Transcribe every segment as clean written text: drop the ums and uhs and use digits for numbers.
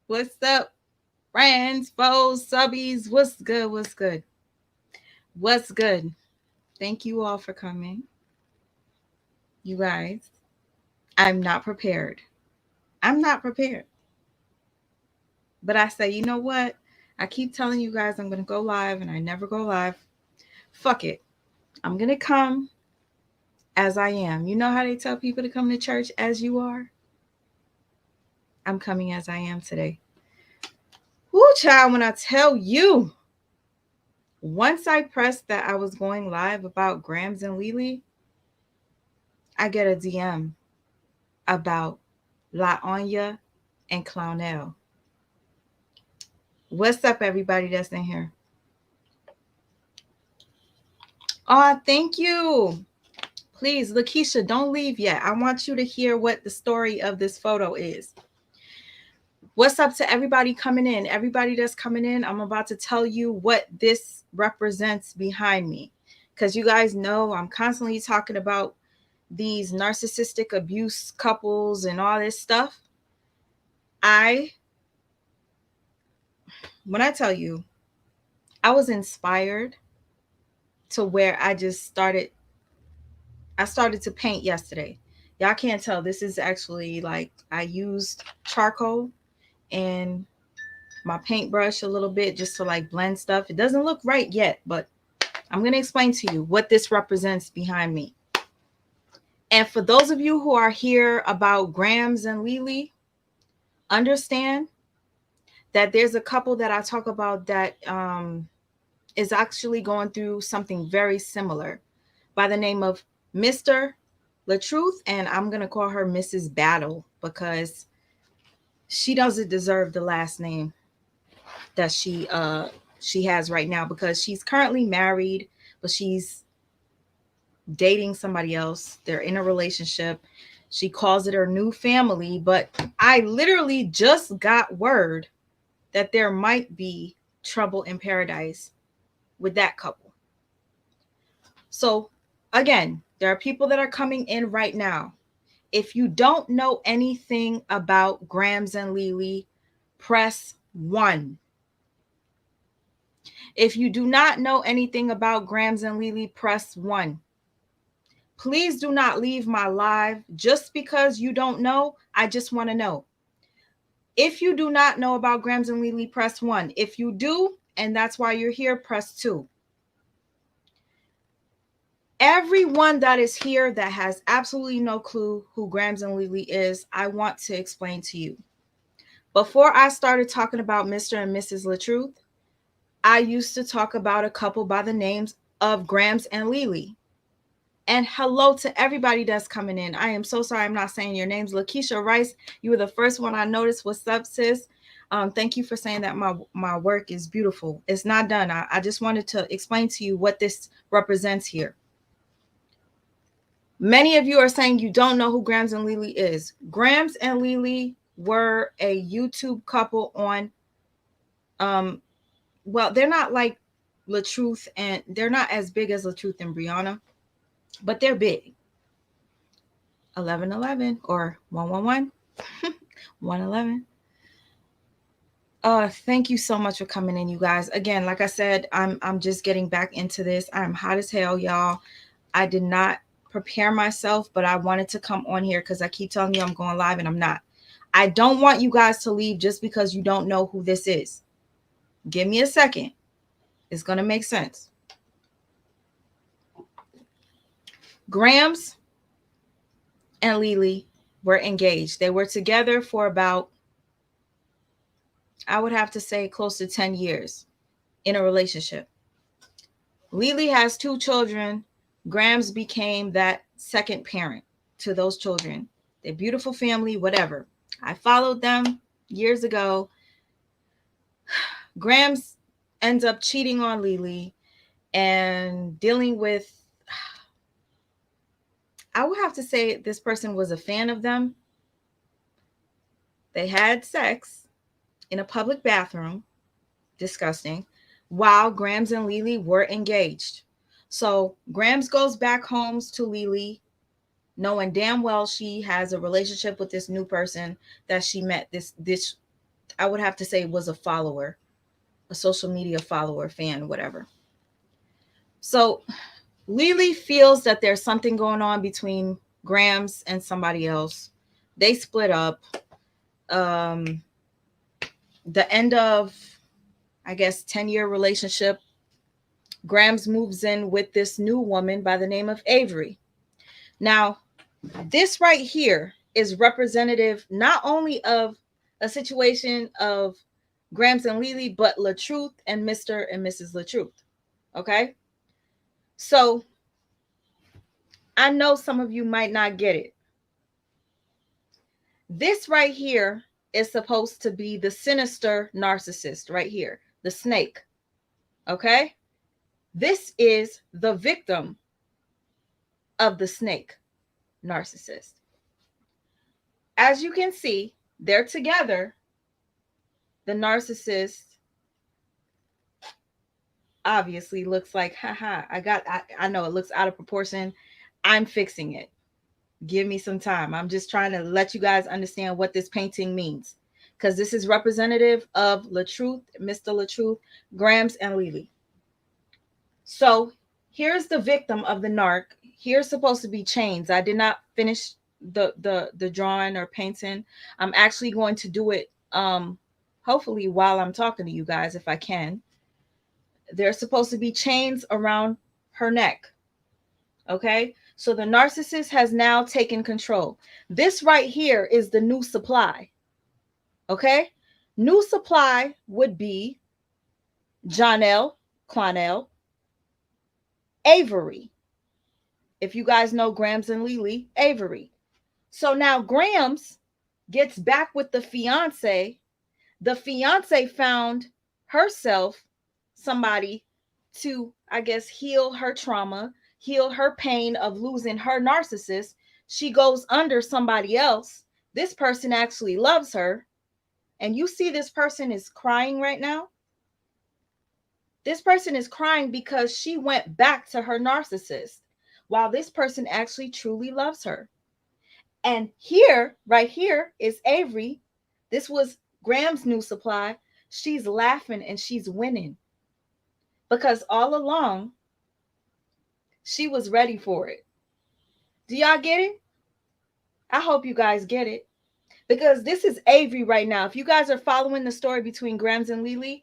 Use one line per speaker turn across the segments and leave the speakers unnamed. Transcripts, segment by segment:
What's up, friends, foes, subbies? What's good? What's good? What's good? Thank you all for coming. You guys, I'm not prepared. I'm not prepared. But I say, you know what? I keep telling you guys I'm going to go live and I never go live. Fuck it. I'm going to come as I am. You know how they tell people to come to church as you are? I'm coming as I am today. Woo, child, when I tell you, once I pressed that I was going live about Gramz and Leelee, I get a DM about La Anya and Clownell. What's up, everybody that's in here? Oh, thank you. Please, Lakeisha, don't leave yet. I want you to hear what the story of this photo is. What's up to everybody coming in? Everybody that's coming in, I'm about to tell you what this represents behind me. Because you guys know I'm constantly talking about these narcissistic abuse couples and all this stuff. When I tell you, I was inspired to where I started to paint yesterday. Y'all can't tell. This is actually like I used charcoal and my paintbrush a little bit just to like blend stuff. It doesn't look right yet, but I'm going to explain to you what this represents behind me. And for those of you who are here about Gramz and Leelee, understand that there's a couple that I talk about that is actually going through something very similar by the name of Mr. LaTruth, and I'm going to call her Mrs. Battle because she doesn't deserve the last name that she has right now, because she's currently married, but she's dating somebody else. They're in a relationship. She calls it her new family, but I literally just got word that there might be trouble in paradise with that couple. So again, there are people that are coming in right now. If you don't know anything about Gramz and Leelee, press 1. If you do not know anything about Gramz and Leelee, press 1. Please do not leave my live just because you don't know. I just want to know. If you do not know about Gramz and Leelee, press 1. If you do, and that's why you're here, press 2. Everyone that is here that has absolutely no clue who Gramz and Leelee is, I want to explain to you. Before I started talking about Mr. and Mrs. LaTruth, I used to talk about a couple by the names of Gramz and Leelee. And hello to everybody that's coming in. I am so sorry I'm not saying your names. Lakeisha Rice, you were the first one I noticed. What's up, sis? Thank you for saying that my work is beautiful. It's not done. I just wanted to explain to you what this represents here. Many of you are saying you don't know who Gramz and Leelee is. Gramz and Leelee were a YouTube couple on, well, they're not like LaTruth, and they're not as big as LaTruth and Brianna, but they're big. 1111 or 111. 111. Thank you so much for coming in, you guys. Again, like I said, I'm just getting back into this. I'm hot as hell, y'all. I did not prepare myself, but I wanted to come on here because I keep telling you I'm going live and I'm not. I don't want you guys to leave just because you don't know who this is. Give me a second. It's going to make sense. Gramz and Leelee were engaged. They were together for about, I would have to say, close to 10 years in a relationship. Leelee has 2 children. Gramz became that second parent to those children. They're beautiful family, whatever. I followed them years ago. Gramz ends up cheating on Leelee and dealing with, I would have to say this person was a fan of them. They had sex in a public bathroom, disgusting, while Gramz and Leelee were engaged. So Gramz goes back home to Leelee, knowing damn well she has a relationship with this new person that she met, this I would have to say was a follower, a social media follower, fan, whatever. So Leelee feels that there's something going on between Gramz and somebody else. They split up. Um, the end of, I guess, 10-year relationship, Gramz moves in with this new woman by the name of Avery. Now, this right here is representative not only of a situation of Gramz and Leelee, but LaTruth and Mr. and Mrs. LaTruth. Okay? So I know some of you might not get it. This right here is supposed to be the sinister narcissist right here, the snake. Okay? This is the victim of the snake narcissist. As you can see, they're together. The narcissist obviously looks like, haha, I know it looks out of proportion. I'm fixing it. Give me some time. I'm just trying to let you guys understand what this painting means. Because this is representative of LaTruth, Mr. LaTruth, Gramz, and Leelee. So here's the victim of the narc. Here's supposed to be chains. I did not finish the drawing or painting. I'm actually going to do it hopefully while I'm talking to you guys if I can. There's supposed to be chains around her neck. Okay? So the narcissist has now taken control. This right here is the new supply. Okay? New supply would be Jonelle, Clonell, Avery. If you guys know Gramz and Leelee, Avery. So now Gramz gets back with the fiance. The fiance found herself somebody to, I guess, heal her trauma, heal her pain of losing her narcissist. She goes under somebody else. This person actually loves her. And you see this person is crying right now. This person is crying because she went back to her narcissist while this person actually truly loves her. And here, right here, is Avery. This was Graham's new supply. She's laughing and she's winning because all along she was ready for it. Do y'all get it? I hope you guys get it because this is Avery right now. If you guys are following the story between Gramz and Leelee,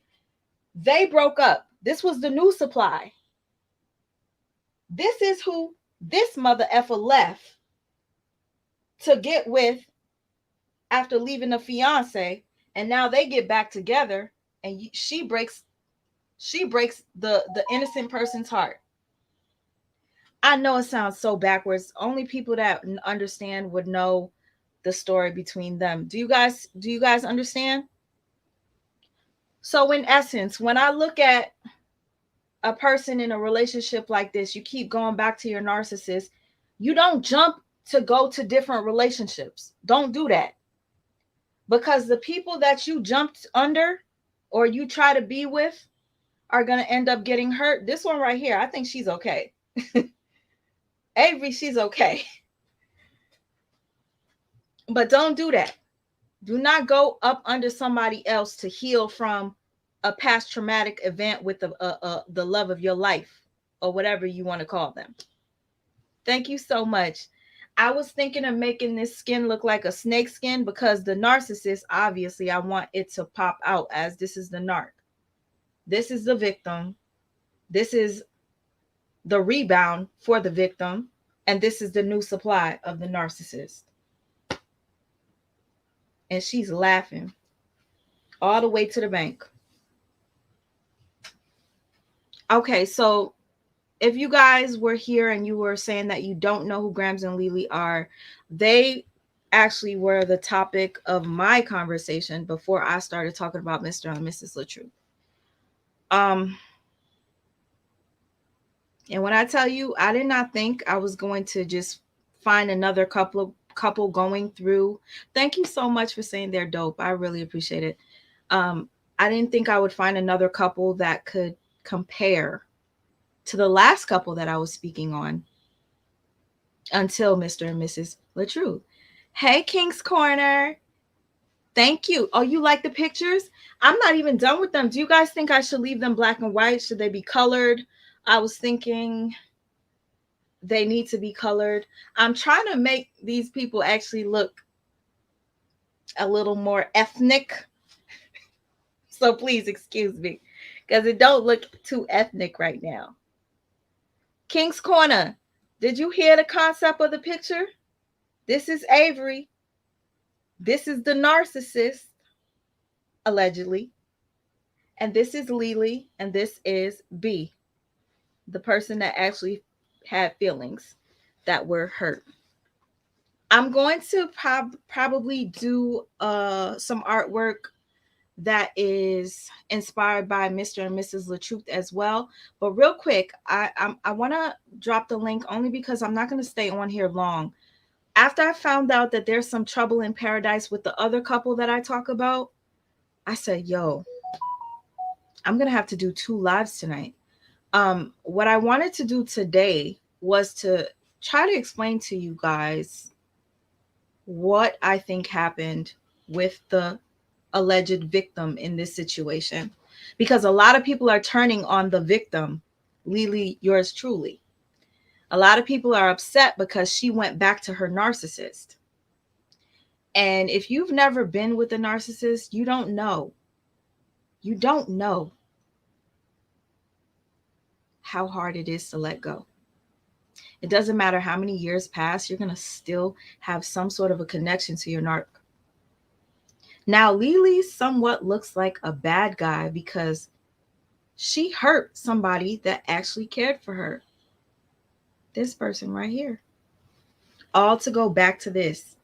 they broke up. This was the new supply. This is who this mother effer left to get with after leaving the fiance, and now they get back together, and she breaks the innocent person's heart. I know it sounds so backwards. Only people that understand would know the story between them. Do you guys understand? So in essence, when I look at a person in a relationship like this, you keep going back to your narcissist. You don't jump to go to different relationships. Don't do that. Because the people that you jumped under or you try to be with are going to end up getting hurt. This one right here, I think she's okay. Avery, she's okay. But don't do that. Do not go up under somebody else to heal from a past traumatic event with the love of your life or whatever you want to call them. Thank you so much. I was thinking of making this skin look like a snake skin because the narcissist, obviously, I want it to pop out as this is the narc. This is the victim. This is the rebound for the victim. And this is the new supply of the narcissist. And she's laughing all the way to the bank. Okay, so if you guys were here and you were saying that you don't know who Gramz and Leelee are, they actually were the topic of my conversation before I started talking about Mr. and Mrs. LaTruth. And when I tell you, I did not think I was going to just find another couple going through. Thank you so much for saying they're dope. I really appreciate it. I didn't think I would find another couple that could compare to the last couple that I was speaking on until Mr. and Mrs. LaTruth. Hey, King's Corner. Thank you. Oh, you like the pictures? I'm not even done with them. Do you guys think I should leave them black and white? Should they be colored? I was thinking they need to be colored. I'm trying to make these people actually look a little more ethnic. So please excuse me because it don't look too ethnic right now. King's Corner. Did you hear the concept of the picture? This is Avery. This is the narcissist, allegedly. And this is Leelee. And this is B, the person that actually had feelings that were hurt. I'm going to probably do some artwork that is inspired by Mr. and Mrs. LaTruth as well. But real quick, I want to drop the link only because I'm not going to stay on here long. After I found out that there's some trouble in paradise with the other couple that I talk about, I said, yo, I'm going to have to do 2 lives tonight. What I wanted to do today was to try to explain to you guys what I think happened with the alleged victim in this situation. Because a lot of people are turning on the victim, Leelee, yours truly. A lot of people are upset because she went back to her narcissist. And if you've never been with a narcissist, you don't know. You don't know how hard it is to let go. It doesn't matter how many years pass, you're going to still have some sort of a connection to your narc. Now, Leelee somewhat looks like a bad guy because she hurt somebody that actually cared for her. This person right here. All to go back to this.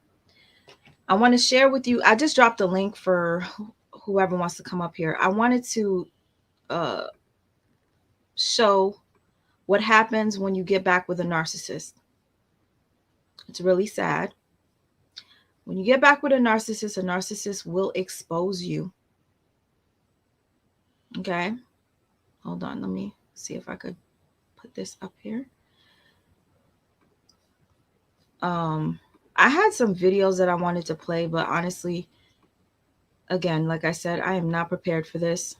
I want to share with you. I just dropped a link for whoever wants to come up here. I wanted to uh, show what happens when you get back with a narcissist. It's really sad. When you get back with a narcissist will expose you. Okay? Hold on. Let me see if I could put this up here. I had some videos that I wanted to play, but honestly, again, like I said, I am not prepared for this.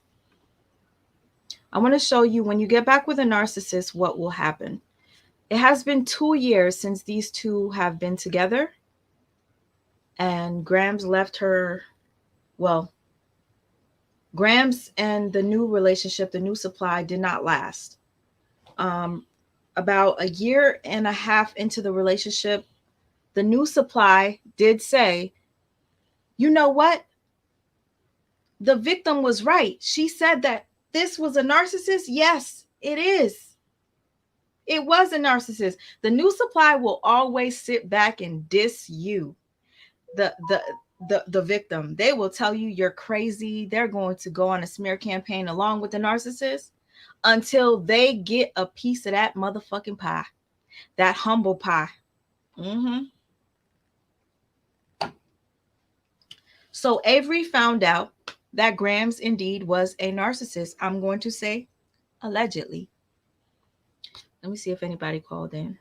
I want to show you when you get back with a narcissist, what will happen. It has been 2 years since these two have been together. And Gramz left her, well, Gramz and the new relationship, the new supply, did not last. About 1.5 years into the relationship, the new supply did say, you know what? The victim was right. She said that this was a narcissist. Yes, it is. It was a narcissist. The new supply will always sit back and diss you, the victim. They will tell you you're crazy. They're going to go on a smear campaign along with the narcissist until they get a piece of that motherfucking pie, that humble pie. So Avery found out that Gramz indeed was a narcissist. I'm going to say allegedly. Let me see if anybody called in.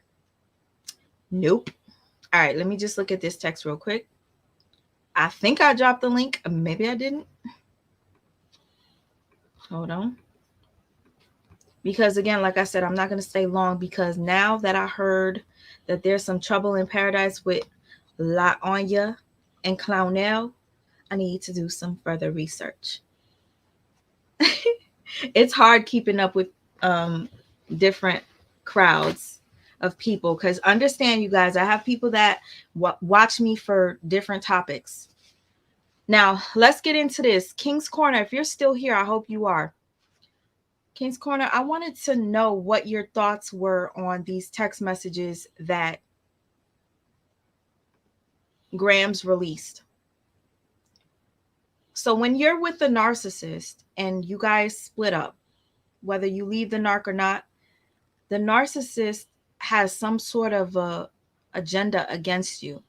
Nope. All right, let me just look at this text real quick. I think I dropped the link. Maybe I didn't. Hold on. Because again, like I said, I'm not going to stay long because now that I heard that there's some trouble in paradise with La Anya and Clownell, I need to do some further research. It's hard keeping up with different crowds of people because understand, you guys, I have people that watch me for different topics. Now, let's get into this. King's Corner, if you're still here, I hope you are. King's Corner, I wanted to know what your thoughts were on these text messages that Gramz released. So when you're with the narcissist and you guys split up, whether you leave the narc or not, the narcissist has some sort of a agenda against you.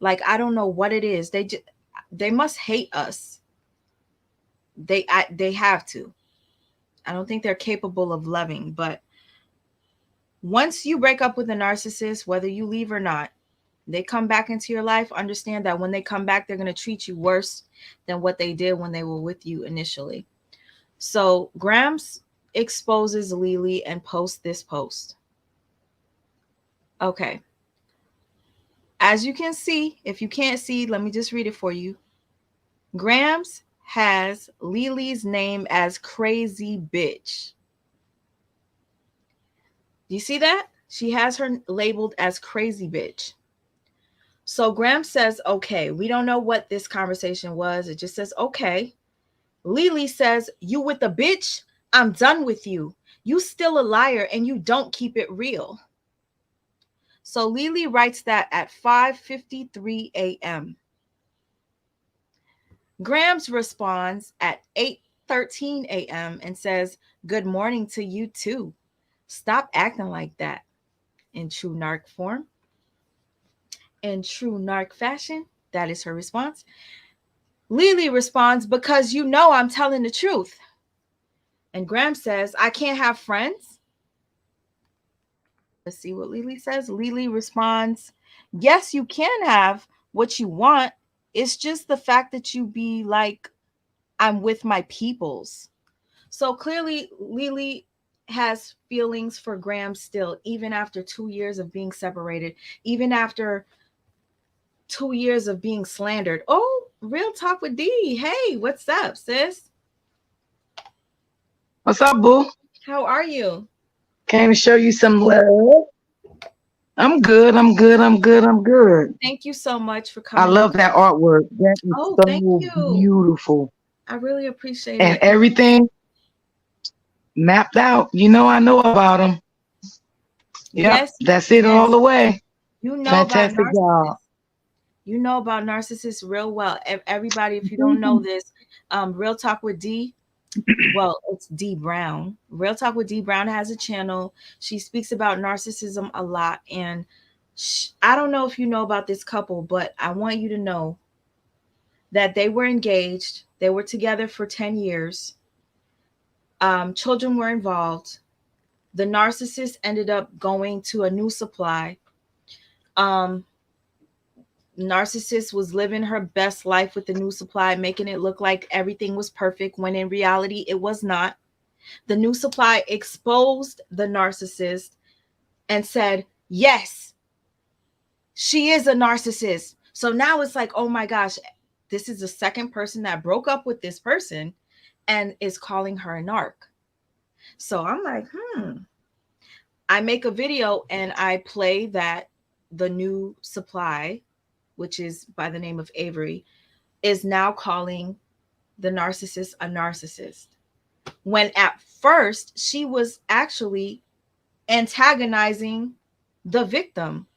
Like, I don't know what it is. They must hate us. They have to. I don't think they're capable of loving, but once you break up with a narcissist, whether you leave or not, They come back into your life. Understand that when they come back, they're going to treat you worse than what they did when they were with you initially. So Gramz exposes Leelee and posts this post. Okay. As you can see, if you can't see, let me just read it for you. Gramz has Leelee's name as crazy bitch. Do you see that? She has her labeled as crazy bitch. So Gramz says, okay, we don't know what this conversation was. It just says, okay. Leelee says, you with a bitch? I'm done with you. You still a liar and you don't keep it real. So Leelee writes that at 5:53 a.m. Gramz responds at 8:13 a.m. and says, good morning to you too. Stop acting like that. In true narc form. In true narc fashion, that is her response. Leelee responds, because you know I'm telling the truth. And Gramz says, I can't have friends. Let's see what Leelee says. Leelee responds, yes, you can have what you want. It's just the fact that you be like, I'm with my peoples. So clearly, Leelee has feelings for Gramz still, even after 2 years of being separated, even after 2 years of being slandered. Oh, Real Talk with D. Hey, what's up, sis?
What's up, boo?
How are you?
Came to show you some love. I'm good. I'm good. I'm good. I'm good.
Thank you so much for
I
coming in.
love that artwork. That is
Oh, thank
so
you.
beautiful.
I really appreciate
And
it.
everything mapped out. I know about them. Yep.
Yes,
That's it all
yes.
the way.
You know about
Fantastic job.
narcissists. You know about narcissists real well. Everybody, if you don't know
Mhm.
this, Real Talk with D, well, it's D Brown. Real Talk with D Brown has a channel. She speaks about narcissism a lot. And I don't know if you know about this couple, but I want you to know that they were engaged. They were together for 10 years. Children were involved. The narcissist ended up going to a new supply. Um, Narcissist was living her best life with the new supply, making it look like everything was perfect when in reality it was not. The new supply exposed the narcissist and said, yes, she is a narcissist. So now it's like, oh my gosh, this is the second person that broke up with this person and is calling her a narc. So I'm like, I make a video and I play that the new supply, which is by the name of Avery, is now calling the narcissist a narcissist. When at first she was actually antagonizing the victim.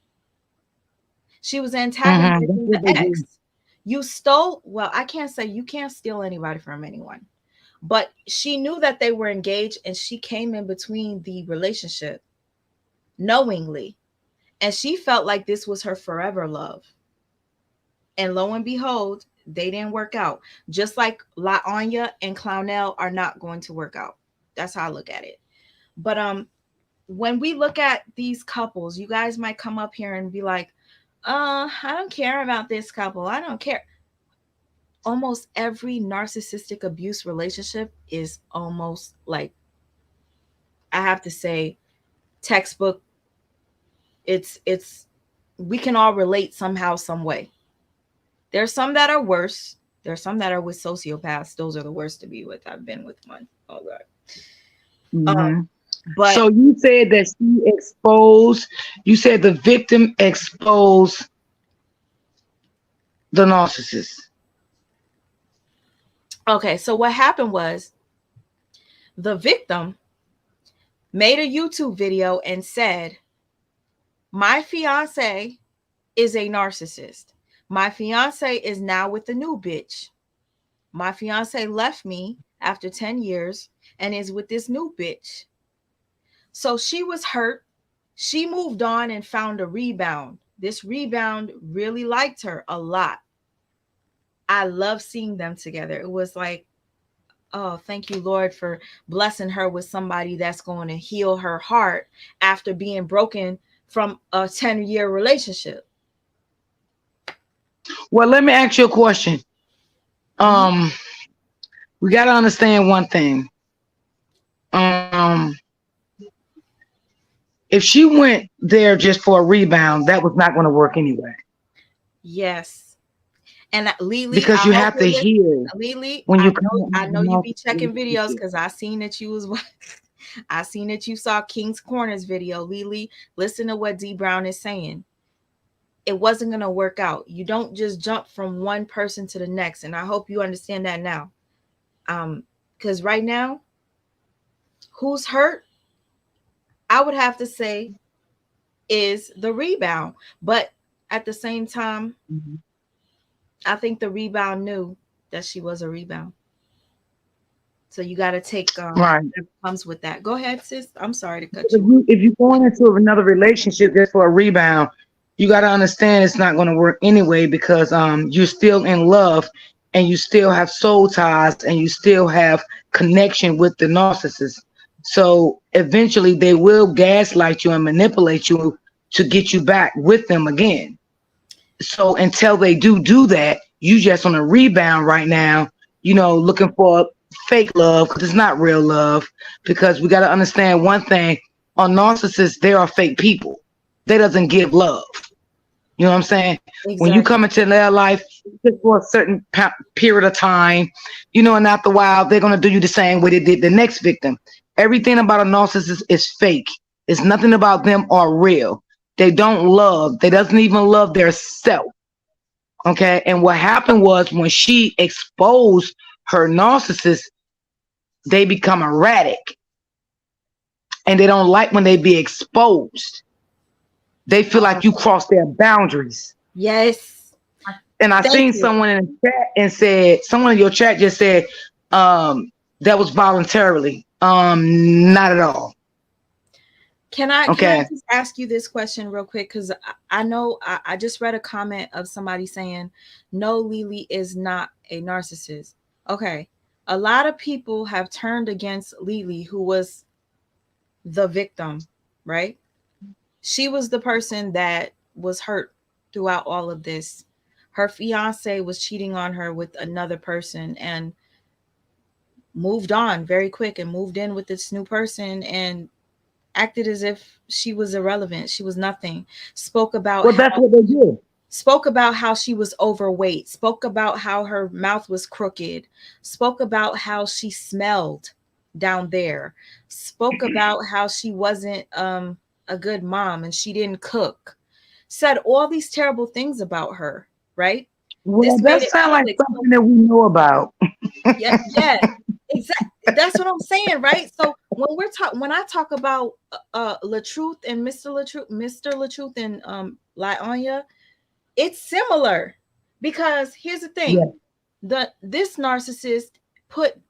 She was
That's
antagonizing
what they
the ex.
do.
You stole, well, I can't say you can't steal anybody from anyone, but she knew that they were engaged and she came in between the relationship knowingly. And she felt like this was her forever love. And lo and behold, they didn't work out. Just like La Anya and Clownell are not going to work out. That's how I look at it. But when we look at these couples, you guys might come up here and be like, I don't care about this couple. I don't care. Almost every narcissistic abuse relationship is almost like, I have to say, textbook. It's we can all relate somehow, some way. There's some that are worse. There's some that are with sociopaths. Those are the worst to be with. I've been with one. Oh god.
hmm
But
So you said that you said the victim exposed the narcissist.
okay, so what happened was the victim made a YouTube video and said, "My fiance is a narcissist. My fiance is now with the new bitch. My fiance left me after 10 years and is with this new bitch." So she was hurt. She moved on and found a rebound. This rebound really liked her a lot. I love seeing them together. It was like, oh, thank you, Lord, for blessing her with somebody that's going to heal her heart after being broken from a 10-year relationship.
Well, let me ask you a question.
Mhm.
Um, we got to understand one thing. Um, if she went there just for a rebound, that was not going to work anyway.
Yes. And Leelee,
Because
I
you
hope
have
you're
to
listening.
hear
Leelee,
when
I
you come
know,
out
I
of
know
a
you be
narcissistic
checking videos
relationship.
because I seen that you was I seen that you saw King's Corners video. Leelee, listen to what D Brown is saying. It wasn't gonna work out. You don't just jump from one person to the next, and I hope you understand that now. Because right now, who's hurt? I would have to say is the rebound, but at the same time,
Mhm.
I think the rebound knew that she was a rebound. So you got to take
Right.
whatever comes with that. Go ahead, sis. I'm sorry to cut
If
you off.
you if you're going into another relationship just for a rebound, you got to understand it's not going to work anyway because you're still in love and you still have soul ties and you still have connection with the narcissist. So eventually they will gaslight you and manipulate you to get you back with them again. So until they do that, you just on a rebound right now, looking for fake love because it's not real love. Because we got to understand one thing: on narcissists, they are fake people. They doesn't give love. You know what I'm saying? When you come
Exactly.
into their life just for a certain period of time, and after a while, they're gonna do you the same way they did the next victim. Everything about a narcissist is fake. It's nothing about them are real. They don't love. They doesn't even love their self. Okay. And what happened was when she exposed her narcissist, they become erratic and they don't like when they be exposed. They feel like you cross their boundaries.
Yes.
And I
Thank
seen
you.
someone in the chat and said, someone in your chat just said, that was voluntarily. Not at all.
Can I
Okay.
just ask you this question real quick? Because I know I just read a comment of somebody saying, no, Leelee is not a narcissist. Okay. A lot of people have turned against Leelee, who was the victim, right? She was the person that was hurt throughout all of this. Her fiance was cheating on her with another person and moved on very quick and moved in with this new person and acted as if she was irrelevant. She was nothing. Spoke about
Well,
how
that's what they do.
spoke about how she was overweight, spoke about how her mouth was crooked, spoke about how she smelled down there, spoke about how she wasn't a good mom and she didn't cook. Said all these terrible things about her, right?
Well,
This made
that
it
sounds like
public. So
something that we know about.
yeah, yeah, exactly. That's what I'm saying, right? So when I talk about Latruth and Mr. Latruth and Lionya, it's similar because here's the thing:
Yeah.
this narcissist put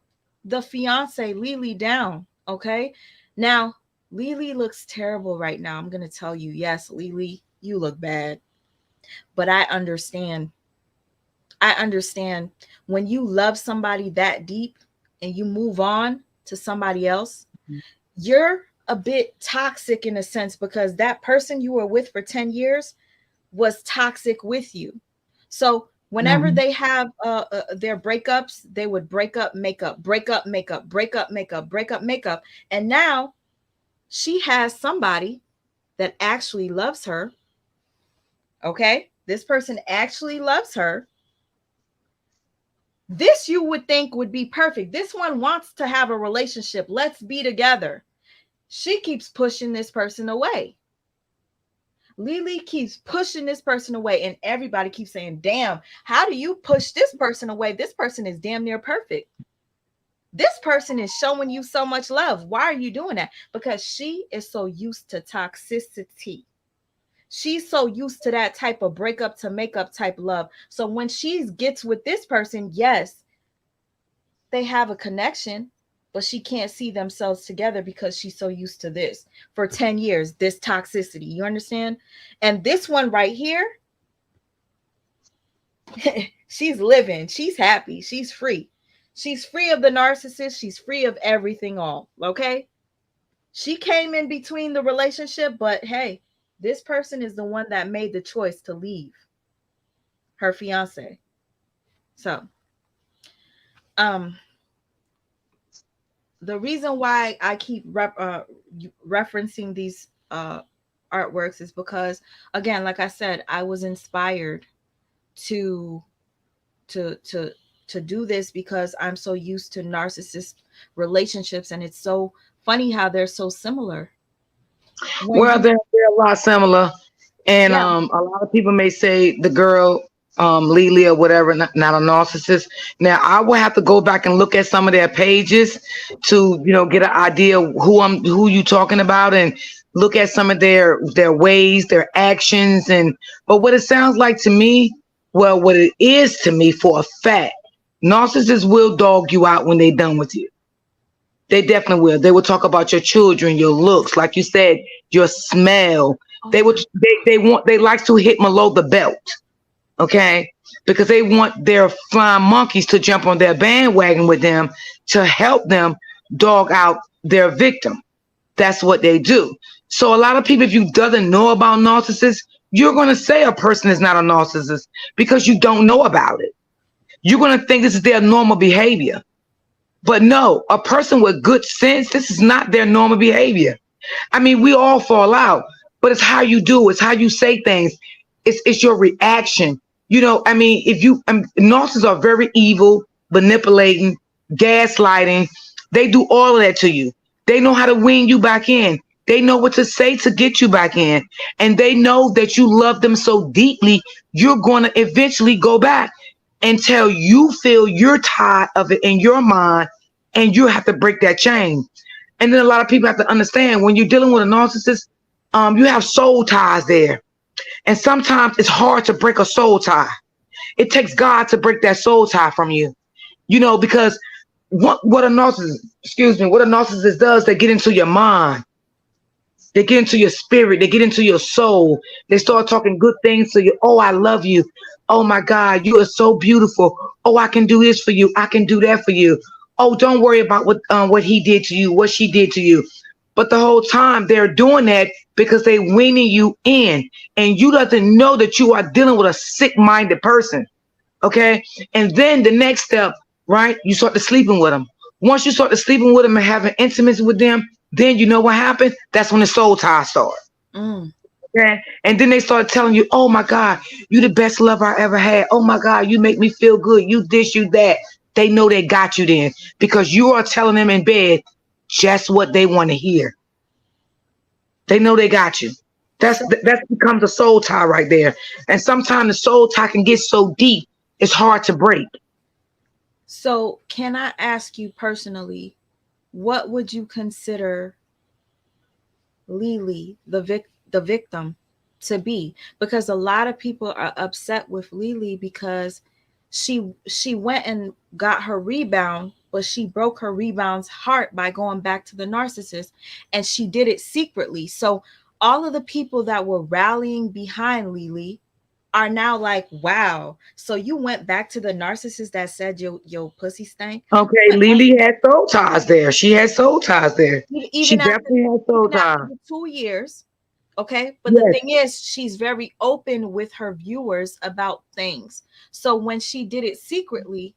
the fiance Leelee down. Okay, now Leelee looks terrible right now. I'm gonna tell you, yes, Leelee, you look bad, but I understand when you love somebody that deep and you move on to somebody else, you're a bit toxic in a sense because that person you were with for 10 years was toxic with you. So whenever
Mhm.
they have their breakups, they would break up, make up, break up, make up, break up, make up, break up, make up. And now she has somebody that actually loves her. Okay. This person actually loves her. This you would think would be perfect. This one wants to have a relationship. Let's be together. She keeps pushing this person away. Leelee keeps pushing this person away, and everybody keeps saying, damn, how do you push this person away? This person is damn near perfect. This person is showing you so much love. Why are you doing that? Because she is so used to toxicity. She's so used to that type of breakup to makeup type love. So when she gets with this person, yes, they have a connection, but she can't see themselves together because she's so used to this for 10 years, this toxicity. You understand? And this one right here, she's living, she's happy, she's free. She's free of the narcissist, she's free of everything all. Okay? She came in between the relationship, but hey, this person is the one that made the choice to leave. her fiance. So, um, the reason why I keep referencing these artworks is because, again, like I said, I was inspired to to to to do this because I'm so used to narcissist relationships, and it's so funny how they're so similar. When
Well,
you,
they're a lot similar. And
yeah,
a lot of people may say the girl, Leelee or whatever, not a narcissist. Now, I will have to go back and look at some of their pages to, get an idea of who you talking about, and look at some of their ways, their actions, but what it sounds like to me, well, what it is to me for a fact, narcissists will dog you out when they're done with you. They definitely will. They will talk about your children, your looks, like you said, your smell.
oh
They
my,
would they like to hit below the belt, okay? Because they want their flying monkeys to jump on their bandwagon with them to help them dog out their victim. That's what they do. So a lot of people, if you doesn't know about narcissists, you're gonna say a person is not a narcissist because you don't know about it. You're gonna think this is their normal behavior. But no, a person with good sense, this is not their normal behavior. I mean, we all fall out, but it's how you do, it's how you say things, it's your reaction. I mean, if you narcissists are very evil, manipulating, gaslighting. They do all of that to you. They know how to wean you back in. They know what to say to get you back in. And they know that you love them so deeply, you're going to eventually go back until you feel you're tired of it in your mind and you have to break that chain. And then a lot of people have to understand when you're dealing with a narcissist, you have soul ties there. And sometimes it's hard to break a soul tie. It takes God to break that soul tie from you. Because what a narcissist does, they get into your mind. They get into your spirit. They get into your soul. They start talking good things to you. Oh, I love you. Oh my God, you are so beautiful. Oh, I can do this for you. I can do that for you. Oh, don't worry about what he did to you, what she did to you. But the whole time they're doing that because they weaning you in, and you doesn't know that you are dealing with a sick-minded person. Okay, and then the next step, right? You start to sleeping with them. Once you start to sleeping with them and having intimacy with them, then you know what happened. That's when the soul tie starts.
mm.
Okay, and then they start telling you, "Oh my God, you the best lover I ever had. Oh my God, you make me feel good. You this, you that." They know they got you then because you are telling them in bed just what they want to hear. They know they got you. That's
So,
that becomes a soul tie right there. And sometimes the soul tie can get so deep, it's hard to break.
so can I ask you personally, what would you consider Leelee, the victim, to be? Because a lot of people are upset with Leelee because she went and got her rebound, but she broke her rebound's heart by going back to the narcissist, and she did it secretly. So all of the people that were rallying behind Leelee are now like, wow, so you went back to the narcissist that said your pussy stank. You
Okay,
went back,
Leelee had soul ties there. She had soul ties there. She
even after
definitely had soul
even after
ties.
the 2 years. Okay. But the
Yes.
thing is, she's very open with her viewers about things. So when she did it secretly,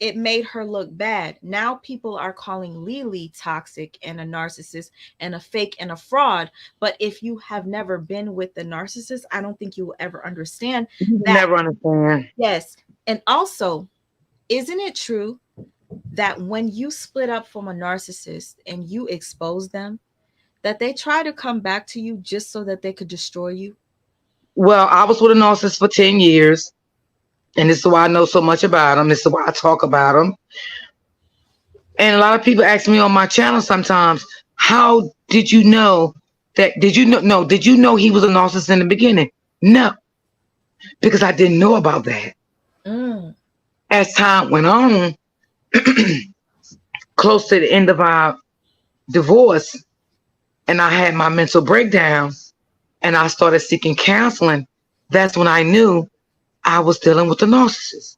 it made her look bad. Now people are calling Leelee toxic and a narcissist and a fake and a fraud. But if you have never been with the narcissist, I don't think you will ever understand
You will
that.
never understand.
Yes. And also, isn't it true that when you split up from a narcissist and you expose them, that they try to come back to you just so that they could destroy you?
Well, I was with a narcissist for 10 years, and this is why I know so much about them. This is why I talk about them. And a lot of people ask me on my channel sometimes, how did you know that? Did you know? No, did you know he was a narcissist in the beginning? No, because I didn't know about that.
Mm.
As time went on, close to the end of our divorce, and I had my mental breakdown, and I started seeking counseling, that's when I knew I was dealing with a narcissist.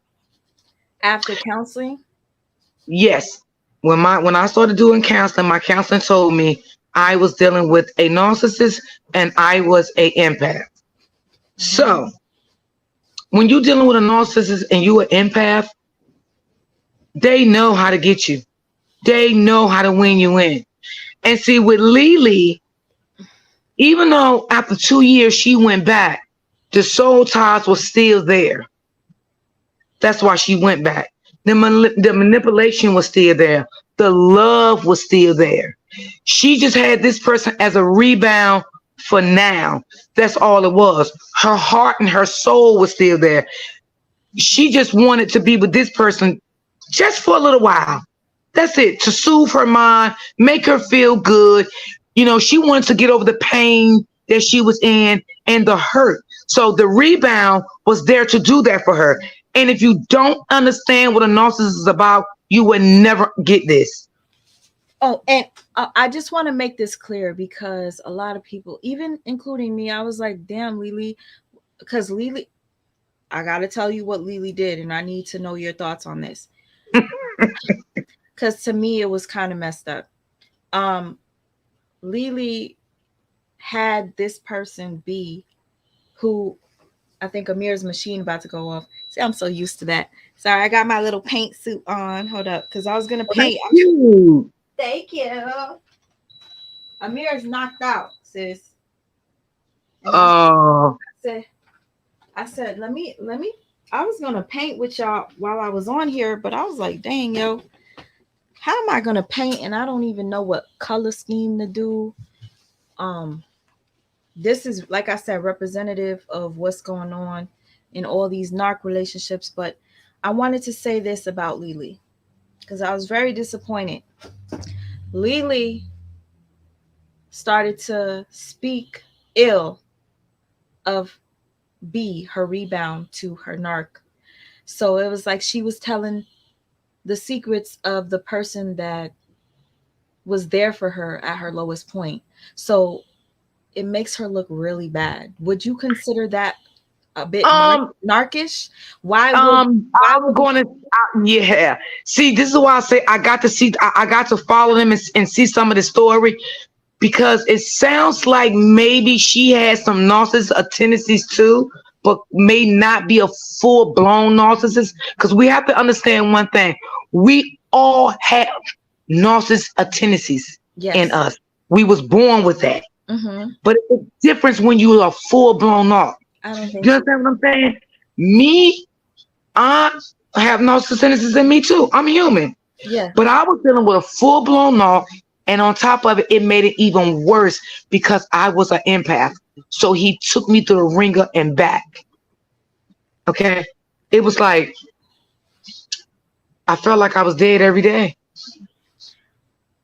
After counseling?
Yes. When I started doing counseling, my counseling told me I was dealing with a narcissist and I was a empath.
Mm.
So When you're dealing with a narcissist and you an empath, they know how to get you. They know how to win you in. And see, with Leelee, even though after 2 years she went back, the soul ties was still there. That's why she went back. The manipulation was still there. The love was still there. She just had this person as a rebound for now. That's all it was. Her heart and her soul was still there. She just wanted to be with this person just for a little while. That's it. To soothe her mind, make her feel good. She wanted to get over the pain that she was in and the hurt. So the rebound was there to do that for her. And if you don't understand what a narcissist is about, you will never get this.
Oh, and I just want to make this clear because a lot of people, even including me, I was like, damn, Leelee, because Leelee, I got to tell you what Leelee did, and I need to know your thoughts on this. Because to me, it was kind of messed up. Leelee had this person be who, I think Amir's machine about to go off. See, I'm so used to that. Sorry, I got my little paint suit on. Hold up, because I was going to paint. Thank you. Amir's knocked out, sis. And
Oh.
I said, let me. I was gonna paint with y'all while I was on here, but I was like, dang, yo, how am I gonna paint? And I don't even know what color scheme to do. This is, like I said, representative of what's going on in all these narc relationships. But I wanted to say this about Leelee because I was very disappointed. Leelee started to speak ill of B, her rebound, to her narc. So it was like she was telling the secrets of the person that was there for her at her lowest point. So it makes her look really bad. Would you consider that a bit narkish? Why
I'm going to, yeah. See, this is why I say I got to see, I got to follow them and see some of the story, because it sounds like maybe she has some narcissistic tendencies too, but may not be a full blown narcissist. Because we have to understand one thing: we all have narcissistic tendencies in us. We was born with that. Mm-hmm. But it's a difference when you are full blown narc.
I don't think
you understand what I'm saying? Me, I have narcissistic tendencies in me too. I'm human.
Yeah.
But I was dealing with a full blown narc. And on top of it, it made it even worse because I was an empath. So he took me through the ringer and back. Okay? It was like, I felt like I was dead every day.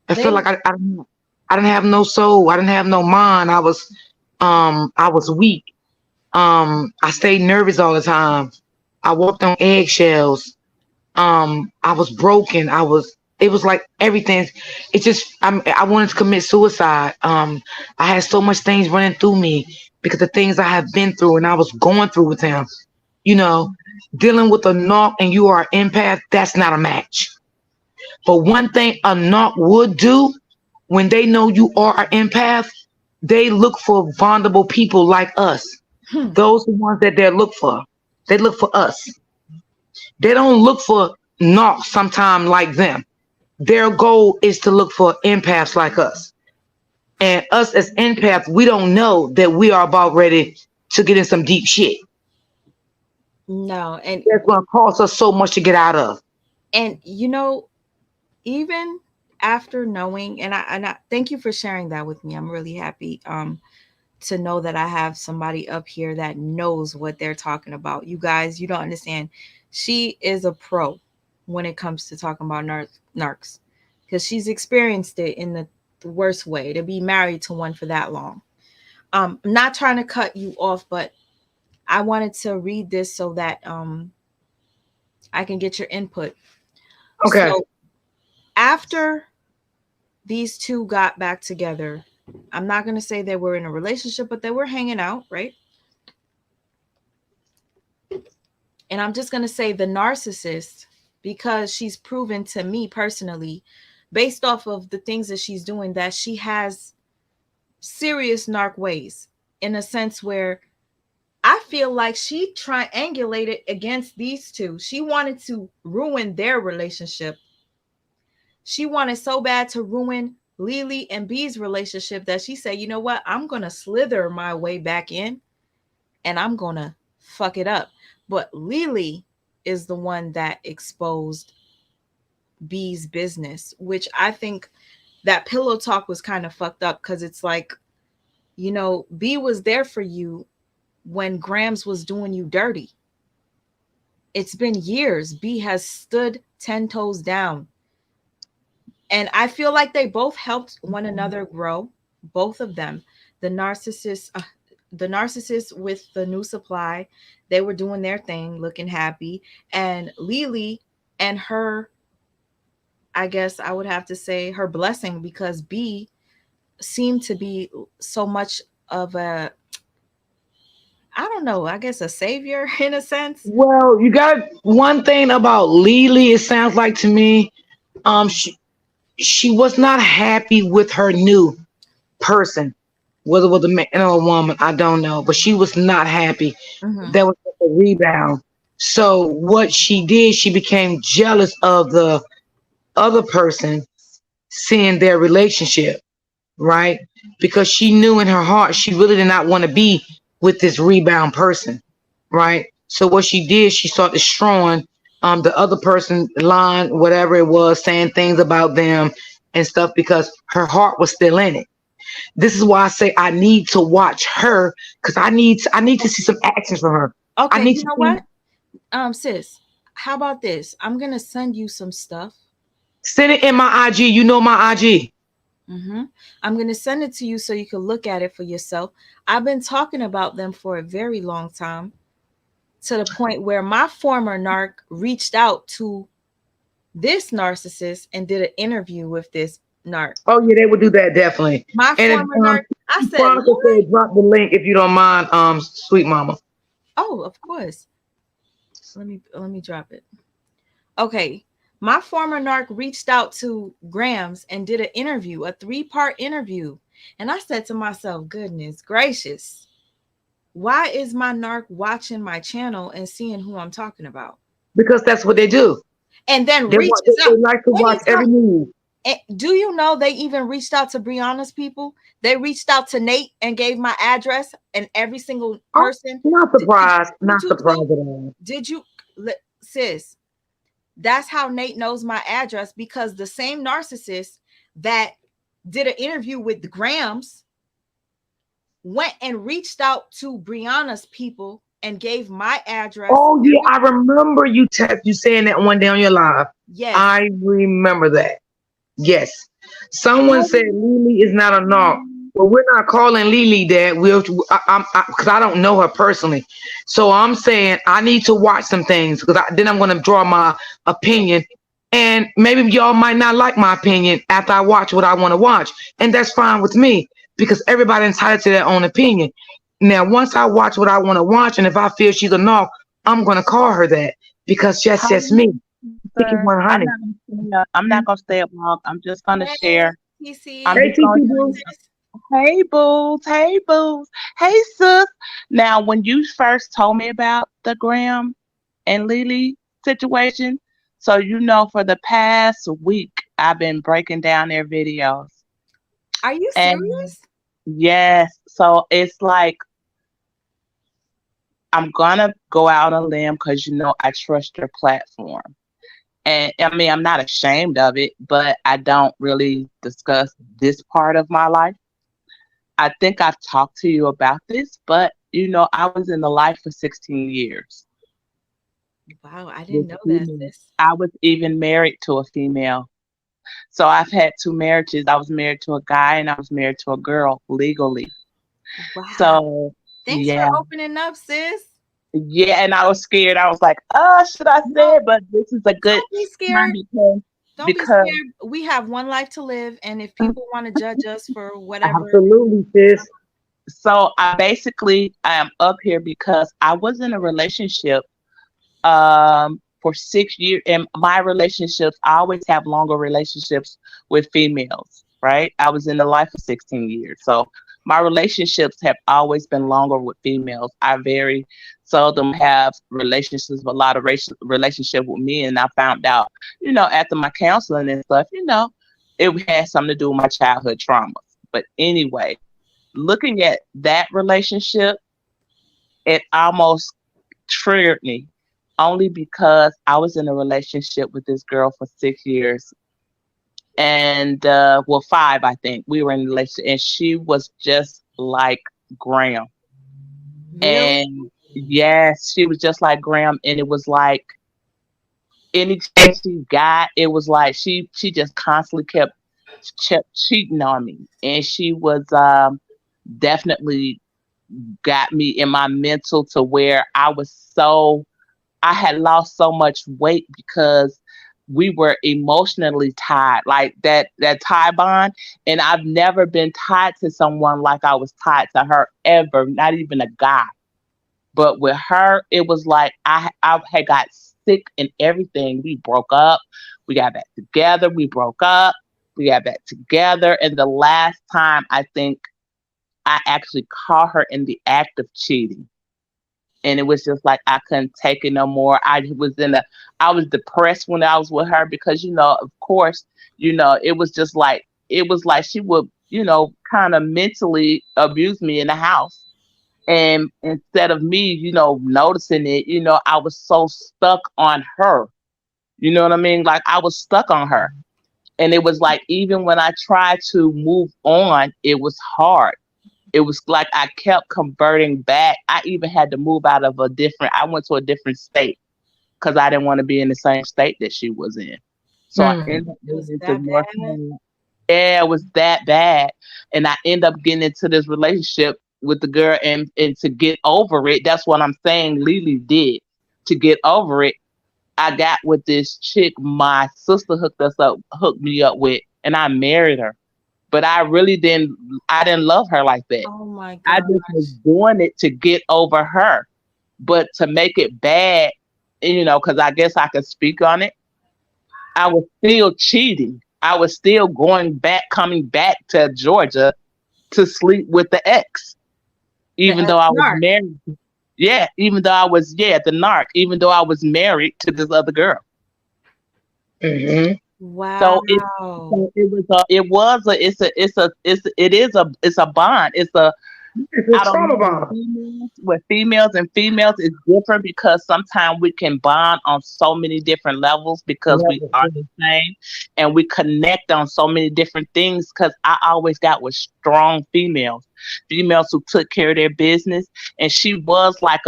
I felt like I didn't have no soul. I didn't have no mind. I was weak. I stayed nervous all the time. I walked on eggshells. I was broken. It was like everything. It just, I wanted to commit suicide. I had so much things running through me because the things I have been through and I was going through with him. Dealing with a narc and you are an empath, that's not a match. But one thing a narc would do when they know you are an empath, they look for vulnerable people like us. Those are the ones that they look for. They look for us. They don't look for narcs sometime like them. Their goal is to look for empaths like us. And us as empaths, we don't know that we are about ready to get in some deep shit.
No. And
that's going to cost us so much to get out of.
And, even after knowing, and I thank you for sharing that with me. I'm really happy to know that I have somebody up here that knows what they're talking about. You guys, you don't understand. She is a pro when it comes to talking about narcs because she's experienced it in the worst way, to be married to one for that long. I'm not trying to cut you off, but I wanted to read this so that I can get your input.
Okay.
So after these two got back together, I'm not going to say they were in a relationship, but they were hanging out, right? And I'm just going to say the narcissist, because she's proven to me personally, based off of the things that she's doing, that she has serious narc ways, in a sense where I feel like she triangulated against these two. She wanted to ruin their relationship. She wanted so bad to ruin Leelee and B's relationship that she said, you know what? I'm going to slither my way back in and I'm going to fuck it up. But Leelee is the one that exposed B's business, which I think that pillow talk was kind of fucked up because it's like, B was there for you when Gramz was doing you dirty. It's been years. B has stood 10 toes down. And I feel like they both helped one another grow, both of them. The narcissist, the narcissist with the new supply, they were doing their thing, looking happy. And Leelee and her, I guess I would have to say her blessing, because B seemed to be so much of a, I don't know, I guess a savior in a sense.
Well, you got one thing about Leelee. It sounds like to me, she was not happy with her new person, whether it was a man or a woman, I don't know, but she was not happy.
Mm-hmm.
That was just a rebound. So what she did, she became jealous of the other person, seeing their relationship, right? Because she knew in her heart she really did not want to be with this rebound person, right? So what she did, she started destroying the other person line, whatever it was, saying things about them and stuff because her heart was still in it. This is why I say I need to watch her because I need to see some actions from her. I
Okay,
need
you
to
know
see.
what? Sis, how about this? I'm gonna send you some stuff.
Send it in my IG. You know my IG.
Mm-hmm. I'm gonna send it to you so you can look at it for yourself. I've been talking about them for a very long time, to the point where my former narc reached out to this narcissist and did an interview with this narc.
Oh yeah, they would do that definitely.
My
And
former narc, I said,
Monica
Lord,
said drop the link if you don't mind, sweet mama.
oh, of course. Let me drop it. Okay. My former narc reached out to Gramz and did an interview, a 3-part interview. And I said to myself, goodness gracious, why is my narc watching my channel and seeing who I'm talking about?
Because that's what they do.
And then
They want
reaches
they
out.
like to
Let me
watch
tell
every news.
do you know they even reached out to Brianna's people? They reached out to Nate and gave my address, and every single
Oh,
person.
not
Did
surprised.
you
Not
do too?
surprised at all.
Did you, sis? That's how Nate knows my address, because the same narcissist that did an interview with the Grams went and reached out to Brianna's people and gave my address.
Oh yeah, I remember you saying that one day on your live.
Yes.
I remember that. Yes. Someone said Leelee is not a narc. Well, we're not calling Leelee that. Because I don't know her personally. So I'm saying I need to watch some things because then I'm going to draw my opinion. And maybe y'all might not like my opinion after I watch what I want to watch. And that's fine with me because everybody entitled to their own opinion. Now, once I watch what I want to watch, and if I feel she's a narc, I'm going to call her that because that's
Hi,
just me. Keep it
sir.
100.
I'm not gonna stay up long. I'm just gonna
Hey,
share. I'm
TC.
Hey,
just gonna
TT
Hi,
Boo.
sis.
hey booz, hey booz, hey sis. Now, when you first told me about the Graham and Leelee situation, so for the past week I've been breaking down their videos.
Are you
And
serious?
yes, so it's like I'm gonna go out on a limb because I trust your platform. And I mean, I'm not ashamed of it, but I don't really discuss this part of my life. I think I've talked to you about this, but I was in the life for 16 years
Wow, I
with
didn't know that,
females.
sis.
I was even married to a female. So I've had two marriages. I was married to a guy and I was married to a girl legally.
Wow.
So
Thanks for
yeah.
opening up, sis.
Yeah, and I was scared. I was like, should I say
No,
it? But this is a good
don't be
time
scared. Don't be
because
scared. We have one life to live, and if people want to judge us for whatever,
Absolutely, sis.
so I am up here because I was in a relationship for 6 years, and my relationships, I always have longer relationships with females, right? I was in the life for 16 years. So My relationships have always been longer with females. I very seldom have relationships with a lot of relationship with men. And I found out, after my counseling and stuff, it had something to do with my childhood traumas. But anyway, looking at that relationship, it almost triggered me only because I was in a relationship with this girl for 6 years and well, 5, I think. We were in a relationship and she was just like Graham.
Really?
And yes, she was just like Graham. And it was like any chance she got, it was like she just constantly kept cheating on me. And she was definitely got me in my mental to where I had lost so much weight because we were emotionally tied, like that tie bond. And I've never been tied to someone like I was tied to her ever, not even a guy. But with her, it was like I had got sick and everything. We broke up, we got back together, we broke up, we got back together. And the last time I think I actually caught her in the act of cheating, and it was just like I couldn't take it no more. I was depressed when I was with her because of course, it was like she would, kind of mentally abuse me in the house. And instead of me, noticing it, I was so stuck on her. You know what I mean? Like I was stuck on her. And it was like even when I tried to move on, it was hard. It was like I kept converting back. I even had to move I went to a different state because I didn't want to be in the same state that she was in. So I
Mm.
ended up
It was
moving to
that
North
bad?
Carolina. Yeah, it was that bad. And I end up getting into this relationship with the girl and to get over it, that's what I'm saying Leelee did. To get over it, I got with this chick my sister hooked me up with, and I married her. But I didn't love her like that.
Oh my
I
gosh.
just was doing it to get over her. But to make it bad, because I guess I could speak on it, I was still cheating. I was still coming back to Georgia to sleep with the ex,
The
even though I was
ex-narc.
married. Yeah, even though the narc, even though I was married to this other girl.
Hmm.
So it,
Wow.
so it was a, it was a, it is a bond.
It's
I
a
don't
trauma
know
bond.
with females it's different because sometimes we can bond on so many different levels because we
Level.
are the same and we connect on so many different things because I always got with strong females who took care of their business. And she was like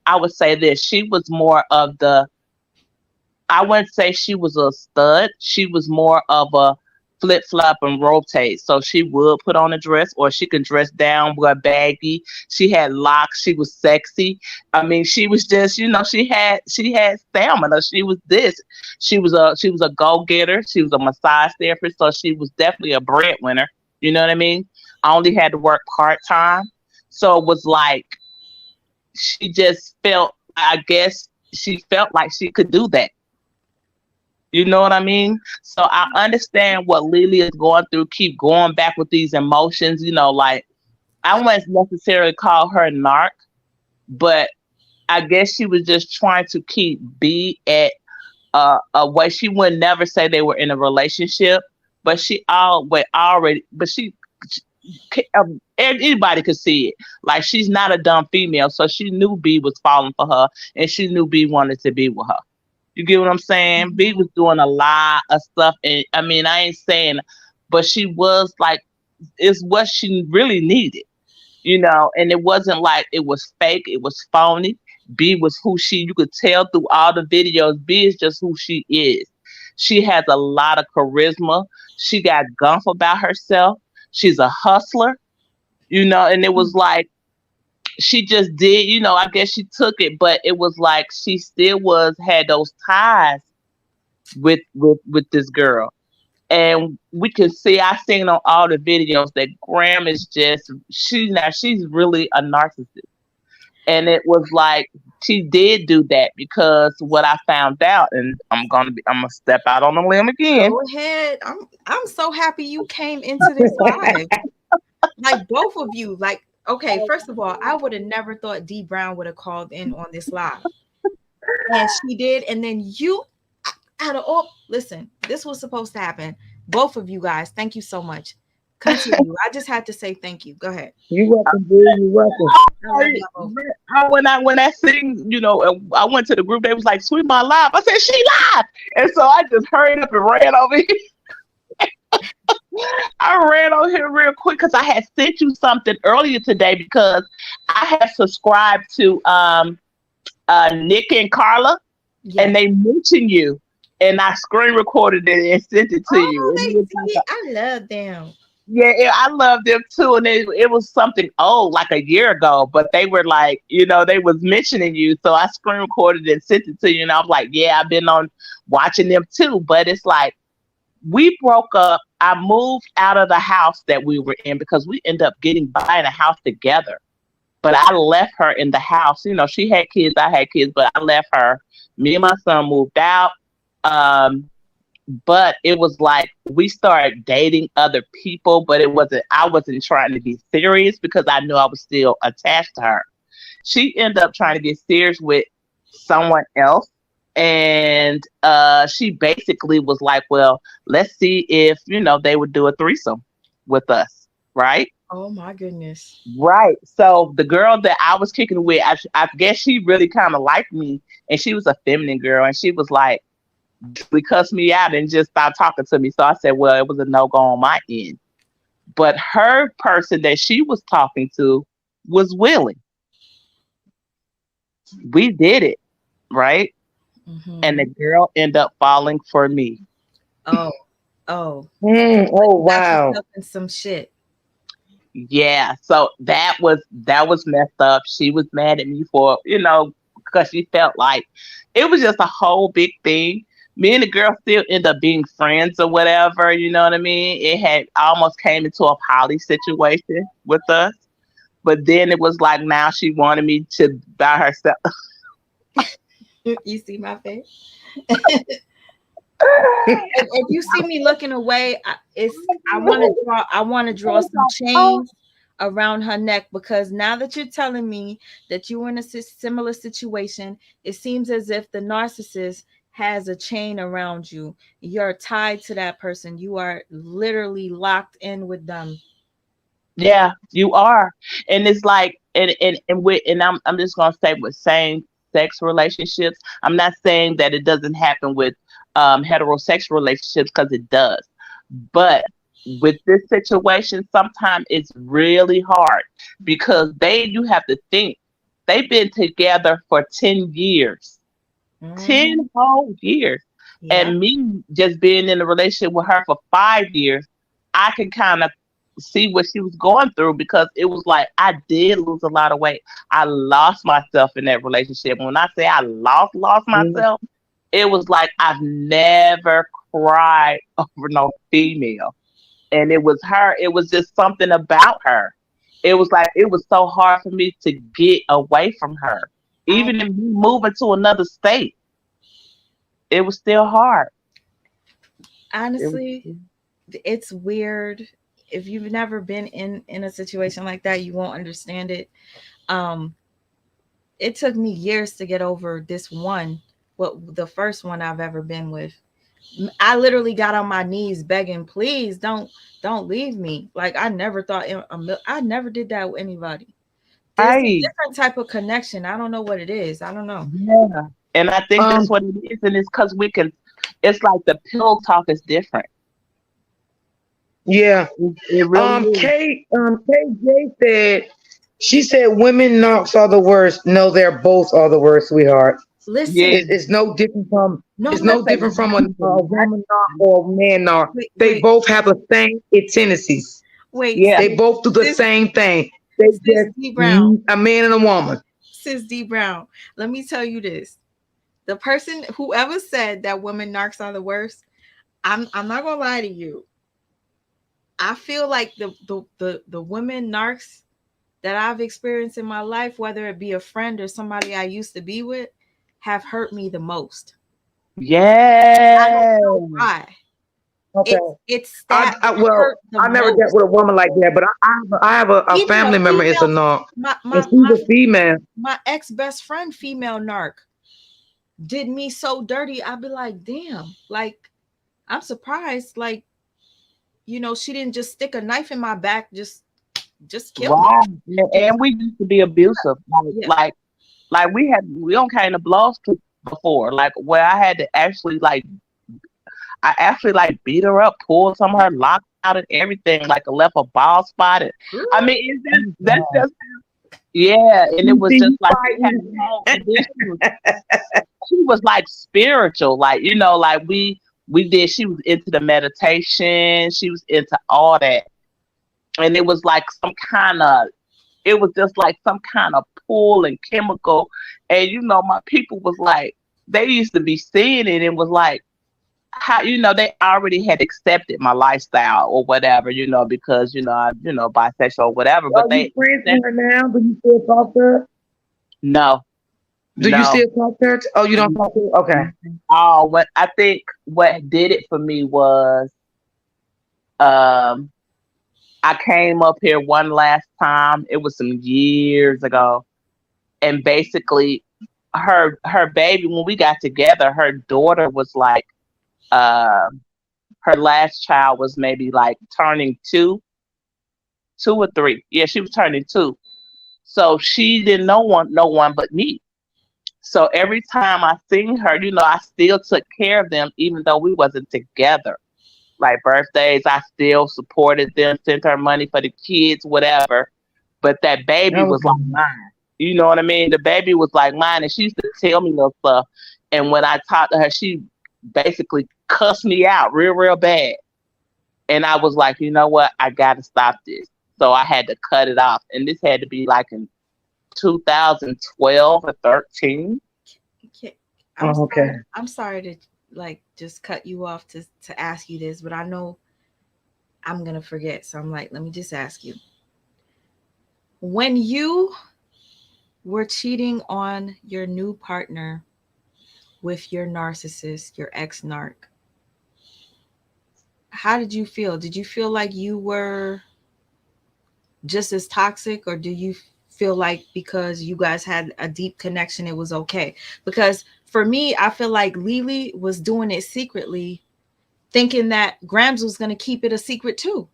I would say this, she was more of the, I wouldn't say she was a stud. She was more of a flip flop and rotate. So she would put on a dress or she could dress down with baggy. She had locks. She was sexy. I mean, she was just, she had stamina. She was this. She was a go getter. She was a massage therapist. So she was definitely a breadwinner. You know what I mean? I only had to work part time. So it was like she just felt, I guess she felt like she could do that. You know what I mean? So I understand what Lily is going through, keep going back with these emotions, like I wouldn't necessarily call her narc, but I guess she was just trying to keep B at a way. She would never say they were in a relationship, but she always already, but anybody could see it. Like she's not a dumb female, so she knew B was falling for her, and she knew B wanted to be with her. You get what I'm saying? B was doing a lot of stuff, and I mean, I ain't saying, but she was like, it's what she really needed. And it wasn't like it was fake, it was phony. B was who you could tell through all the videos. B is just who she is. She has a lot of charisma. She got gumph about herself. She's a hustler, and it was like, she just did, I guess she took it, but it was like she still had those ties with this girl. And we can see, I seen on all the videos that Graham is just, she's really a narcissist. And it was like she did do that because what I found out, and I'm gonna step out on a limb again.
Go ahead. I'm so happy you came into this live. Like both of you, like, okay, first of all, I would have never thought D Brown would have called in on this live. And she did, and then you out of all, listen, this was supposed to happen. Both of you guys, thank you so much. Continue. I just had to say thank you. Go ahead.
You welcome, boo. You welcome.
I love y'all both.
When I sing, I went to the group. They was like, "Sweet my live." I said, "She live," and so I just hurried up and ran over here. I ran on here real quick because I had sent you something earlier today because I have subscribed to Nick and Carla,
Yes.
and they mentioned you, and I screen recorded it and sent it to you.
Oh,
And it
they
was like
see. I love them.
I love them too, and it was something old, like a year ago. But they were like, they was mentioning you, so I screen recorded and sent it to you, and I was like, yeah, I've been on watching them too. But it's like we broke up. I moved out of the house that we were in because we ended up buying a house together. But I left her in the house. She had kids, I had kids, but I left her. Me and my son moved out. Um, but it was like we started dating other people, but I wasn't trying to be serious because I knew I was still attached to her. She ended up trying to get serious with someone else, and she basically was like, well, let's see if they would do a threesome with us, right?
Oh my goodness.
Right. So the girl that I was kicking with, I guess she really kind of liked me, and she was a feminine girl, and she was like, we cussed me out and just stopped talking to me. So I said, well, it was a no go on my end. But her person that she was talking to was willing. We did it, right? And the
Mm-hmm.
girl ended up falling for me.
Oh, oh.
Oh
Got
wow.
yourself in some shit.
Yeah. So that was messed up. She was mad at me for, because she felt like it was just a whole big thing. Me and the girl still end up being friends or whatever, you know what I mean? It had almost came into a poly situation with us. But then it was like now she wanted me to buy herself.
You see my face? If you see me looking away, I want to draw. I want to draw some
Oh,
chains around her neck because now that you're telling me that you were in a similar situation, it seems as if the narcissist has a chain around you. You're tied to that person. You are literally locked in with them.
yeah, you are. And it's like and I'm just gonna say with same sex relationships, I'm not saying that it doesn't happen with heterosexual relationships because it does. But with this situation, sometimes it's really hard because you have to think they've been together for 10 years,
Hmm.
10 whole years.
Yeah.
And me just being in a relationship with her for 5 years, I can kind of see what she was going through because it was like I did lose a lot of weight. I lost myself in that relationship. When I say I lost myself, it was like I've never cried over no female. And it was her, it was just something about her. It was like it was so hard for me to get away from her.
I
Even in me moving to another state, it was still hard. It was,
honestly, it's weird. If you've never been in a situation like that, you won't understand it. Um, it took me years to get over this one, what the first one I've ever been with. I literally got on my knees begging, please don't leave me. Like I never thought I never did that with anybody. There's a
right.
different type of connection. I don't know what it is. I don't know.
Yeah. And I think that's
Um,
what it is. And it's because it's like the pillow talk is different.
yeah.
It really is.
KJ said she said women knocks are the worst. No, they're both are the worst, sweetheart.
Yeah.
Listen,
It's no different from
no,
it's
no,
That
no
say
different from
not
a
even
woman knock or a man knock.
wait,
They
wait,
both have the same tendencies.
wait,
yeah.
They both do the
sis,
same thing. They
sis
just
D Brown,
a man and a woman.
sis D Brown. Let me tell you this: the person, whoever said that women narcs are the worst, I'm not gonna lie to you. I feel like the women narcs that I've experienced in my life, whether it be a friend or somebody I used to be with, have hurt me the most. I don't
Yeah.
know why.
Okay.
It's
I,
that
I
it
well,
hurt the
I never dealt
most.
with a woman like that, but I have a
Even a
family member is a
female,
narc,
my
and
my
she's
my
a female.
my ex best friend, female narc, did me so dirty. I'd be like, damn, like I'm surprised. Like, she didn't just stick a knife in my back, just kill me.
Right. And
Just
we used to be abusive.
yeah.
Like we don't came to blows to before. Like where I had to actually I actually like beat her up, pulled some of her locks out and everything, like left a bald spot. And I
Ooh.
mean, it's
Oh
just
my
that's
God.
just yeah. And it
You
was
see,
just
you
like we had
fighting.
a whole. And then she was like spiritual, like like we did. She was into the meditation. She was into all that, and it was like some kind of. It was just like some kind of pull and chemical, and my people was like they used to be seeing it and was like how they already had accepted my lifestyle or whatever because bisexual or whatever,
Are
but
you
they
friends
that
with her now? Do you still talk to her?
no,
Do you
no.
still talk to her? Oh, you don't talk to her? Okay.
Oh, what I think what did it for me was um I came up here one last time. It was some years ago, and basically her baby when we got together, her daughter was like um her last child was maybe like turning two or three. Yeah, she was turning two. So she didn't know no one but me. So every time I seen her, I still took care of them even though we wasn't together. Like birthdays, I still supported them, sent her money for the kids, whatever. But that baby was like
Okay.
mine. You know what I mean? The baby was like mine, and she used to tell me no stuff. And when I talked to her, she basically cussed me out real bad. And I was like, you know what? I got to stop this. So I had to cut it off. And this had to be like in 2012 or 13.
Okay. I'm
Oh,
sorry.
okay.
I'm sorry to like just cut you off to ask you this, but I know I'm gonna forget. So I'm like, let me just ask you. When you were cheating on your new partner with your narcissist, your ex narc, how did you feel? Did you feel like you were just as toxic, or do you feel like because you guys had a deep connection, it was okay? Because for me, I feel like Leelee was doing it secretly, thinking that Gramz was going to keep it a secret too.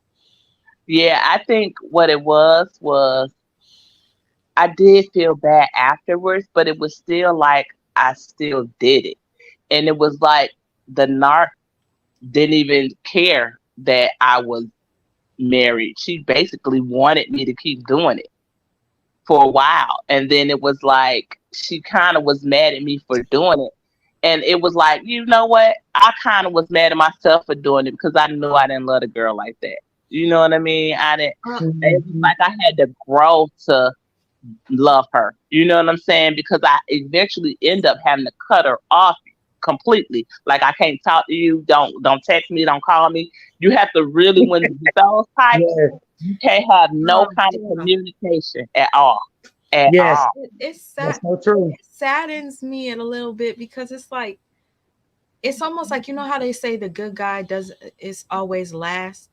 Yeah, I think what it was I did feel bad afterwards, but it was still like I still did it. And it was like the narc didn't even care that I was married. She basically wanted me to keep doing it for a while. And then it was like she kind of was mad at me for doing it. And it was like, you know what? I kind of was mad at myself for doing it because I knew I didn't love a girl like that. You know what I mean? I didn't.
Uh,
It was
Mhm.
like I had to grow to love her. You know what I'm saying? Because I eventually end up having to cut her off completely. Like I can't talk to you. Don't text me. Don't call me. You have to really when with those types,
Yes.
you can't have no kind of
damn.
communication at all. At
Yes.
all.
It's sad.
That's so true.
It saddens me a little bit because it's like it's almost like how they say the good guy does is always last.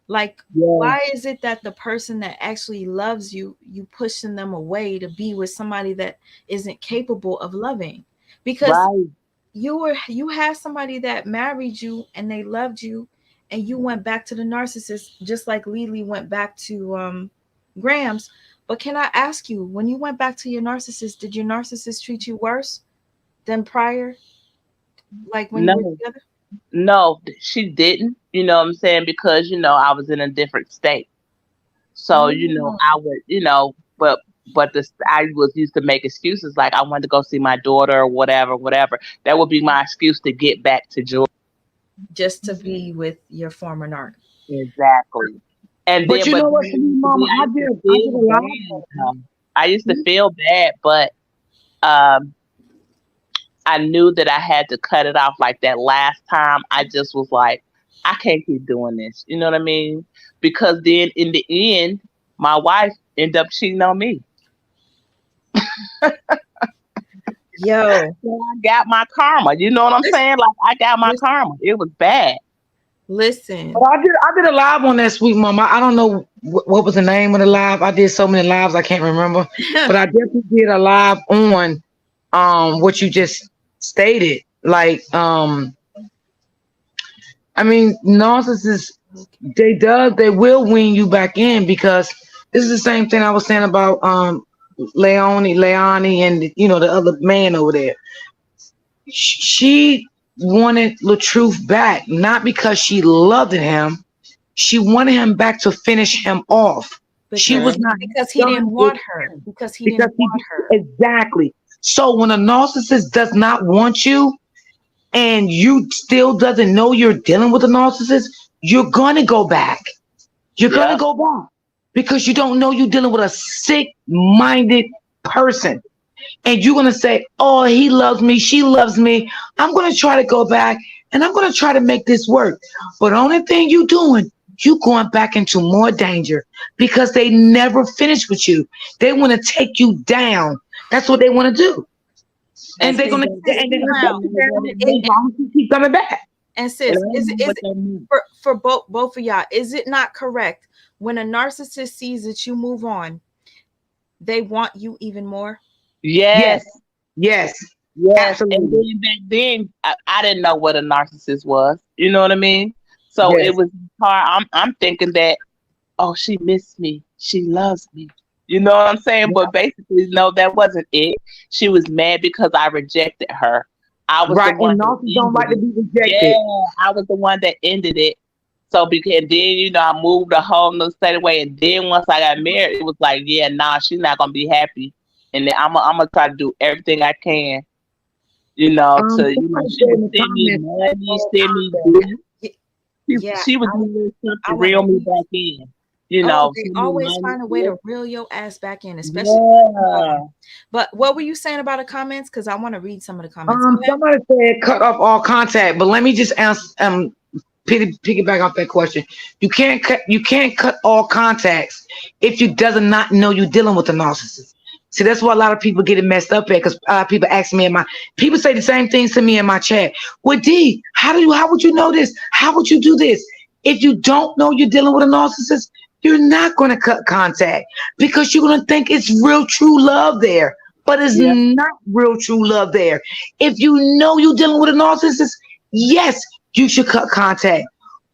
Like,
Yeah.
why is it that the person that actually loves you, you pushing them away to be with somebody that isn't capable of loving? Because
Right.
you had somebody that married you and they loved you, and you went back to the narcissist just like Leelee went back to Gramz. But can I ask you, when you went back to your narcissist, did your narcissist treat you worse than prior, like when you were
No,
together?
no, she didn't. You know what I'm saying? Because I was in a different state. So,
Oh,
I would, but this I was used to make excuses like I wanted to go see my daughter or whatever. That would be my excuse to get back to Georgia.
just to be with your former narc.
Exactly. And
But
then,
you
but
know what,
then
Sweet Mama,
I used to
I did
feel
a lot of
bad.
that.
I used to feel bad, but um, I knew that I had to cut it off. Like that last time, I just was like, I can't keep doing this. You know what I mean? Because then in the end, my wife ended up cheating on me.
Yo,
So I got my karma. You know what I'm saying? Like I got my
this
karma. It was bad.
Listen.
Well, I did a live on that, Sweet Mama. I don't know what was the name of the live. I did so many lives I can't remember, but I definitely did a live on what you just stated. Like I mean, narcissists, they will wean you back in, because this is the same thing I was saying about Leonie, and the other man over there. She wanted Latruth back, not because she loved him. She wanted him back to finish him off. She
because
was not
because he didn't
done with
want her.
him
Because he
because
didn't want her.
exactly. So when a narcissist does not want you, and you still doesn't know you're dealing with a narcissist, you're gonna go back. You're gonna
Yep.
go back because you don't know you're dealing with a sick-minded person. And you're gonna say, "Oh, he loves me, she loves me. I'm gonna try to go back and I'm gonna try to make this work." But the only thing you doing, you going back into more danger, because they never finish with you. They want to take you down. That's what they want to do,
And
and they're
see,
gonna
but
and they're gonna
I
take
Now,
you
know what
down
it
it,
as
means.
long as you keep coming back.
and
And
sis,
I
is
know
is
what that means.
for both of y'all, is it not correct when a narcissist sees that you move on, they want you even more?
Yes,
Yes.
yes,
Yes, and
absolutely.
then back then I didn't know what a narcissist was. You know what I mean? So it
Yes.
was hard. I'm thinking that, oh, she missed me, she loves me. You know what I'm saying? But basically, no, that wasn't it. She was mad because I rejected her. I was the
Right.
one
And
that
narcissists don't
ended
like to
it.
be
Yeah,
rejected.
I was the one that ended it. So because then I moved a whole nother state away, and then once I got married, it was like, yeah, nah, she's not gonna be happy, and then I'm gonna try to do everything I can, to
Somebody
she
said
would
in the
send me
comments,
money,
all
send me
contact.
gifts.
Y-
She
Yeah,
she was doing stuff
I
to
want to
reel me
read.
back in,
Oh, they
send me
always
money,
find a way to
gifts.
reel your ass back in, especially.
Yeah.
But what were you saying about the comments? Because I want to read some of the comments. Go ahead.
Somebody said cut off all contact, but let me just answer, piggyback off that question. You can't cut all contacts if you does not know you're dealing with a narcissist. See, that's why a lot of people get it messed up at, because people ask me in my people say the same things to me in my chat. Well, D, how would you know this? How would you do this? If you don't know you're dealing with a narcissist, you're not going to cut contact, because you're going to think it's real true love there, but it's
Yeah.
not real true love there. If you know you're dealing with a narcissist, yes, you should cut contact.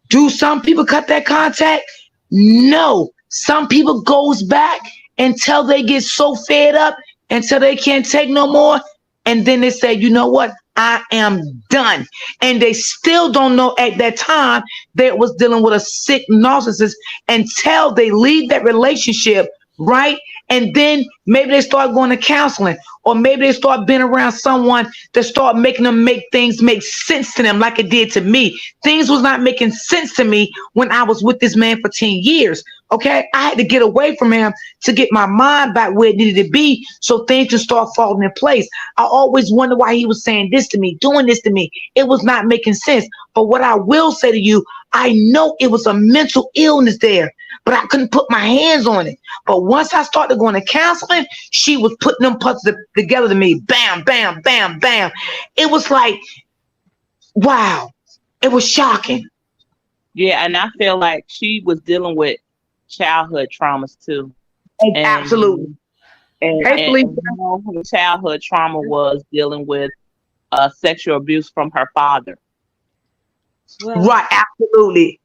Do some people cut that contact? No. Some people goes back until they get so fed up, until they can't take no more, and then they say, "You know what? I am done." And they still don't know at that time they was dealing with a sick narcissist until they leave that relationship, right? And then maybe they start going to counseling, or maybe they start being around someone that start making them make things make sense to them, like it did to me. Things was not making sense to me when I was with this man for 10 years. Okay, I had to get away from him to get my mind back where it needed to be, so things can start falling in place. I always wonder why he was saying this to me, doing this to me. It was not making sense. But what I will say to you, I know it was a mental illness there, but I couldn't put my hands on it. But once I started going to counseling, she was putting them parts together to me. Bam, bam, bam, bam. It was like, wow. It was shocking.
Yeah, and I feel like she was dealing with childhood traumas too.
Absolutely.
And and,
Hey,
and,
Felicia.
and her childhood trauma was dealing with sexual abuse from her father.
Well,
Right. Absolutely.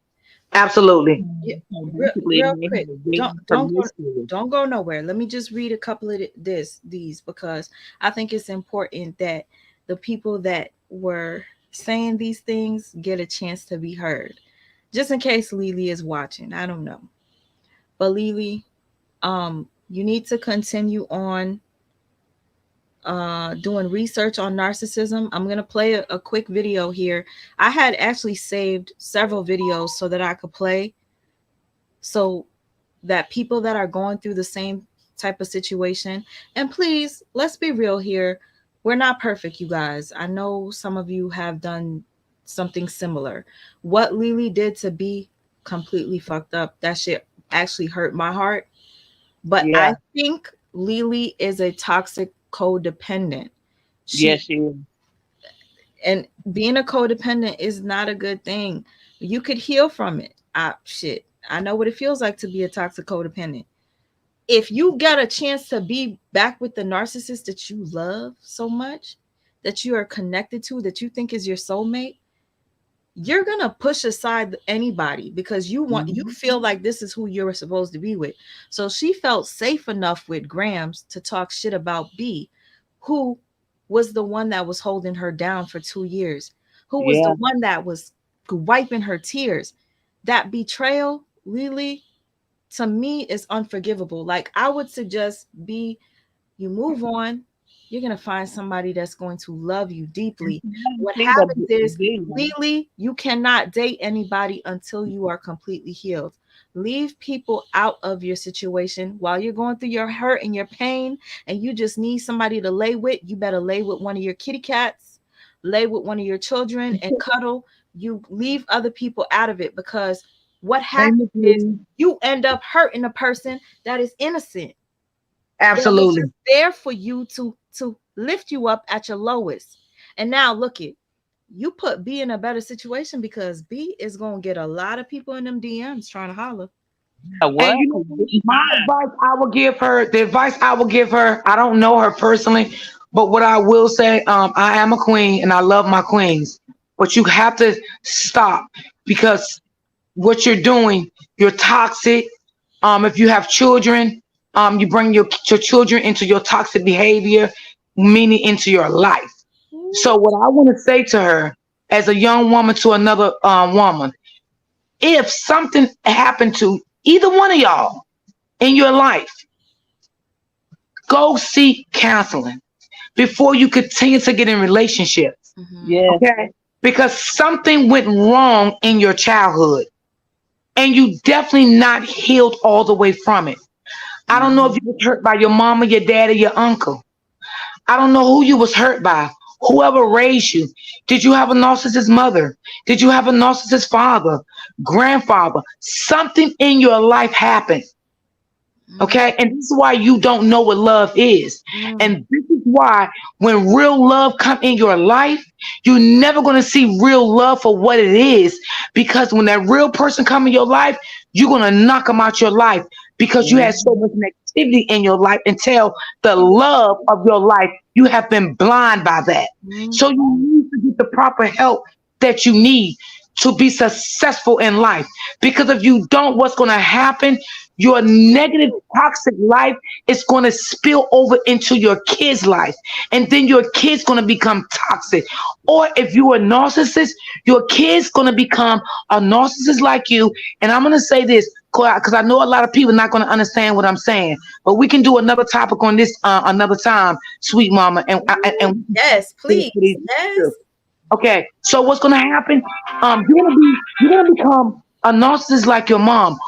Absolutely.
yeah,
So
real,
basically,
real
they
quick.
had a
Don't
very
don't go
promiscuous.
don't go nowhere. Let me just read a couple of these, because I think it's important that the people that were saying these things get a chance to be heard. Just in case Leelee is watching, I don't know. But Leelee, you need to continue on doing research on narcissism. I'm going to play a quick video here. I had actually saved several videos so that I could play, so that people that are going through the same type of situation, and please, let's be real here. We're not perfect, you guys. I know some of you have done something similar. What Leelee did to be completely fucked up, that shit actually hurt my heart. But I
Yeah,
think Leelee is a toxic codependent.
yeah,
She
she is.
and being a codependent is not a good thing. You could heal from it. Shit. I know what it feels like to be a toxic codependent. If you get a chance to be back with the narcissist that you love so much, that you are connected to, that you think is your soulmate, you're gonna push aside anybody because you
Mhm.
feel like this is who you're supposed to be with. So she felt safe enough with Gramz to talk shit about B, who was the one that was holding her down for 2 years, who was the
Yeah.
one that was wiping her tears. That betrayal, Leelee, to me is unforgivable. Like, I would suggest B, you move on. You're going to find somebody that's going to love you deeply. What
See the
happens is,
big one.
Leelee, you cannot date anybody until you are completely healed. Leave people out of your situation while you're going through your hurt and your pain, and you just need somebody to lay with. You better lay with one of your kitty cats, lay with one of your children, and cuddle. You leave other people out of it, because what
Same
happens
with
is
you.
you end up hurting a person that is innocent, that was
Absolutely.
just there for you to lift you up at your lowest. And now look it, you put B in a better situation, because B is gonna get a lot of people in them DMs trying to holler.
Yeah,
And
what?
you
'Cause
know,
we
my
fine.
advice I will give her, the advice I will give her, I don't know her personally, but what I will say, I am a queen and I love my queens. But you have to stop, because what you're doing, you're toxic. If you have children, you bring your children into your toxic behavior, meaning into your life. So what I want to say to her, as a young woman to another woman, if something happened to either one of y'all in your life, go seek counseling before you continue to get in relationships.
Mm-hmm.
Yes.
Okay? Because something went wrong in your childhood and you definitely not healed all the way from it. I don't know if you
Mm-hmm.
were hurt by your mama, your dad, or your uncle. I don't know who you was hurt by. Whoever raised you. Did you have a narcissist mother? Did you have a narcissist father, grandfather? Something in your life happened. Okay. And this is why you don't know what love is.
Mm-hmm.
And this is why when real love come in your life, you're never going to see real love for what it is. Because when that real person come in your life, you're going to knock them out your life because you had so
Mhm.
much negativity in your life until the love of your life, you have been blind by that.
Mm-hmm.
So you need to get the proper help that you need to be successful in life. Because if you don't, what's going to happen? Your negative, toxic life is going to spill over into your kids' life. And then your kids going to become toxic. Or if you're a narcissist, your kids going to become a narcissist like you. And I'm going to say this because I know a lot of people not going to understand what I'm saying. But we can do another topic on this another time, sweet mama. And
Yes,
we
please.
can
Yes.
okay, so what's gonna happen? You're gonna become a narcissist like your mom,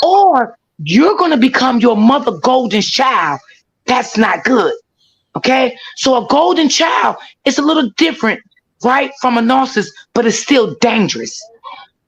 or you're gonna become your mother golden child. That's not good. Okay, so a golden child is a little different, right, from a narcissist, but it's still dangerous.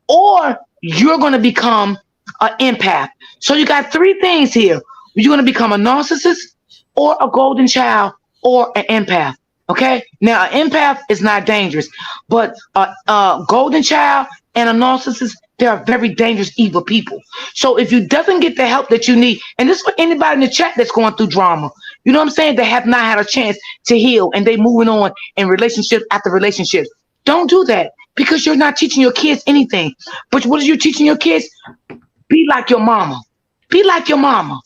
Or you're gonna become an empath. So you got three things here. You're gonna become a narcissist, or a golden child, or an empath. Okay. Now, an empath is not dangerous, but a golden child and a narcissist, they are very dangerous, evil people. So if you doesn't get the help that you need, and this is for anybody in the chat that's going through drama, you know what I'm saying? They have not had a chance to heal, and they moving on in relationship after relationship. Don't do that because you're not teaching your kids anything. But what are you teaching your kids? Be like your mama. Be like your mama.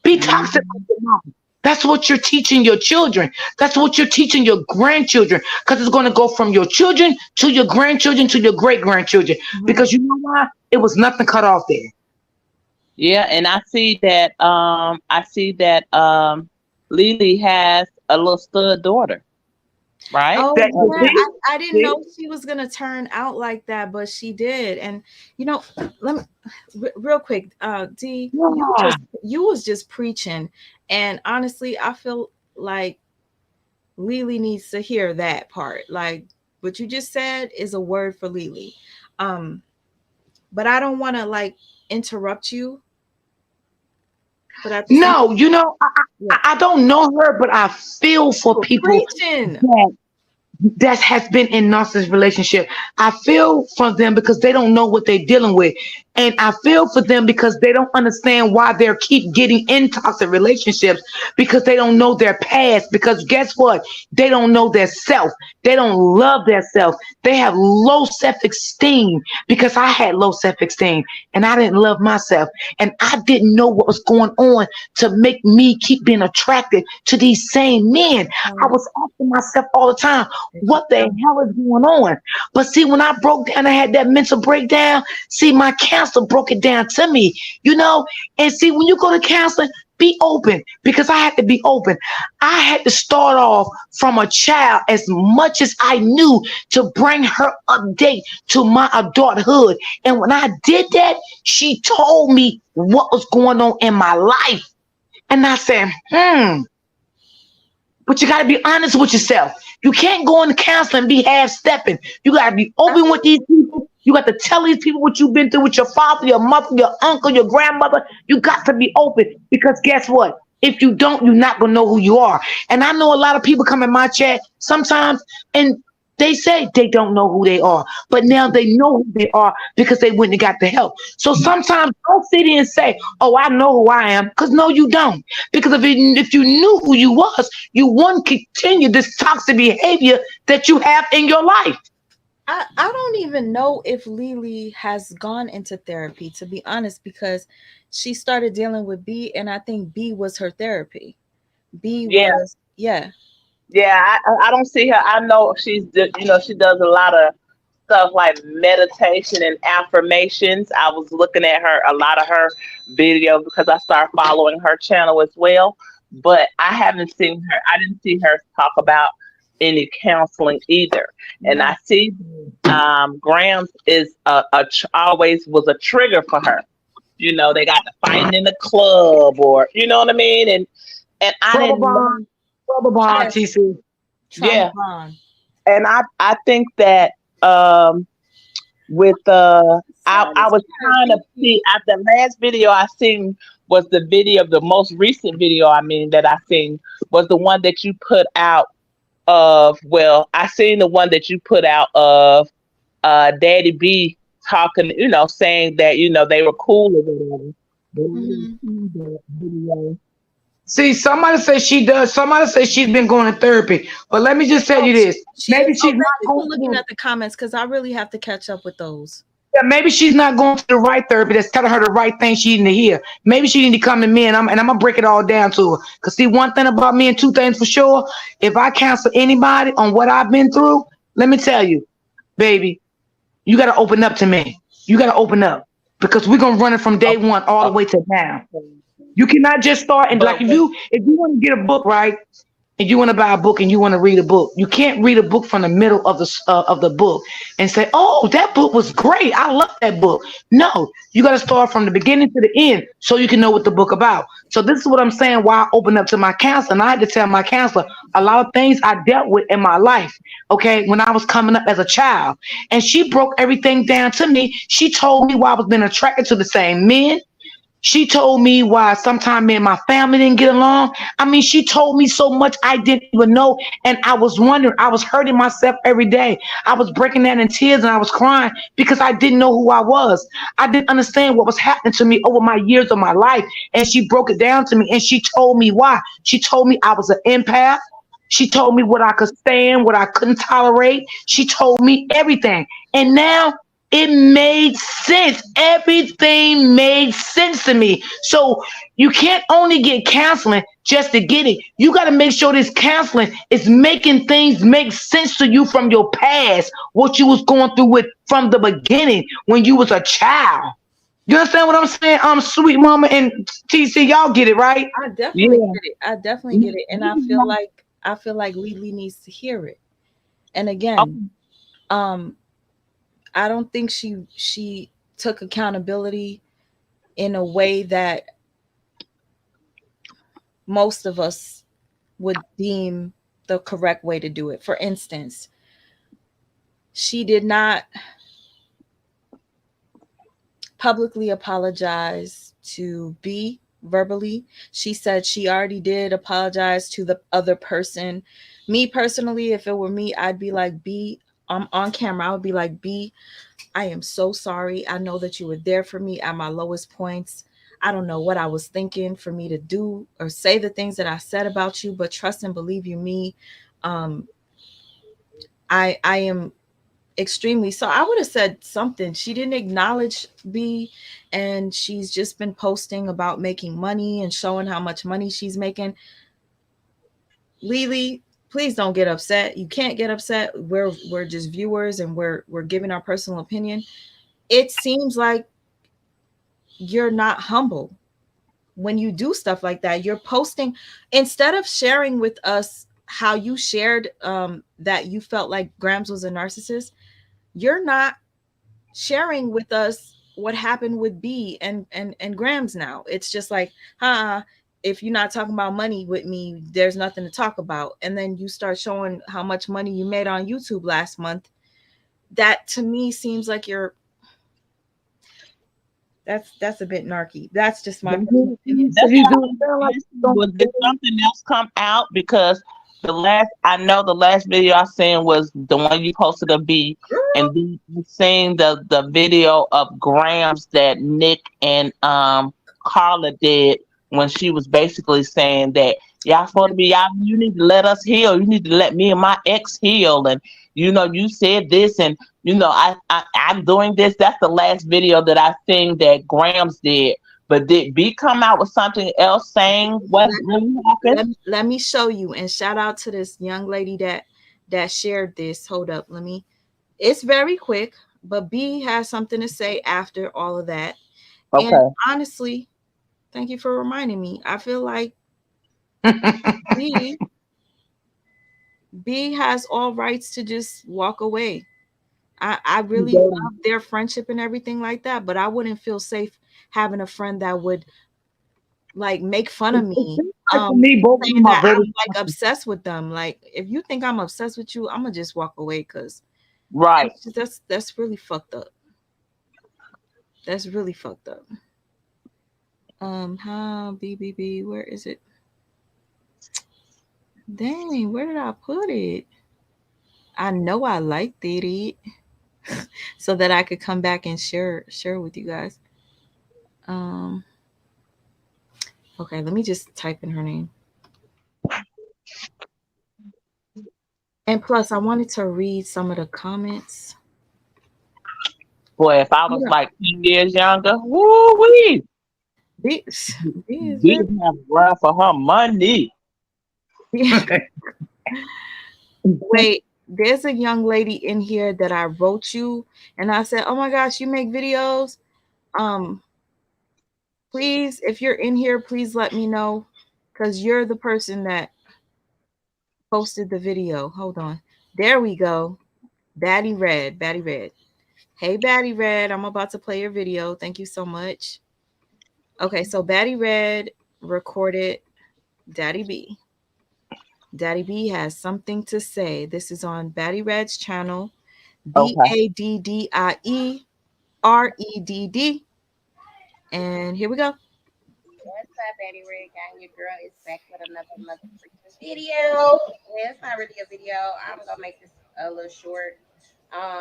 Be toxic like
Mhm.
your mama. That's what you're teaching your children. That's what you're teaching your grandchildren. Because it's going to go from your children to your grandchildren to your great grandchildren.
Mm-hmm.
Because you know why? It was nothing cut off there.
Yeah, and I see that Leelee has a little stud daughter, right?
Oh
That you
yeah,
see?
I didn't
See?
know she was gonna turn out like that, but she did. And you know, let me real quick, D,
Yeah.
you was just preaching, and honestly, I feel like Leelee needs to hear that part. Like what you just said is a word for Leelee. Um, but I don't want to like interrupt you, but at the same,
No, you know,
yeah,
I don't know her, but I feel
you
for
were
people
preaching.
that that has been in narcissistic relationship. I feel for them because they don't know what they're dealing with. And I feel for them because they don't understand why they're keep getting in toxic relationships because they don't know their past. Because guess what? They don't know their self. They don't love their self. They have low self-esteem because I had low self-esteem and I didn't love myself. And I didn't know what was going on to make me keep being attracted to these same men. I was asking myself all the time, what the hell is going on? But see, when I broke down, I had that mental breakdown. See, my counselor broke it down to me, you know. And see, when you go to counseling, be open because I had to be open. I had to start off from a child as much as I knew to bring her update to my adulthood. And when I did that, she told me what was going on in my life. And I said, but you got to be honest with yourself. You can't go into counseling and be half stepping. You got to be open with these people. You got to tell these people what you've been through with your father, your mother, your uncle, your grandmother. You got to be open because guess what? If you don't, you're not going to know who you are. And I know a lot of people come in my chat sometimes and they say they don't know who they are, but now they know who they are because they went and got the help. So sometimes don't sit there and say, "Oh, I know who I am," because no, you don't. Because if you knew who you was, you wouldn't continue this toxic behavior that you have in your life.
I don't even know if Leelee has gone into therapy, to be honest, because she started dealing with B, and I think B was her therapy. B
Yeah,
was, yeah.
yeah. I don't see her. I know she does a lot of stuff like meditation and affirmations. I was looking at a lot of her videos because I started following her channel as well. But I haven't seen her. I didn't see her talk about any counseling either. And
No.
I see Gramz is always was a trigger for her. You know, they got to fighting in the club, or you know what I mean. And I
Trouble
didn't know.
bond, trouble bond,
Trauma,
TC.
trauma
Yeah,
bond.
and I think that with
Sad
I
as
was trying to
B.
see at the last video I seen was the video, the most recent video I mean that I seen was the one that you put out of, well, I seen the one that you put out of Daddy B talking, saying that, they were cool or whatever. But I didn't
Mhm.
see that video.
See, somebody says she does. Somebody says she's been going to therapy. But let me just tell
Oh,
you this:
she is.
maybe
Oh,
she's not
thank you for
going
looking
to.
at the comments because I really have to catch up with those.
Yeah, maybe she's not going to the right therapy that's telling her the right thing she need to hear. Maybe she need to come to me and I'm gonna break it all down to her. Cause see, one thing about me and two things for sure: if I counsel anybody on what I've been through, let me tell you, baby, you gotta open up to me. You gotta open up because we're gonna run it from day
Okay.
one all the way to now.
Okay.
You cannot just start and like
But when,
if you want to get a book right and you want to buy a book and you want to read a book, you can't read a book from the middle of the book and say, "Oh, that book was great. I love that book." No, you got to start from the beginning to the end so you can know what the book about. So this is what I'm saying. Why I opened up to my counselor, and I had to tell my counselor a lot of things I dealt with in my life. Okay, when I was coming up as a child, and she broke everything down to me. She told me why I was being attracted to the same men. She told me why sometimes me and my family didn't get along. I mean, she told me so much I didn't even know. And I was wondering, I was hurting myself every day. I was breaking down in tears and I was crying because I didn't know who I was. I didn't understand what was happening to me over my years of my life. And she broke it down to me and she told me why. She told me I was an empath. She told me what I could stand, what I couldn't tolerate. She told me everything. And now it made sense. Everything made sense to me. So you can't only get counseling just to get it. You got to make sure this counseling is making things make sense to you from your past, what you was going through with from the beginning when you was a child. You understand what I'm saying? Sweet mama and TC, y'all get it, right?
I definitely
yeah.
get it. I definitely get it, and I feel like Lily needs to hear it. And again,
Okay.
um, I don't think she took accountability in a way that most of us would deem the correct way to do it. For instance, she did not publicly apologize to B. verbally. She said she already did apologize to the other person. Me personally, if it were me, I'd be like, B, I'm on camera. I would be like, B, I am so sorry. I know that you were there for me at my lowest points. I don't know what I was thinking for me to do or say the things that I said about you, but trust and believe you me. Um, I am extremely so I would have said something. She didn't acknowledge B, and she's just been posting about making money and showing how much money she's making. Leelee, please don't get upset. You can't get upset. We're just viewers and we're giving our personal opinion. It seems like you're not humble when you do stuff like that. You're posting instead of sharing with us how you shared that you felt like Gramz was a narcissist. You're not sharing with us what happened with B and Gramz now. It's just like, if you're not talking about money with me, there's nothing to talk about. And then you start showing how much money you made on YouTube last month. That to me seems like you're that's a bit narky. That's just my personal opinion.
That's
You
why
do it
I'm
sound like
asking,
you
was did something else come out? Because the last video I seen was the one you posted of B, and then I seen the video of Grams that Nick and Carla did when she was basically saying that y'all supposed to be y'all, you need to let us heal, you need to let me and my ex heal, and you said this, and I'm doing this. That's the last video that I seen that Grams did. But did B come out with something else saying what
let,
really happened?
let me show you, and shout out to this young lady that shared this. Hold up, let me. It's very quick, but B has something to say after all of that. And
Okay.
honestly, thank you for reminding me. I feel like B B has all rights to just walk away. I really love their friendship and everything like that, but I wouldn't feel safe having a friend that would like make fun of
it
me.
seems like to me both of
Saying
them are
that
very
I'm like obsessed with them. Like if you think I'm obsessed with you, I'm gonna just walk away because
Right.
that's really fucked up. That's really fucked up. BBB, where is it? Dang, where did I put it? I know I liked it so that I could come back and share with you guys. Um, okay, let me just type in her name. And plus, I wanted to read some of the comments.
Boy, if I was
Yeah,
like 10 years younger, woo wee,
B, B is
B
very.
would have run for her money.
Wait, there's a young lady in here that I wrote you, and I said, "Oh my gosh, you make videos. Um, please, if you're in here, please let me know, because you're the person that posted the video. Hold on, there we go. Batty Red, Batty Red. Hey, Batty Red, I'm about to play your video. Thank you so much. Okay, so Batty Red recorded Daddy B. Daddy B has something to say. This is on Batty Red's channel,
Okay.
BADDIEREDD. And here we go.
What's up, Betty Red Gang? Your girl is back with another freaking video. Yeah, it's not really a video. I'm gonna make this a little short.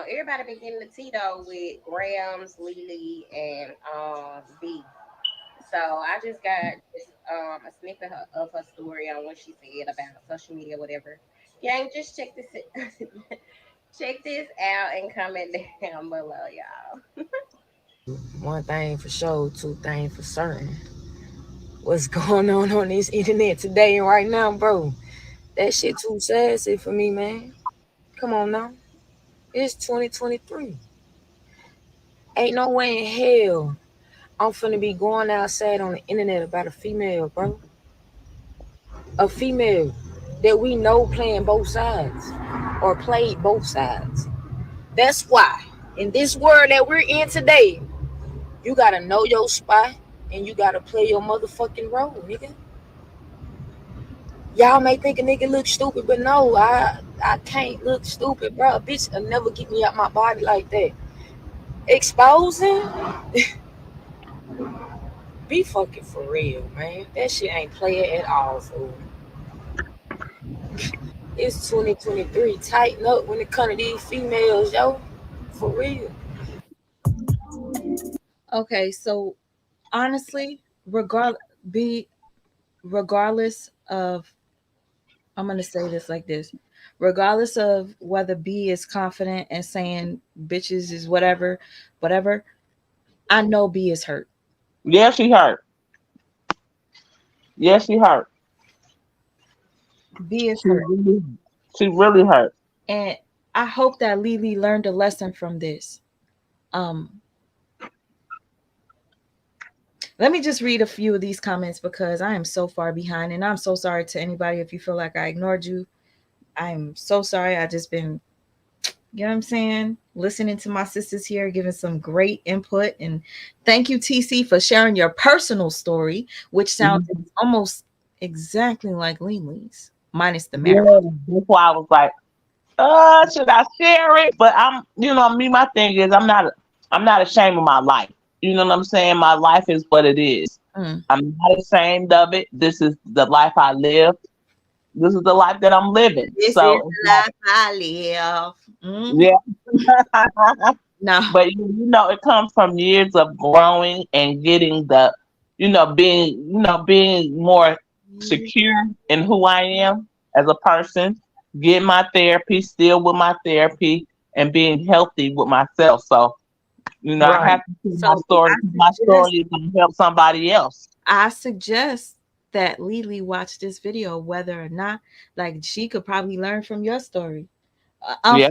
Everybody been getting the tea though with Grams, Leelee, and B. So I just got just a snippet of her story on what she said about social media, whatever. Gang, just check this check this out and comment down below, y'all.
One thing for sure, two things for certain. What's going on this internet today and right now, bro? That shit too sassy for me, man. Come on now. It's 2023. Ain't no way in hell I'm finna be going outside on the internet about a female, bro. A female that we know playing both sides or played both sides. That's why in this world that we're in today, you gotta know your spot and you gotta play your motherfucking role, nigga. Y'all may think a nigga look stupid, but no, I can't look stupid, bro. A bitch will never get me out my body like that. Exposing Be fucking for real, man. That shit ain't playing at all, fool. It's 2023. Tighten up when it comes to these females, yo. For real.
Okay, so honestly, be regardless of, I'm gonna say this like this. Regardless of whether B is confident and saying bitches is whatever, whatever, I know B is hurt.
Yeah, she hurt. Yeah, she hurt.
B is
She
hurt.
really, she really hurt.
And I hope that Leelee learned a lesson from this. Um, Let me just read a few of these comments because I am so far behind, and I'm so sorry to anybody if you feel like I ignored you. I'm so sorry. I just been, you know what I'm saying, listening to my sisters here, giving some great input. And thank you, TC, for sharing your personal story, which sounds
Mhm.
almost exactly like Lee's, minus the marriage.
Yeah, that's why I was like, should I share it? But me, my thing is, I'm not ashamed of my life. You know what I'm saying? My life is what it is.
Mm.
I'm not ashamed of it. This is the life I live. This is the life that I'm living.
This is
So it's
the life I live.
like, yeah.
No.
But it comes from years of growing and getting being more secure in who I am as a person, getting my therapy, still with my therapy, and being healthy with myself. So, I
Right.
have to share my
So
story because my story is going to help somebody else.
I suggest that Leelee watch this video, whether or not, like, she could probably learn from your story.
Yeah,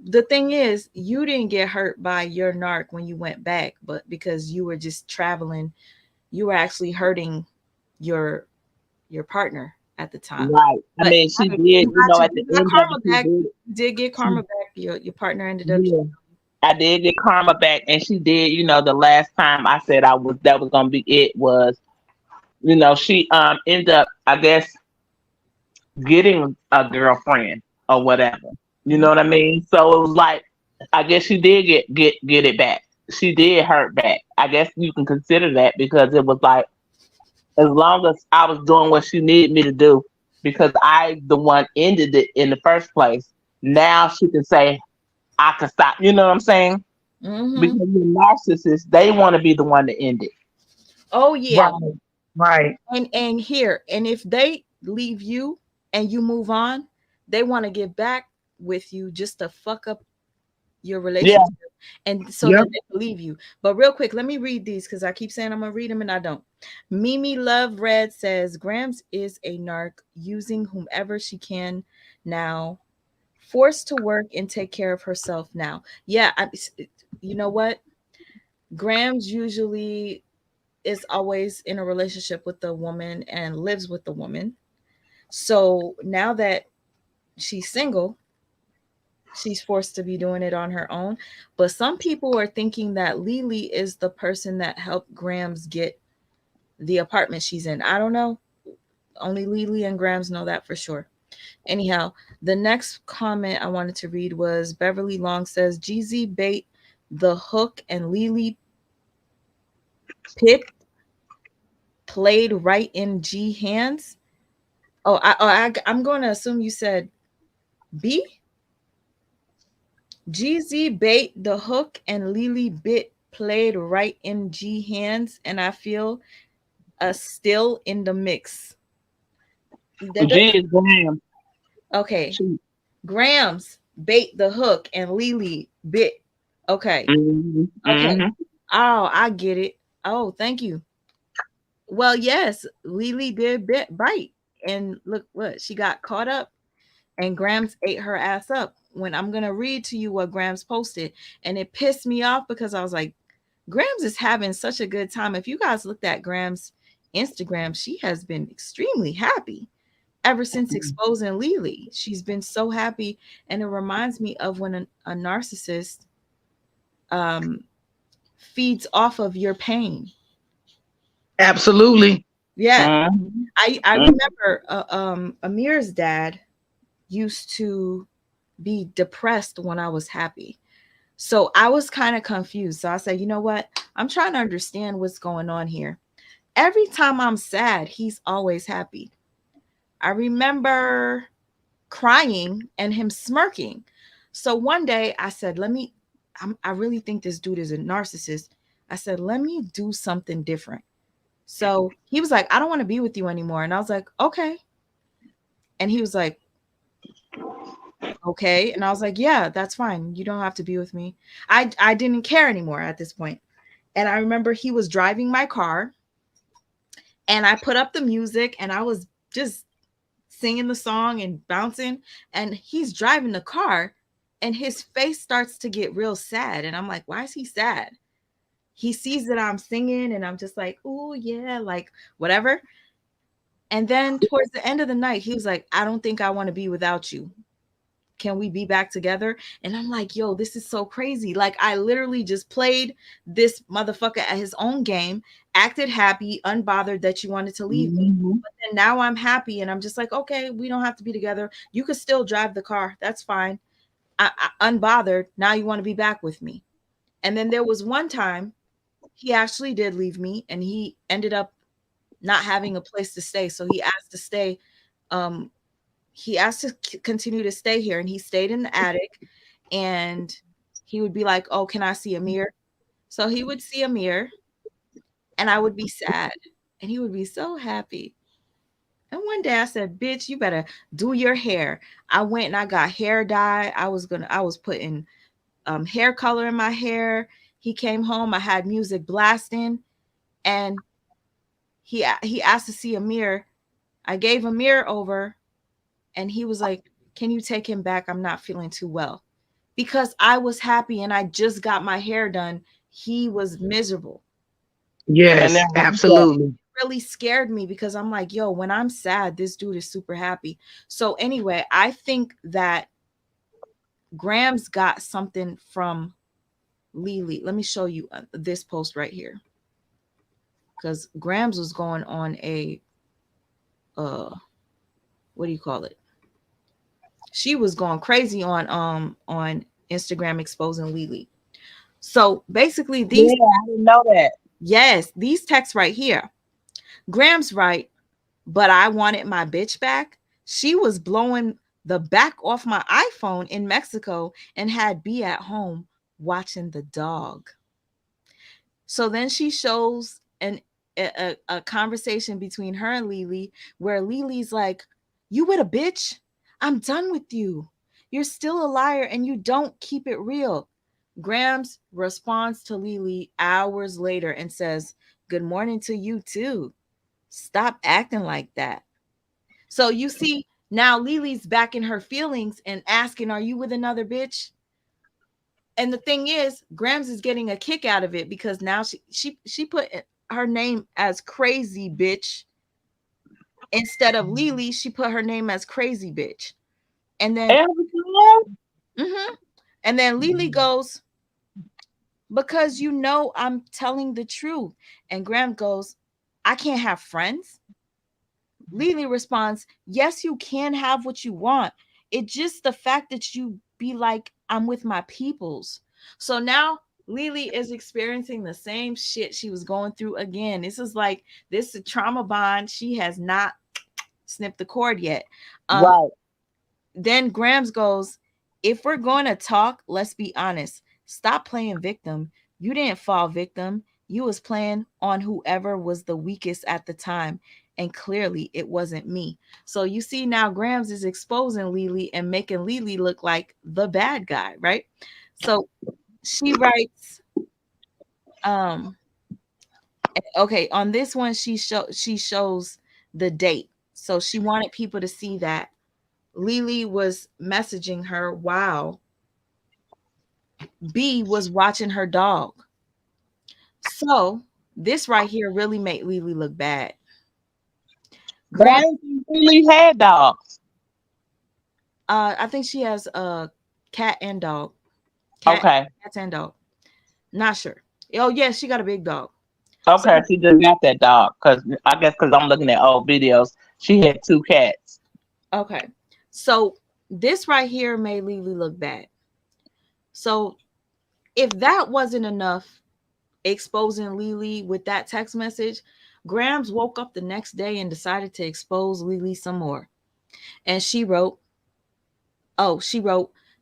The thing is, you didn't get hurt by your narc when you went back, but because you were just traveling, you were actually hurting your your partner at the time.
right. I
But
mean, she
hey,
did, at
you
the
got
end of it,
karma
she
back.
did.
You did get
She,
karma back. Your partner ended up.
yeah. I did get karma back, and she did. The last time I said that was gonna be it was, she ended up, I guess, getting a girlfriend or whatever. You know what I mean? So it was like, I guess she did get it back. She did hurt back. I guess you can consider that because it was like, as long as I was doing what she needed me to do, because I the one ended it in the first place. Now she can say I can stop. You know what I'm saying?
Mm-hmm.
Because the narcissists, they want to be the one to end it.
Oh yeah,
Right. Right.
and here, and if they leave you and you move on, they want to get back with you just to fuck up your
Yeah.
relationship, and so
Yep.
that they believe you. But real quick, let me read these because I keep saying I'm gonna read them and I don't. Mimi Love Red says Gramz is a narc using whomever she can now, forced to work and take care of herself now. Yeah, you know what, Grams usually is always in a relationship with the woman and lives with the woman. So now that she's single, she's forced to be doing it on her own. But some people are thinking that Leelee is the person that helped Grams get the apartment she's in. I don't know. Only Leelee and Grams know that for sure. Anyhow, the next comment I wanted to read was Beverly Long says GZ bait the hook and Leelee pit played right in G hands. I'm going to assume you said B. GZ bait the hook and Leelee bit played right in G hands, and I feel still in the mix.
G is Graham.
Okay,
She,
Grams bait the hook and Leelee bit. Okay, okay.
hmm.
Oh, I get it. Oh, thank you. Well, yes, Leelee did bite, and look what she got caught up, and Grams ate her ass up. When I'm gonna read to you what Grams posted, and it pissed me off because I was like, Grams is having such a good time. If you guys looked at Grams' Instagram, she has been extremely happy ever since exposing Leelee. She's been so happy, and it reminds me of when a narcissist um, feeds off of your pain.
Absolutely.
Yeah,
Hmm.
I remember Amir's dad used to be depressed when I was happy. So I was kind of confused. So I said, you know what? I'm trying to understand what's going on here. every time I'm sad, he's always happy. I remember crying and him smirking. So one day I said, I really think this dude is a narcissist. I said, let me do something different. So he was like, I don't want to be with you anymore. And I was like, okay. And he was like, okay. And I was like, yeah, that's fine. You don't have to be with me. I didn't care anymore at this point. And I remember he was driving my car and I put up the music and I was just singing the song and bouncing, and he's driving the car and his face starts to get real sad. And I'm like, why is he sad? He sees that I'm singing and I'm just like, oh yeah, like whatever. And then towards the end of the night, he was like, I don't think I want to be without you. Can we be back together? And I'm like, yo, this is so crazy. Like, I literally just played this motherfucker at his own game, acted happy, unbothered that you wanted to leave me.
Mhm.
But then now I'm happy and I'm just like, okay, we don't have to be together. You could still drive the car. That's fine. Unbothered. Now you want to be back with me. And then there was one time he actually did leave me and he ended up not having a place to stay. So he asked to stay. He asked to continue to stay here and he stayed in the attic, and he would be like, oh, can I see a mirror? So he would see a mirror and I would be sad and he would be so happy. And one day I said, bitch, you better do your hair. I went and I got hair dye. I was putting hair color in my hair. He came home, I had music blasting, and he asked to see a mirror. I gave a mirror over and he was like, can you take him back? I'm not feeling too well. Because I was happy and I just got my hair done. He was miserable.
And
Yes,
then yeah.
absolutely.
Really scared me because I'm like, yo, when I'm sad, this dude is super happy. So anyway, I think that Gramz got something from Leelee. Let me show you this post right here. Because Gramz was going on a what do you call it? She was going crazy on Instagram exposing Leelee. So basically these,
Yeah, I didn't know that.
yes, these texts right here. Gramz right, but I wanted my bitch back. She was blowing the back off my iPhone in Mexico and had B at home watching the dog. So then she shows a conversation between her and Leelee where Leelee's like, you with a bitch? I'm done with you. You're still a liar and you don't keep it real. Gramz responds to Leelee hours later and says, good morning to you too. Stop acting like that. So you see, now Leelee's back in her feelings and asking, are you with another bitch? And the thing is, Gramz is getting a kick out of it because now she put her name as crazy bitch instead of Leelee. She put her name as crazy bitch, and then mm-hmm, and then Leelee goes, because you know I'm telling the truth, and Graham goes, I can't have friends. Leelee responds, yes, you can have what you want. It's just the fact that you be like, I'm with my peoples. So now Leelee is experiencing the same shit she was going through again. This is like, this is a trauma bond. She has not snipped the cord yet.
Right.
Then Gramz goes, if we're going to talk, let's be honest. Stop playing victim. You didn't fall victim. You was playing on whoever was the weakest at the time. And clearly it wasn't me. So you see now Gramz is exposing Leelee and making Leelee look like the bad guy, right? So she writes, okay, on this one she shows the date. So she wanted people to see that Leelee was messaging her while B was watching her dog. So this right here really made Leelee look bad.
But I didn't think Leelee had dogs.
I think she has a cat and dog. Cat,
Okay.
cats and dog. Not sure. Oh yeah, she got a big dog.
Okay,
So,
she just got that dog because I guess because I'm looking at old videos, she had 2 cats.
okay. So this right here made Leelee look bad. So if that wasn't enough exposing Leelee with that text message, Gramz woke up the next day and decided to expose Leelee some more. And she wrote,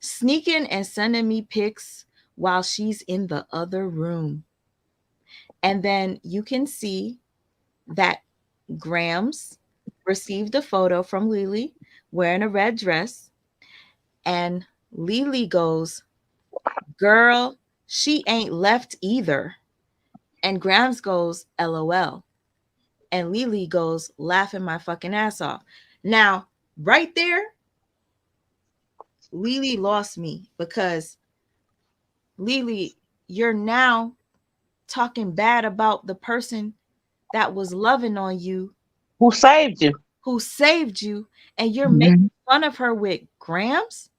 sneaking and sending me pics while she's in the other room. And then you can see that Gramz received a photo from Leelee wearing a red dress. And Leelee goes, girl, she ain't left either. And Gramz goes, LOL. And Leelee goes, laughing my fucking ass off. Now, right there, Leelee lost me because Leelee, you're now talking bad about the person that was loving on you,
Who saved you?
who saved you, and you're
Mhm.
making fun of her with Gramz?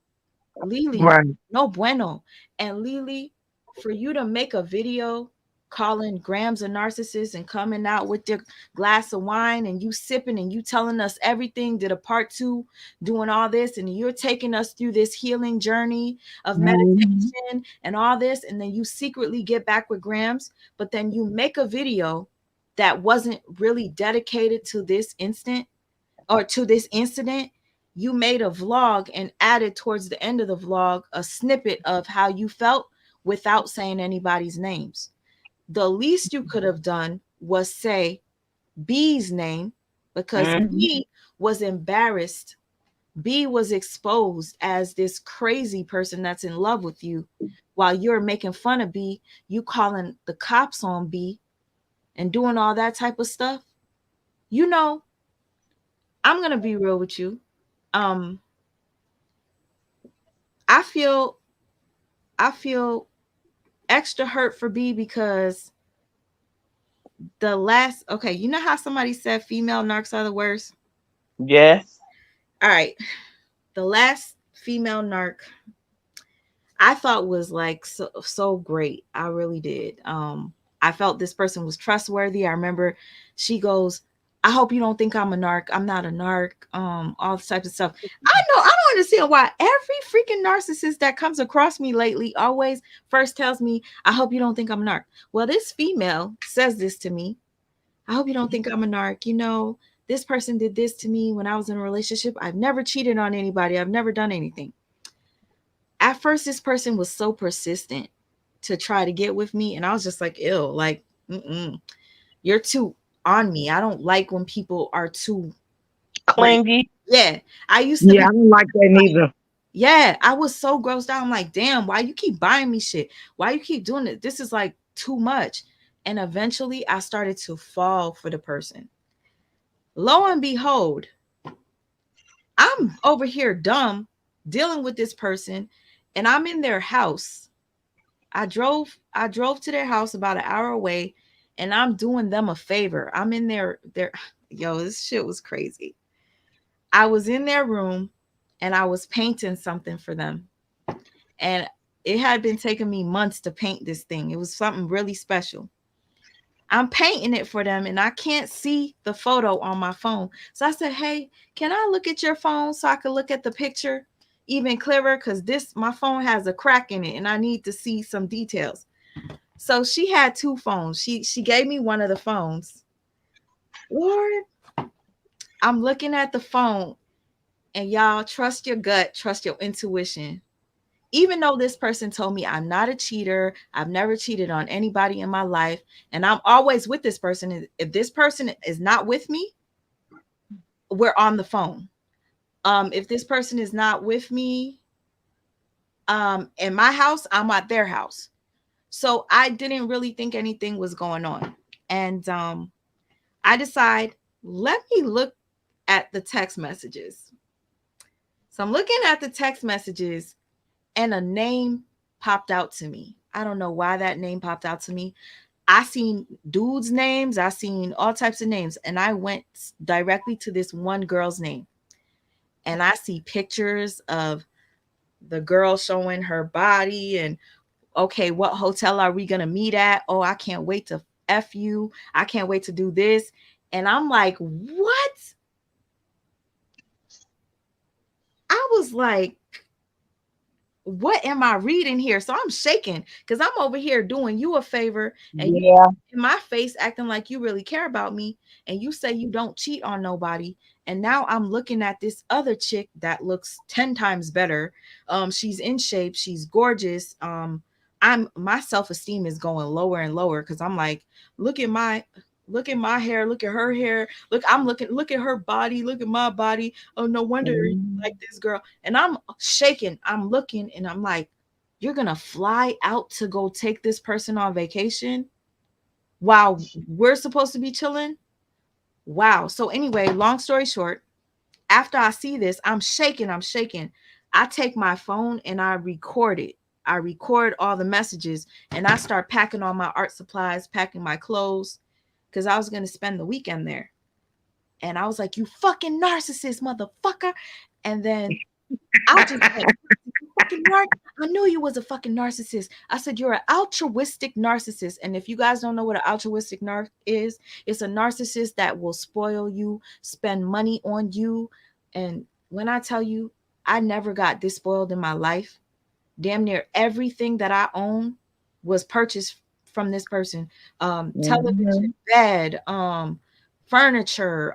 Leelee,
Right.
no bueno. And Leelee, for you to make a video calling Gramz a narcissist and coming out with your glass of wine and you sipping and you telling us everything, did a part two, doing all this, and you're taking us through this healing journey of
Mhm.
meditation and all this, and then you secretly get back with Gramz, but then you make a video that wasn't really dedicated to this instant or to this incident. You made a vlog and added towards the end of the vlog a snippet of how you felt without saying anybody's names. The least you could have done was say B's name, because
Mhm.
B was embarrassed. B was exposed as this crazy person that's in love with you, while you're making fun of B, you calling the cops on B and doing all that type of stuff. You know, I'm going to be real with you. Um I feel I feel extra hurt for B because the last, okay, you know how somebody said female narcs are the worst?
Yes.
All right. The last female narc I thought was like so great. I really did. I felt this person was trustworthy. I remember she goes, I hope you don't think I'm a narc. I'm not a narc. All this type of stuff. I don't understand why every freaking narcissist that comes across me lately always first tells me, I hope you don't think I'm a narc. Well, this female says this to me. I hope you don't think I'm a narc. This person did this to me when I was in a relationship. I've never cheated on anybody. I've never done anything. At first, this person was so persistent to try to get with me, and I was just like, ill, like, you're too on me. I don't like when people are too like,
Clingy.
yeah. I used to
Yeah,
be
I don't like that
like,
neither.
yeah, I was so grossed out. I'm like, damn, why you keep buying me shit? Why you keep doing it? This is like too much. And eventually I started to fall for the person. Lo and behold, I'm over here dumb dealing with this person, and I'm in their house. I drove to their house about an hour away, and I'm doing them a favor. I'm in their yo, this shit was crazy. I was in their room and I was painting something for them. And it had been taking me months to paint this thing. It was something really special. I'm painting it for them and I can't see the photo on my phone. So I said, "Hey, can I look at your phone so I can look at the picture even clearer, cuz this my phone has a crack in it and I need to see some details." So she had two phones. She gave me one of the phones. Lord, I'm looking at the phone, and y'all, trust your gut, trust your intuition. Even though this person told me I'm not a cheater, I've never cheated on anybody in my life, and I'm always with this person. If this person is not with me, we're on the phone. If this person is not with me, in my house, I'm at their house. So I didn't really think anything was going on. And I decide, let me look at the text messages. So I'm looking at the text messages and a name popped out to me. I don't know why that name popped out to me. I seen dudes' names, I seen all types of names, and I went directly to this one girl's name. And I see pictures of the girl showing her body and, okay, what hotel are we going to meet at? Oh, I can't wait to F you. I can't wait to do this. And I'm like, what? I was like, what am I reading here? So I'm shaking because I'm over here doing you a favor and you
Yeah.
in my face acting like you really care about me, and you say you don't cheat on nobody. And now I'm looking at this other chick that looks 10 times better. She's in shape, she's gorgeous. I'm my self-esteem is going lower and lower because I'm like, look at my look at my hair, look at her hair, look at her body, look at my body. Oh, no wonder you
Mhm.
like this girl. And I'm shaking, I'm looking, and I'm like, you're gonna fly out to go take this person on vacation while we're supposed to be chilling? Wow. So anyway, long story short, after I see this, I'm shaking, I'm shaking. I take my phone and I record it. I record all the messages and I start packing all my art supplies, packing my clothes, because I was going to spend the weekend there. And I was like, you fucking narcissist, motherfucker. And then I just went, "You fucking I knew you was a fucking narcissist." I said, "You're an altruistic narcissist." And if you guys don't know what an altruistic narc is, it's a narcissist that will spoil you, spend money on you. And when I tell you, I never got this spoiled in my life. Damn near everything that I own was purchased from this person. Television,
Mhm.
bed, furniture,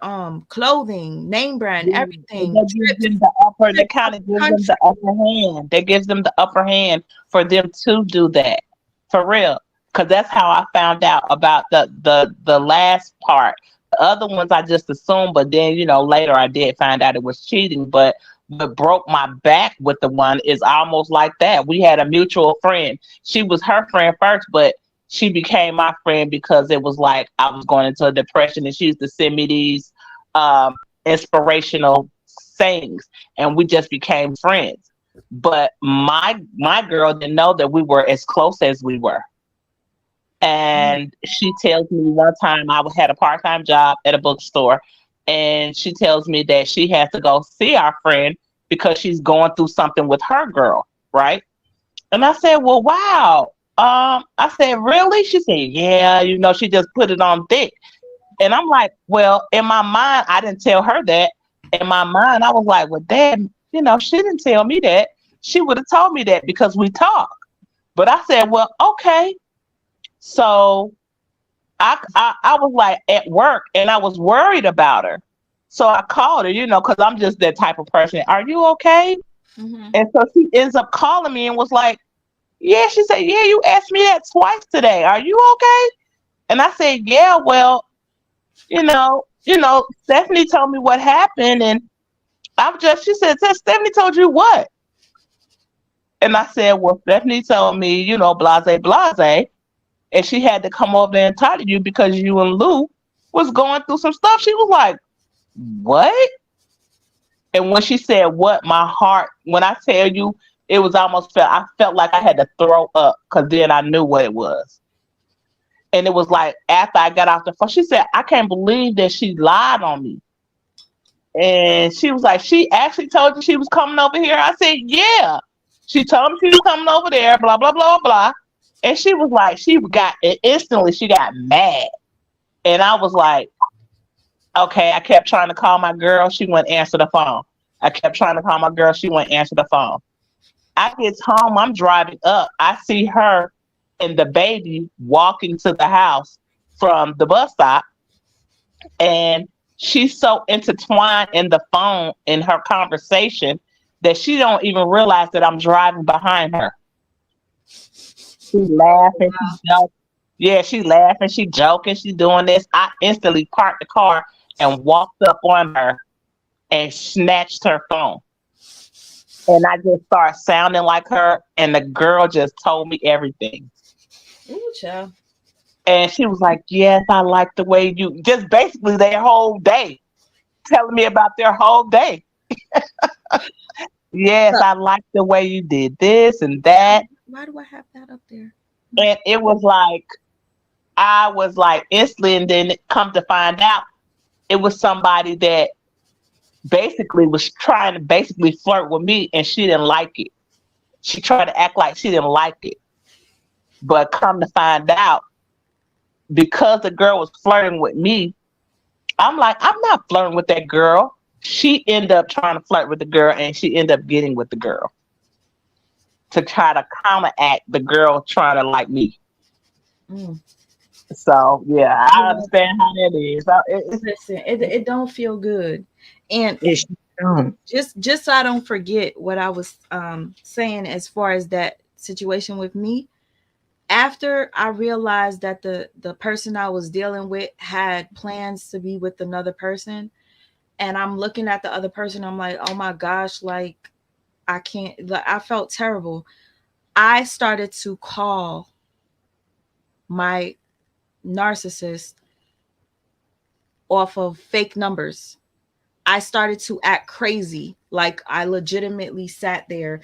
clothing, name brand,
Yeah, and
everything,
that gives
trips,
them the upper. That
trips out
kind of
the
gives them
country.
the upper hand. That gives them the upper hand for them to do that for real. Because that's how I found out about the last part. The other ones I just assumed, but then later I did find out it was cheating. But what broke my back with the one is almost like that. We had a mutual friend. She was her friend first, but she became my friend because it was like I was going into a depression, and she used to send me these um inspirational sayings, and we just became friends. But my girl didn't know that we were as close as we were. And she tells me one time I had a part-time job at a bookstore, and she tells me that she has to go see our friend because she's going through something with her girl, right? And I said, well, wow. I said, really? She said, yeah, she just put it on thick. And I'm like, well, in my mind, I didn't tell her that. In my mind, I was like, well, damn, she didn't tell me that. She would have told me that because we talk. But I said, well, okay. So I was like at work and I was worried about her. So I called her, because I'm just that type of person. Are you okay?
Mhm.
And so she ends up calling me and was like, yeah, she said, yeah, you asked me that twice today. Are you okay? And I said, yeah, well, Stephanie told me what happened, and she said, Stephanie told you what? And I said, well, Stephanie told me, blase, blase, and she had to come over there and talk to you because you and Lou was going through some stuff. She was like, what? And when she said what, my heart, when I tell you, it was I felt like I had to throw up because then I knew what it was. And it was like after I got off the phone, she said, I can't believe that she lied on me. And she was like, she actually told you she was coming over here. I said, yeah. She told me she was coming over there, blah, blah, blah, blah. And she was like, instantly she got mad. And I was like, okay, I kept trying to call my girl. She wouldn't answer the phone. I kept trying to call my girl. She wouldn't answer the phone. I get home. I'm driving up. I see her and the baby walking to the house from the bus stop. And she's so intertwined in the phone in her conversation that she don't even realize that I'm driving behind her. She laughing, she joking. Yeah, she laughing, she joking, she doing this. I instantly parked the car and walked up on her and snatched her phone. And I just started sounding like her, and the girl just told me everything.
Ooh, child.
And she was like, yes, I like the way you just basically their whole day, telling me about their whole day. Yes,
Look,
I like the way you did this and that.
why do I have that up there?
And it was like I was like instantly, and then come to find out it was somebody that basically was trying to basically flirt with me, and she didn't like it. She tried to act like she didn't like it. But come to find out, because the girl was flirting with me, I'm like, I'm not flirting with that girl. She ended up trying to flirt with the girl, and she ended up getting with the girl. to try to counteract the girl trying to like me.
Mm.
So yeah, I
Yeah.
understand how that is.
Listen, it don't feel good. And
It she don't.
just so I don't forget what I was saying as far as that situation with me, after I realized that the person I was dealing with had plans to be with another person, and I'm looking at the other person, I'm like, "Oh my gosh, like I can't." Like, I felt terrible. I started to call my narcissist off of fake numbers. I started to act crazy. Like I legitimately sat there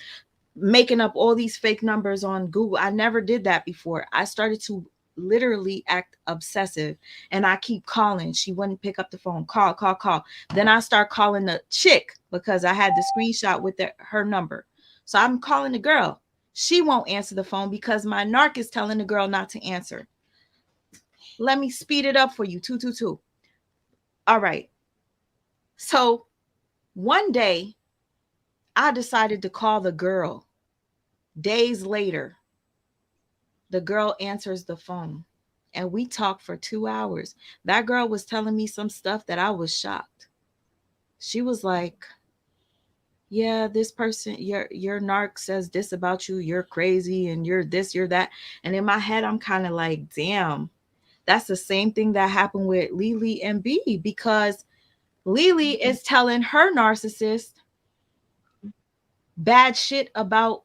making up all these fake numbers on Google. I never did that before. I started to literally act obsessive, and I keep calling. She wouldn't pick up the phone. Call, call, call. Then I start calling the chick because I had the screenshot with her number. So I'm calling the girl. She won't answer the phone because my narc is telling the girl not to answer. Let me speed it up for you. 222. All right. So one day I decided to call the girl. Days later, the girl answers the phone and we talked for 2 hours. That girl was telling me some stuff that I was shocked. She was like, yeah, this person, your narc says this about you, you're crazy and you're this, you're that. And in my head, I'm kind of like, damn, that's the same thing that happened with Leelee and B, because Leelee is telling her narcissist bad shit about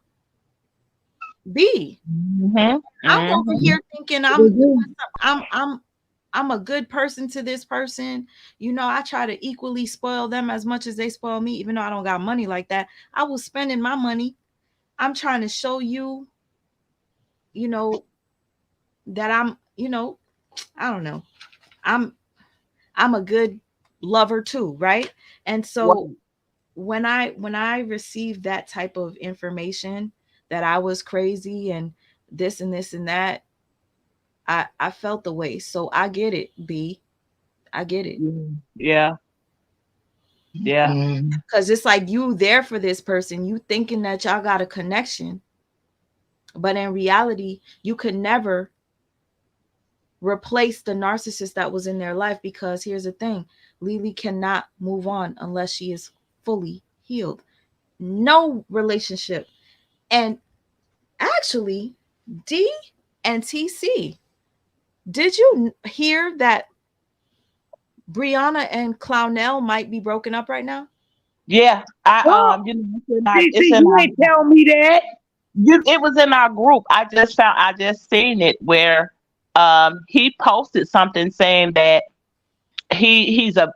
B.
Mm-hmm.
I'm over
Mm-hmm.
here thinking I'm I'm a good person to this person. You know, I try to equally spoil them as much as they spoil me, even though I don't got money like that. I was spending my money. I'm trying to show you, you know, that I'm, I don't know. I'm I'm a good lover too, right? And so
Right.
when I received that type of information that I was crazy and this and that, I felt the way. So I get it, B. I get it.
Yeah. Yeah.
Mhm.
Cause it's like you there for this person, you thinking that y'all got a connection, but in reality, you could never replace the narcissist that was in their life, because here's the thing, Leelee cannot move on unless she is fully healed. No relationship. And actually, D and TC, did you hear that Brianna and Clownell might be broken up right now?
Yeah.
Well,
It's
TC,
in
you
our
ain't tell me that.
it was in our group. I just seen it where he posted something saying that he's a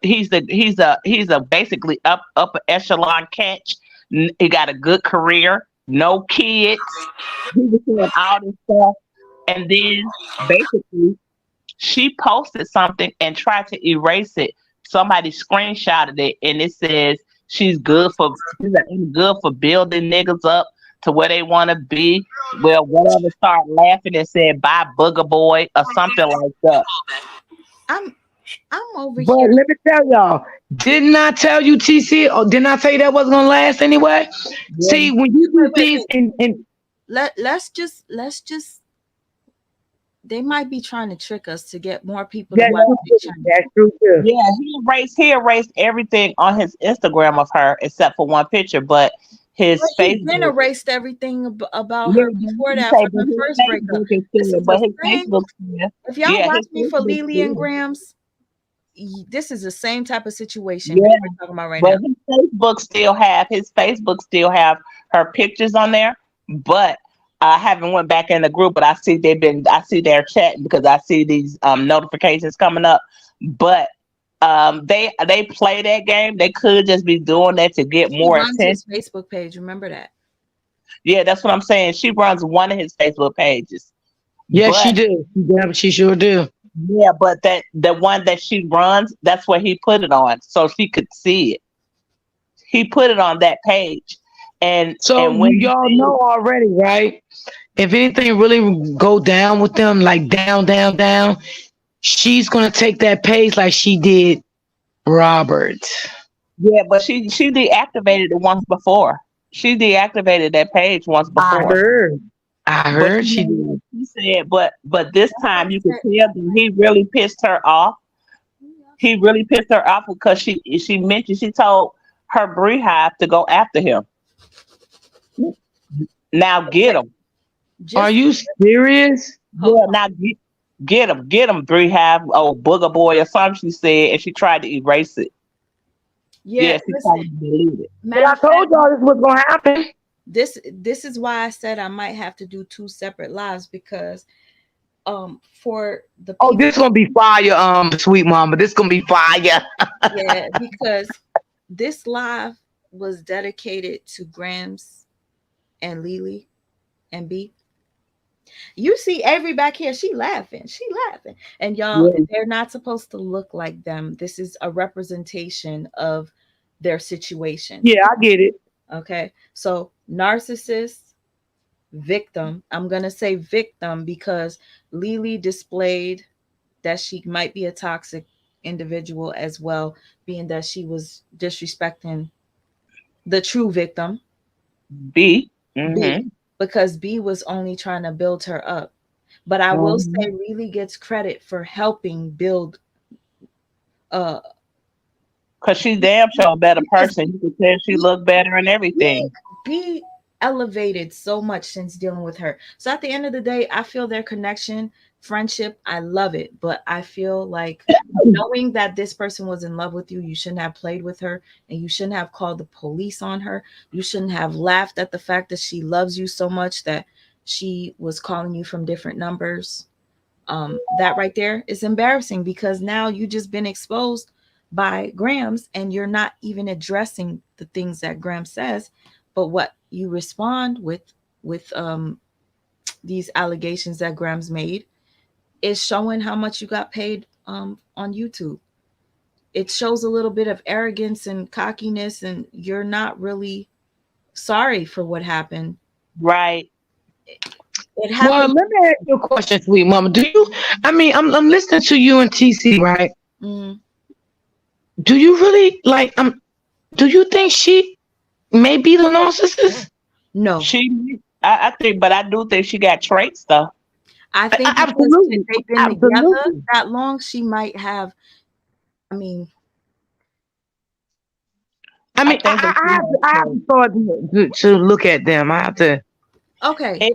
basically upper echelon catch. He got a good career, no kids. He was saying all this stuff, and then basically she posted something and tried to erase it. Somebody screenshotted it, and it says she's good for building niggas up to where they want to be. Well, whatever, start laughing and said bye booger boy or something like that.
I'm I'm over
But
here.
let me tell y'all, didn't I tell you, TC, or didn't I tell you that wasn't gonna last anyway?
Yeah,
See, when you do
Wait.
things and
Let's just they might be trying to trick us to get more people to
that's
watch
yeah,
true
their
too.
channel.
That's true too.
yeah. He erased everything on his Instagram of her except for one picture, but
But
his
he been
Facebook.
erased everything about
Yeah,
her
but
before
he
that,
say,
from
but
the
his
first breakup.
Facebook is
This
still,
is the
but his
same.
Facebook still,
If y'all
yeah,
watch
his
me for
Facebook
Leelee and
still,
Grams, this is the same type of situation me
yeah,
and her talking about right
but
now.
his Facebook still have her pictures on there, but I haven't went back in the group, but I see their chat because I see these notifications coming up, but they play that game. They could just be doing that to get
She
more
runs
attention.
his Facebook page. Remember that.
Yeah, that's what I'm saying. She runs one of his Facebook pages,
Yes, she
but
do. Yeah, she sure do.
yeah, but that the one that she runs, that's where he put it on, so she could see it. He put it on that page,
So
and when he
y'all
said,
know already, right? If anything really go down with them, like down, down, down, she's gonna take that page like she did Robert.
yeah, but she deactivated it once before. She deactivated that page once
I
before.
heard. I
But
heard
you
she
know
did.
what she said, but this
That's why
time
I
you could
said,
tell that he really pissed her off. He really pissed her off because she mentioned she told her Beehive to go after him. Now get
okay,
him.
Are
just
you serious?
hold
Yeah,
on.
now get him, Beehive, oh booger boy or something she said, and she tried to erase it.
Yeah,
Yeah, she tried
listen.
to delete it.
But
Matter
I
of
told
fact,
y'all this was gonna happen.
this is why I said I might have to do two separate lives because for the
Oh,
people,
this gonna be fire, sweet mama. This gonna be fire.
yeah, because this live was dedicated to Gramz and Leelee and B. You see Avery back here, she laughing. She laughing. And y'all,
Yeah.
they're not supposed to look like them. This is a representation of their situation.
Yeah, I get it.
Okay. So narcissist, victim. I'm gonna say victim because Leelee displayed that she might be a toxic individual as well, being that she was disrespecting the true victim,
B.
B,
Mm-hmm.
because B was only trying to build her up. But I will
Mm-hmm.
say Leelee gets credit for helping build uh
Cause she damn sure a better
because
person. You could tell she
B,
looked better and
B,
everything.
B elevated so much since dealing with her. So at the end of the day, I feel their connection, friendship, I love it. But I feel like knowing that this person was in love with you, you shouldn't have played with her and you shouldn't have called the police on her. You shouldn't have laughed at the fact that she loves you so much that she was calling you from different numbers. That right there is embarrassing because now you just been exposed by Gramz and you're not even addressing the things that Gramz says, but what you respond with these allegations that Gramz made is showing how much you got paid on YouTube. It shows a little bit of arrogance and cockiness, and you're not really sorry for what happened.
Right.
It
Well,
happened.
let me ask you a question, sweet mama. Do you? I mean, I'm listening to you and TC, right?
Mm,
Do you really like? Do you think she may be the narcissist?
no,
I think, but I do think she got traits though.
I think because
Absolutely,
they've been together
absolutely.
that long, she might have. I mean,
I
I
mean,
think that she
I
has
have to
traits.
start to look at them. I have to.
okay.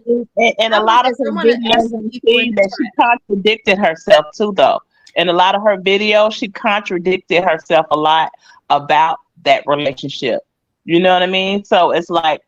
And
How
a
about
lot of
this?
her
I'm gonna ask
videos,
the
I'm
people in
seeing
the
that she
chat.
contradicted herself too, though. In a lot of her videos, she contradicted herself a lot about that relationship. You know what I mean? So it's like,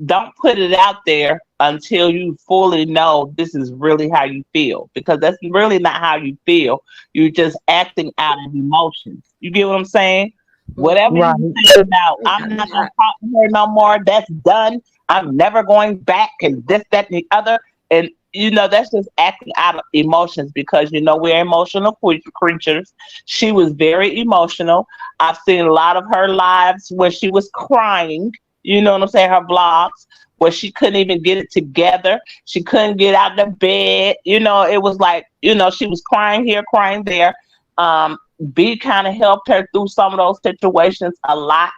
don't put it out there until you fully know this is really how you feel, because that's really not how you feel. You're just acting out of emotions. You get what I'm saying?
Well,
Whatever
Right.
you say about,
wait,
I'm not
yeah,
gonna talk to her no more, that's done. I'm never going back, and this, that, and the other. And that's just acting out of emotions, because we're emotional creatures. She was very emotional. I've seen a lot of her lives where she was crying. You know what I'm saying? Her blogs where she couldn't even get it together. She couldn't get out of bed. It was like, she was crying here, crying there. Um, B kind of helped her through some of those situations a lot.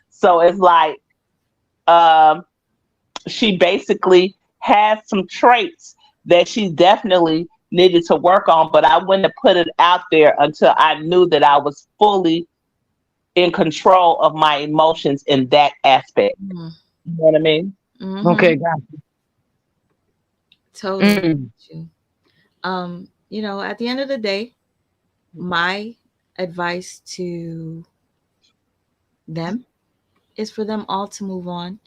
So it's like, um, she basically has some traits that she definitely needed to work on, but I wouldn't have put it out there until I knew that I was fully in control of my emotions in that aspect.
mm,
You know what I mean?
mm-hmm,
Okay, got
totally.
mm.
You. At the end of the day, my advice to them is for them all to move on.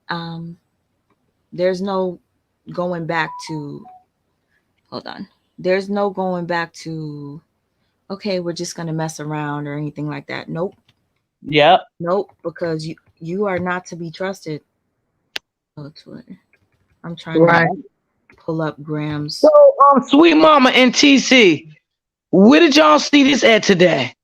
Um, there's no going back to. Hold on. There's no going back to. Okay, we're just gonna mess around or anything like that. Nope,
Yep.
nope, because you are not to be trusted. Oh, Twitter. I'm trying to
Right.
Yep.
pull up
So,
Grams.
sweet mama and TC, where did y'all see this at today?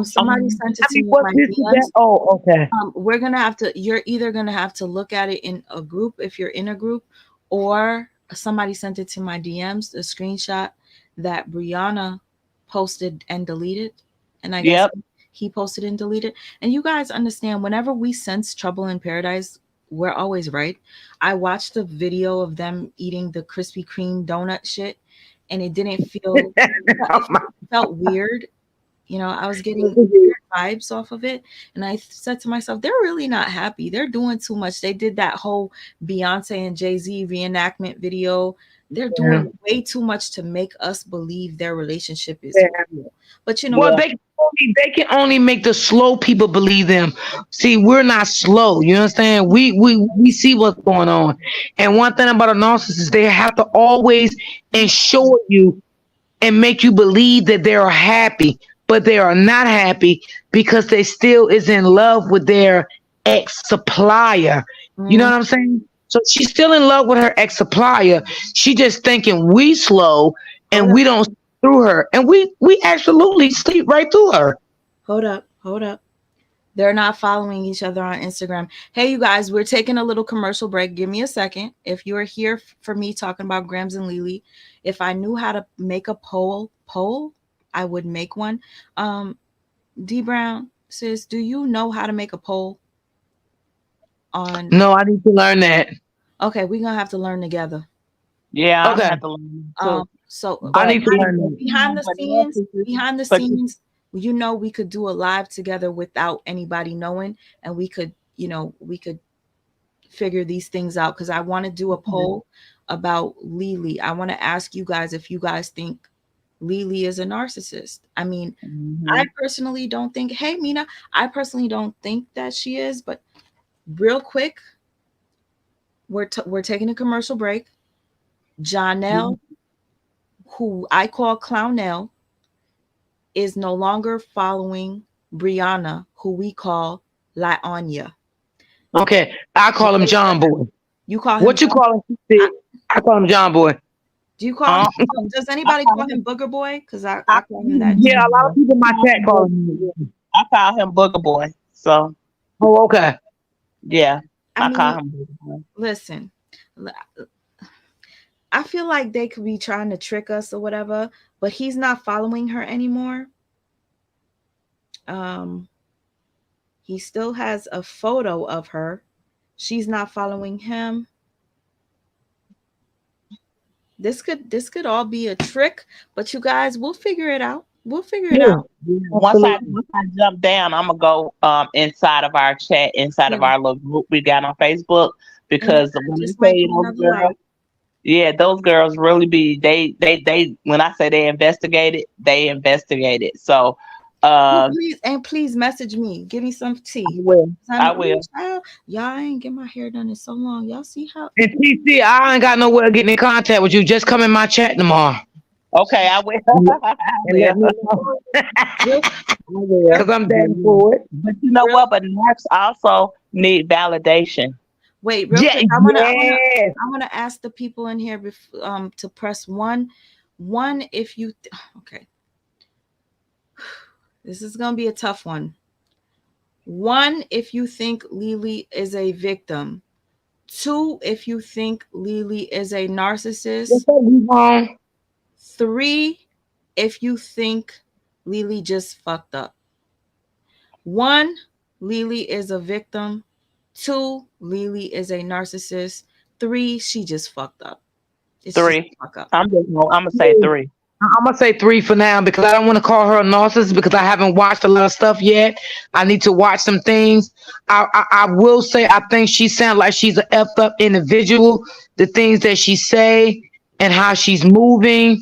Somebody sent
I
it to
mean,
me in
what
my
this is that?
DMs.
Oh, okay.
We're gonna have to. You're either gonna have to look at it in a group if you're in a group, or somebody sent it to my DMs. A screenshot that Brianna posted and deleted, and I guess
Yep.
he posted and deleted. And you guys understand, whenever we sense trouble in paradise, we're always right. I watched a video of them eating the Krispy Kreme donut shit, and it didn't feel, it felt weird. You know, I was getting weird vibes off of it. And I said to myself, they're really not happy. They're doing too much. They did that whole Beyonce and Jay-Z reenactment video. They're
Yeah.
doing way too much to make us believe their relationship is
Yeah.
real. But you know
Well,
Yeah.
what?
they can only make the slow people believe them. See, we're not slow. You understand? We see what's going on. And one thing about a narcissist, they have to always ensure you and make you believe that they are happy, but they are not happy because they still is in love with their ex supplier. You know
Mm,
what I'm saying? So she's still in love with her ex supplier. She just thinking we slow
hold
and
up,
we don't see through her, and we absolutely sleep right through her.
hold up, hold up. They're not following each other on Instagram. Hey, you guys, we're taking a little commercial break. Give me a second. If you are here for me talking about Gramz and Leelee, if I knew how to make a poll, I would make one. Um, D Brown, sis, do you know how to make a poll on?
No, I need to learn that.
Okay, we're gonna have to learn together.
Yeah, I'm gonna
Okay,
have to learn too.
So
I
But
need to
you
learn
know,
that.
but narcissists,
behind the
but you,
scenes, you know, we could do a live together without anybody knowing, and we could, you know, we could figure these things out because I want to do a poll about Leelee. I want to ask you guys if you guys think Leelee is a narcissist. I mean, I
hmm
personally don't think, hey, Mina, I personally don't think that she is, but real quick, we're taking a commercial break. Janelle, who I call Clownell, is no longer following Brianna, who we call La Anya.
Okay, I call him John Boy.
You call him
What you
John.
call him?
I,
I call him John Boy.
do you call him?
uh,
Does
I
anybody
call
call him
him,
Booger Boy? Because
I,
I call him that too.
Yeah, a lot of people in
I
my
call
chat
him
call
Booger,
him.
I call him Booger Boy. So
Oh, okay.
yeah,
I
I call
mean,
him Booger Boy.
listen, I feel like they could be trying to trick us or whatever, but he's not following her anymore. Um, he still has a photo of her. She's not following him. This could all be a trick, but you guys, we'll figure it out. We'll figure it
Yeah,
out.
yeah,
Once I
absolutely.
once I jump down, I'm gonna go inside of our chat, inside
Yeah,
of our little group we got on Facebook,
and
because when I
this
tell
might
you
be
those
another live.
girls, yeah, those girls really be they when I say they investigated. So
Well,
um
please message me. Give me some
I
tea.
will.
'Cause I
I
know, ooh,
will.
child, y'all I ain't get my hair done in so long. Y'all see how
And TC, I ain't got nowhere to get in contact with you. Just come in my chat tomorrow
Okay, I will. I
and let
will.
me know.
real,
I will.
Cause I'm down for it.
But you know
real
what? But nerds also need validation.
wait, real
Yeah,
quick.
yes.
I wanna ask the people in here to press one. One if you okay. This is gonna be a tough one. One if you think Leelee is a victim. Two if you think Leelee is a narcissist.
What's up, Yvonne?
Three if you think Leelee just fucked up. One, Leelee is a victim. Two, Leelee is a narcissist. Three, she just fucked up. It's just
Three.
a fuck up.
I'm gonna say three.
I'm gonna say three for now because I don't want to call her a narcissist because I haven't watched a lot of stuff yet. I need to watch some things. I will say I think she sounds like she's a effed up individual. The things that she say and how she's moving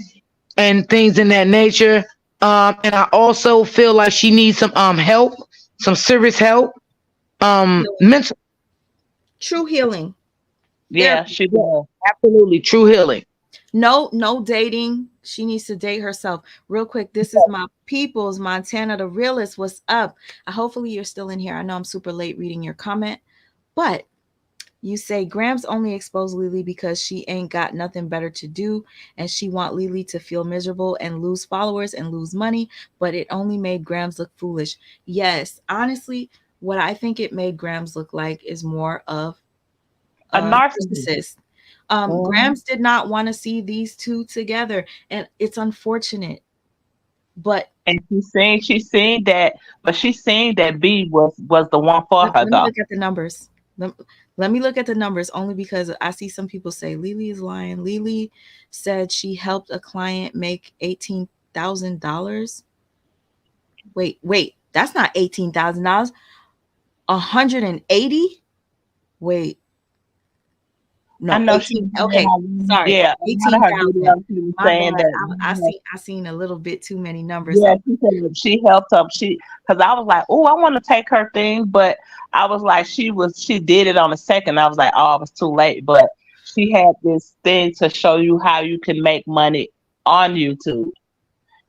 and things in that nature. And I also feel like she needs some help, some serious help.
Healing.
Mental,
True healing.
Yeah,
Therapy.
she does.
absolutely true healing.
No dating. She needs to date herself. Real quick, this is my people's Montana the realist. What's up? Hopefully you're still in here. I know I'm super late reading your comment, but you say Gramz only exposed Leelee because she ain't got nothing better to do and she want Leelee to feel miserable and lose followers and lose money, but it only made Gramz look foolish. Yes, honestly, what I think it made Gramz look like is more of
A
a
narcissist.
narcissist.
Mhm.
Gramz did not want to see these two together, and it's unfortunate. But
And she seen that, but she seen that B was the one for her
let me
though.
look at the numbers. Let, let me look at the numbers only because I see some people say Leelee is lying. Leelee said she helped a client make $18,000. Wait, that's not $18,000. 180. Wait,
I
no,
know she
18.
was saying
Okay, sorry,
yeah, a lot of her
18,000.
videos she was
My
saying
bad.
that
I seen a little bit too many numbers.
yeah, she said she helped up. Because I was like, oh, I want to take her thing, but I was like, she did it on a second. I was like, oh, it was too late. But she had this thing to show you how you can make money on YouTube,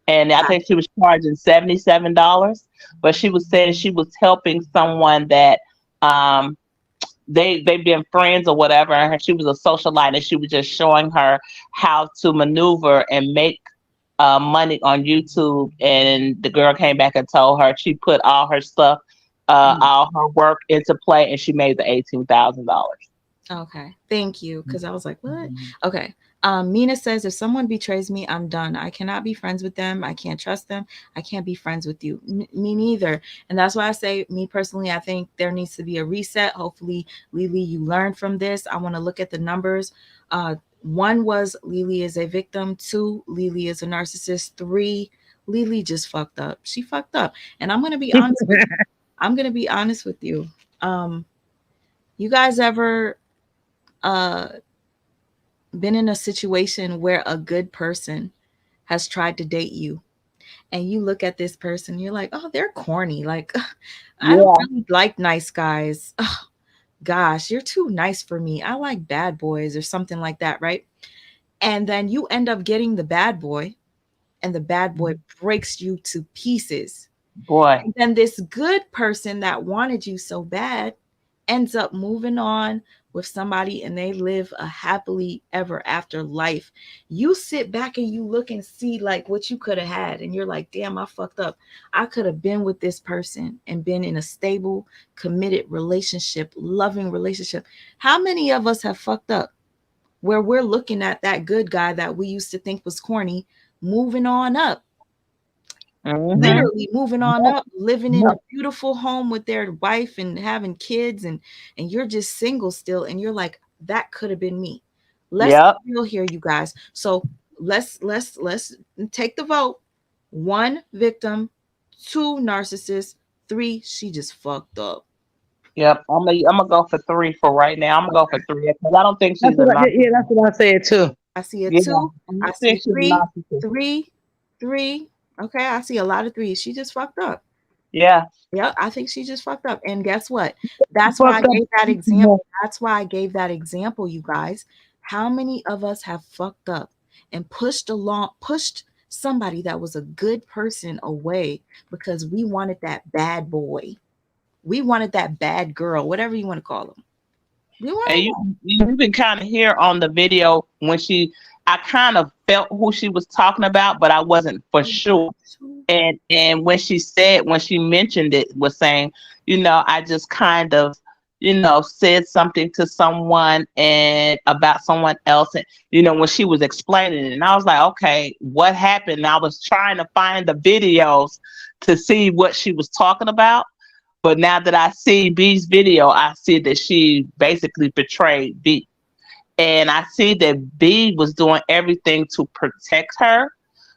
and I think she was charging $77. But she was saying she was helping someone that um they've been friends or whatever, and she was a socialite, and she was just showing her how to maneuver and make money on YouTube. And the girl came back and told her she put all her stuff, all her work into play, and she made the $18,000.
Okay, thank you. Because I was like, what? Okay. Mina says, if someone betrays me, I'm done. I cannot be friends with them. I can't trust them. I can't be friends with you. Me neither. And that's why I say, me personally, I think there needs to be a reset. Hopefully, Leelee, you learned from this. I want to look at the numbers. One was Leelee is a victim. Two, Leelee is a narcissist. Three, Leelee just fucked up. She fucked up. And I'm going to be honest with you. I'm going to be honest with you. You guys ever uh been in a situation where a good person has tried to date you and you look at this person, you're like, oh, they're corny, like I don't
Yeah.
really like nice guys. Oh, gosh, you're too nice for me, I like bad boys or something like that, right? And then you end up getting the bad boy, and the bad boy breaks you to pieces.
Boy.
And then this good person that wanted you so bad ends up moving on with somebody, and they live a happily ever after life. You sit back and you look and see like what you could have had, and you're like, damn, I fucked up. I could have been with this person and been in a stable, committed relationship, loving relationship. How many of us have fucked up where we're looking at that good guy that we used to think was corny moving on up,
Mm-hmm.
literally moving on
Yep.
up, living in a
Yep.
beautiful home with their wife and having kids, and you're just single still, and you're like, that could have been me. Let's
Yep.
be real here, you guys. So let's take the vote. One, victim. Two, narcissist. Three, she just fucked up.
Yep. I'm gonna go for three for right now. I'm gonna go for three because I don't think
That's
she's a
what
narcissist.
yeah, that's what I said too.
I see a
Yeah,
two.
I
I
don't think
see
she's a
three.
narcissist.
Three. Three. Okay, I see a lot of threes. She just fucked up.
Yeah.
Yeah, I think she just fucked up. And guess what? That's why I
Fucked up.
gave that example. That's why I gave that example, you guys. How many of us have fucked up and pushed somebody that was a good person away because we wanted that bad boy. We wanted that bad girl, whatever you want to call them. We
And
wanted
you can kind of hear on the video when I kind of felt who she was talking about, but I wasn't for sure.
that.
And when she mentioned it, was saying, I just kind of, said something to someone and about someone else, and when she was explaining it, and I was like, okay, what happened? And I was trying to find the videos to see what she was talking about. But now that I see B's video, I see that she basically betrayed B. And I see that B was doing everything to protect her.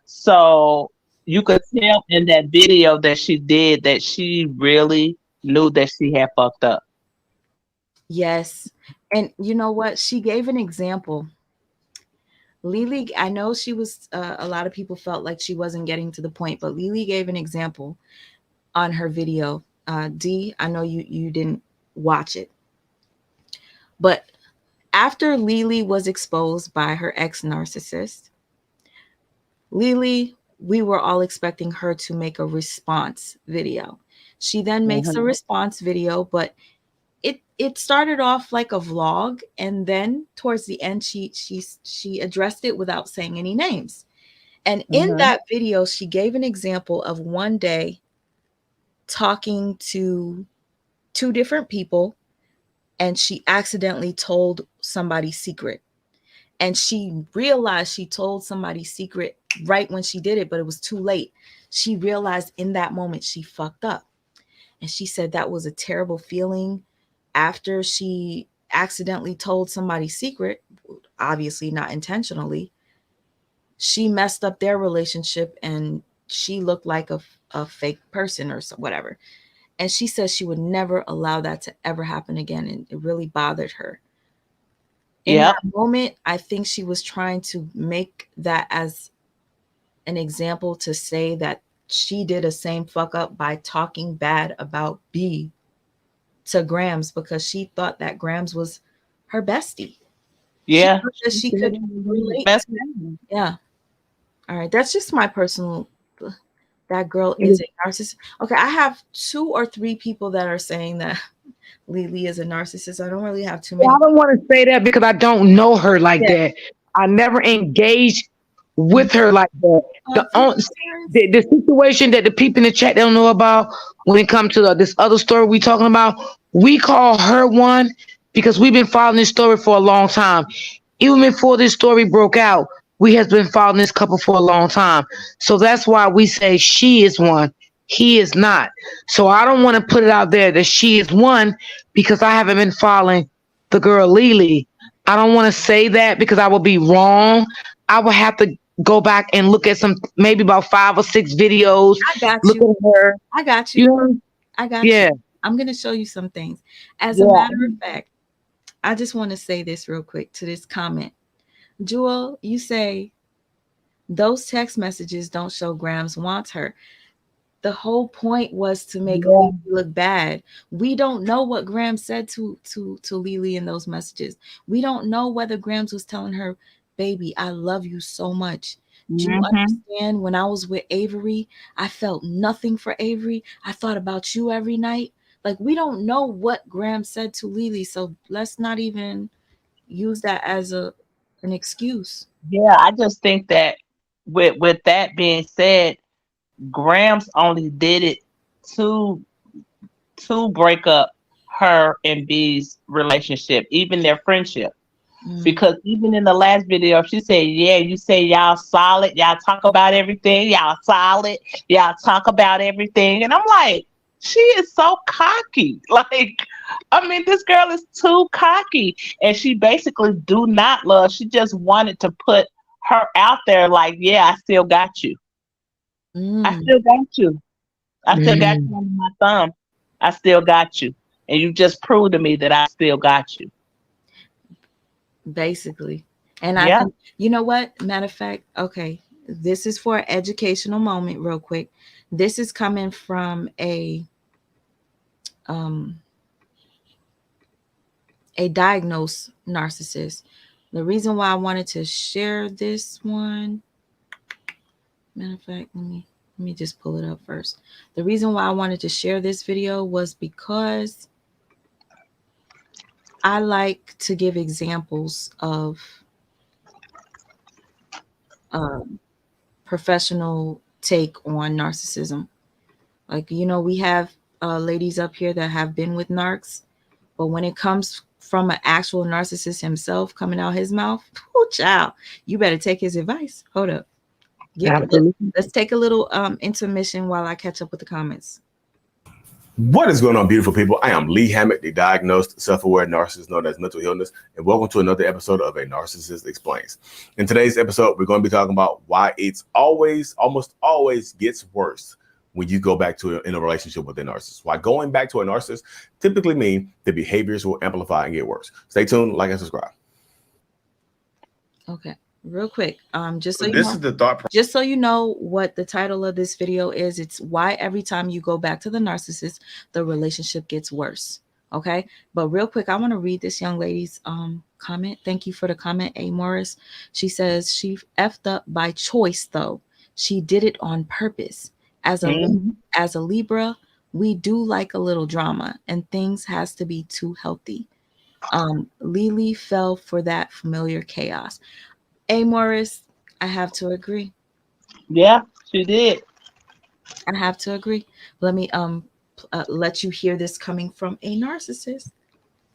So you could tell in that video that she did that she really knew that she had fucked up.
Yes. And you know what? She gave an example. Leelee, I know she was, a lot of people felt like she wasn't getting to the point, but Leelee gave an example on her video. D, I know you didn't watch it, but after Leelee was exposed by her ex narcissist, Leelee, we were all expecting her to make a response video. She then makes a
Hmm.
response video, but it started off like a vlog, and then towards the end she addressed it without saying any names. And in
Hmm.
that video, she gave an example of one day talking to two different people, and she accidentally told somebody's secret. And she realized she told somebody's secret right when she did it, but it was too late. She realized in that moment she fucked up. And she said that was a terrible feeling. after she accidentally told somebody's secret, obviously not intentionally, she messed up their relationship and she looked like a fake person or so, whatever. And she says she would never allow that to ever happen again. And it really bothered her. In
Yep.
that moment, I think she was trying to make that as an example to say that she did a same fuck up by talking bad about B to Gramz because she thought that Gramz was her bestie. She
Yeah.
thought that she could relate.
Best
Yeah. All right. That's just my personal. That girl is a narcissist. Okay. I have 2 or 3 people that are saying that Leelee is a narcissist. I don't really have too
Well,
many.
I don't want to say that because I don't know her like
Yeah.
that. I never engaged with her like that. The, on,
Sometimes.
the situation that the people in the chat don't know about when it comes to this other story we talking about, we call her one because we've been following this story for a long time. Even before this story broke out, we has been following this couple for a long time. So that's why we say she is one. He is not. So I don't want to put it out there that she is one because I haven't been following the girl Leelee. I don't want to say that because I will be wrong. I will have to go back and look at some maybe about 5 or 6 videos.
I got
Look
you.
at her.
I got
You
you.
know?
I got you.
Yeah.
I'm going to show you some things. As a
Yeah.
matter of fact, I just want to say this real quick to this comment. Jewel, you say those text messages don't show Gramz wants her. The whole point was to make
Yeah.
Leelee look bad. We don't know what Gramz said to Leelee in those messages. We don't know whether Gramz was telling her, "Baby, I love you so much. Do you understand? When I was with Avery, I felt nothing for Avery. I thought about you every night." Like we don't know what Gramz said to Leelee, so let's not even use that as an excuse.
Yeah. I just think that with that being said, Grams only did it to break up her and B's relationship, even their friendship.
Mm.
Because even in the last video, she said, "Yeah, you say y'all solid, y'all talk about everything, y'all solid, y'all talk about everything," and I'm like, she is so cocky. Like, I mean, this girl is too cocky, and she basically do not love. She just wanted to put her out there, like, "Yeah, I still got you. I
Mm.
still got you. I still got
Mm.
you under my thumb. I still got you, and you just proved to me that I still got you."
Basically. And I
Yeah.
think, you know what? Matter of fact, okay, this is for an educational moment, real quick. This is coming from um, a diagnosed narcissist. The reason why I wanted to share this one, matter of fact, let me just pull it up first. The reason why I wanted to share this video was because I like to give examples of um, professional take on narcissism. Like, we have ladies up here that have been with narcs, but when it comes from an actual narcissist himself coming out his mouth, oh child, you better take his advice. Hold up.
Absolutely.
Let's take a little intermission while I catch up with the comments.
What is going on, beautiful people? I am Lee Hammett, the diagnosed self-aware narcissist known as mental illness, and welcome to another episode of A Narcissist Explains. In today's episode, we're going to be talking about why it's almost always gets worse when you go back to in a relationship with a narcissist. Why going back to a narcissist typically mean the behaviors will amplify and get worse. Stay tuned, like and subscribe.
Okay, real quick, just so
This is the thought.
Just so you know what the title of this video is, it's why every time you go back to the narcissist, the relationship gets worse. Okay, but real quick, I want to read this young lady's comment. Thank you for the comment, A. Morris. She says she effed up by choice, though. She did it on purpose. As a Libra, we do like a little drama, and things has to be too healthy. Leelee fell for that familiar chaos. A. Morris, I have to agree.
Yeah, she did.
I have to agree. Let me let you hear this coming from a narcissist.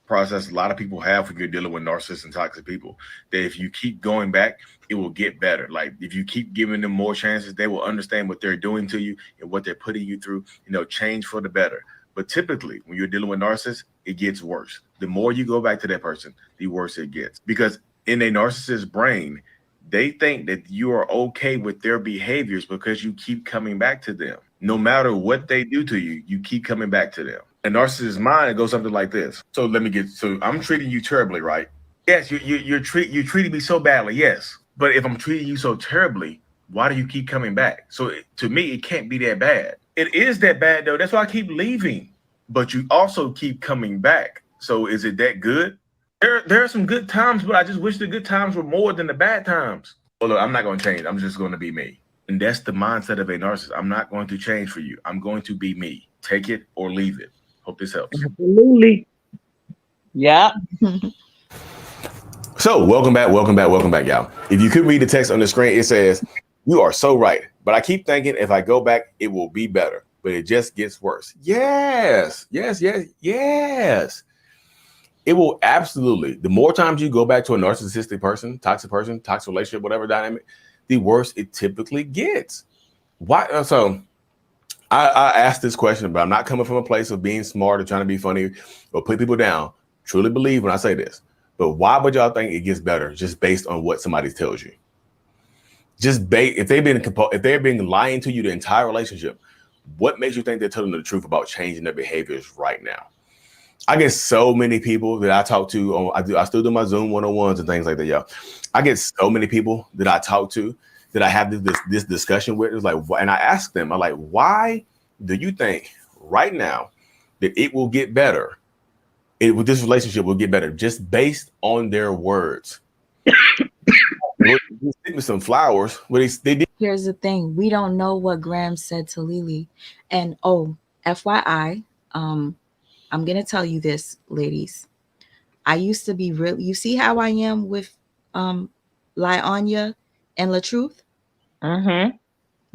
Process a lot of people have when you're dealing with narcissists and toxic people, that if you keep going back, it will get better. Like if you keep giving them more chances, they will understand what they're doing to you and what they're putting you through, change for the better. But typically, when you're dealing with narcissists, it gets worse. The more you go back to that person, the worse it gets. Because in a narcissist's brain, they think that you are okay with their behaviors because you keep coming back to them. No matter what they do to you, you keep coming back to them. A narcissist's mind goes something like this. So I'm treating you terribly, right? Yes, you treated me so badly. Yes, but if I'm treating you so terribly, why do you keep coming back? So to me, it can't be that bad. It is that bad though. That's why I keep leaving. But you also keep coming back. So is it that good? There are some good times, but I just wish the good times were more than the bad times. Well, look, I'm not going to change. I'm just going to be me. And that's the mindset of a narcissist. I'm not going to change for you. I'm going to be me. Take it or leave it. Hope this helps.
Absolutely.
Yeah.
So welcome back, y'all. If you could read the text on the screen, it says, "You are so right, but I keep thinking if I go back, it will be better, but it just gets worse." Yes. It will absolutely. The more times you go back to a narcissistic person, toxic relationship, whatever dynamic, the worse it typically gets. Why? So I asked this question, but I'm not coming from a place of being smart or trying to be funny or put people down. Truly believe when I say this. But why would y'all think it gets better just based on what somebody tells you? If they've been lying to you the entire relationship, what makes you think they're telling the truth about changing their behaviors right now? I get so many people that I talk to. I still do my Zoom 101s and things like that, y'all. I get so many people that I talk to that I have this discussion with. It's like, and I ask them, I'm like, why do you think right now that it will get better? This relationship will get better just based on their words. They sent me some flowers. They did.
Here's the thing: we don't know what Gramz said to Leelee. And oh, FYI, I'm gonna tell you this, ladies. I used to be real. You see how I am with Lyonya and La Truth?
Mm-hmm.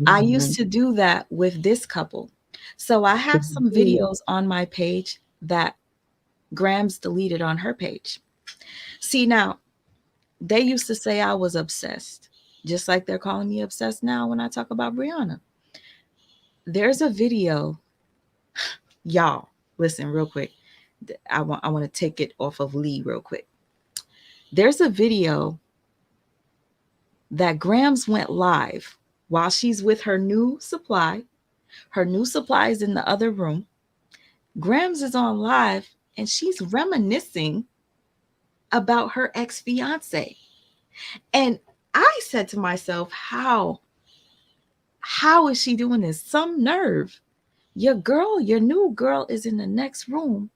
I used to do that with this couple. So I have some videos on my page that Gramz deleted on her page. See, now, they used to say I was obsessed, just like they're calling me obsessed now when I talk about Brianna. There's a video, y'all, listen real quick. I want to take it off of Lee real quick. There's a video that Gramz went live while she's with her new supply. Her new supply is in the other room. Gramz is on live and she's reminiscing about her ex-fiance. And I said to myself, how is she doing this? Some nerve. Your new girl is in the next room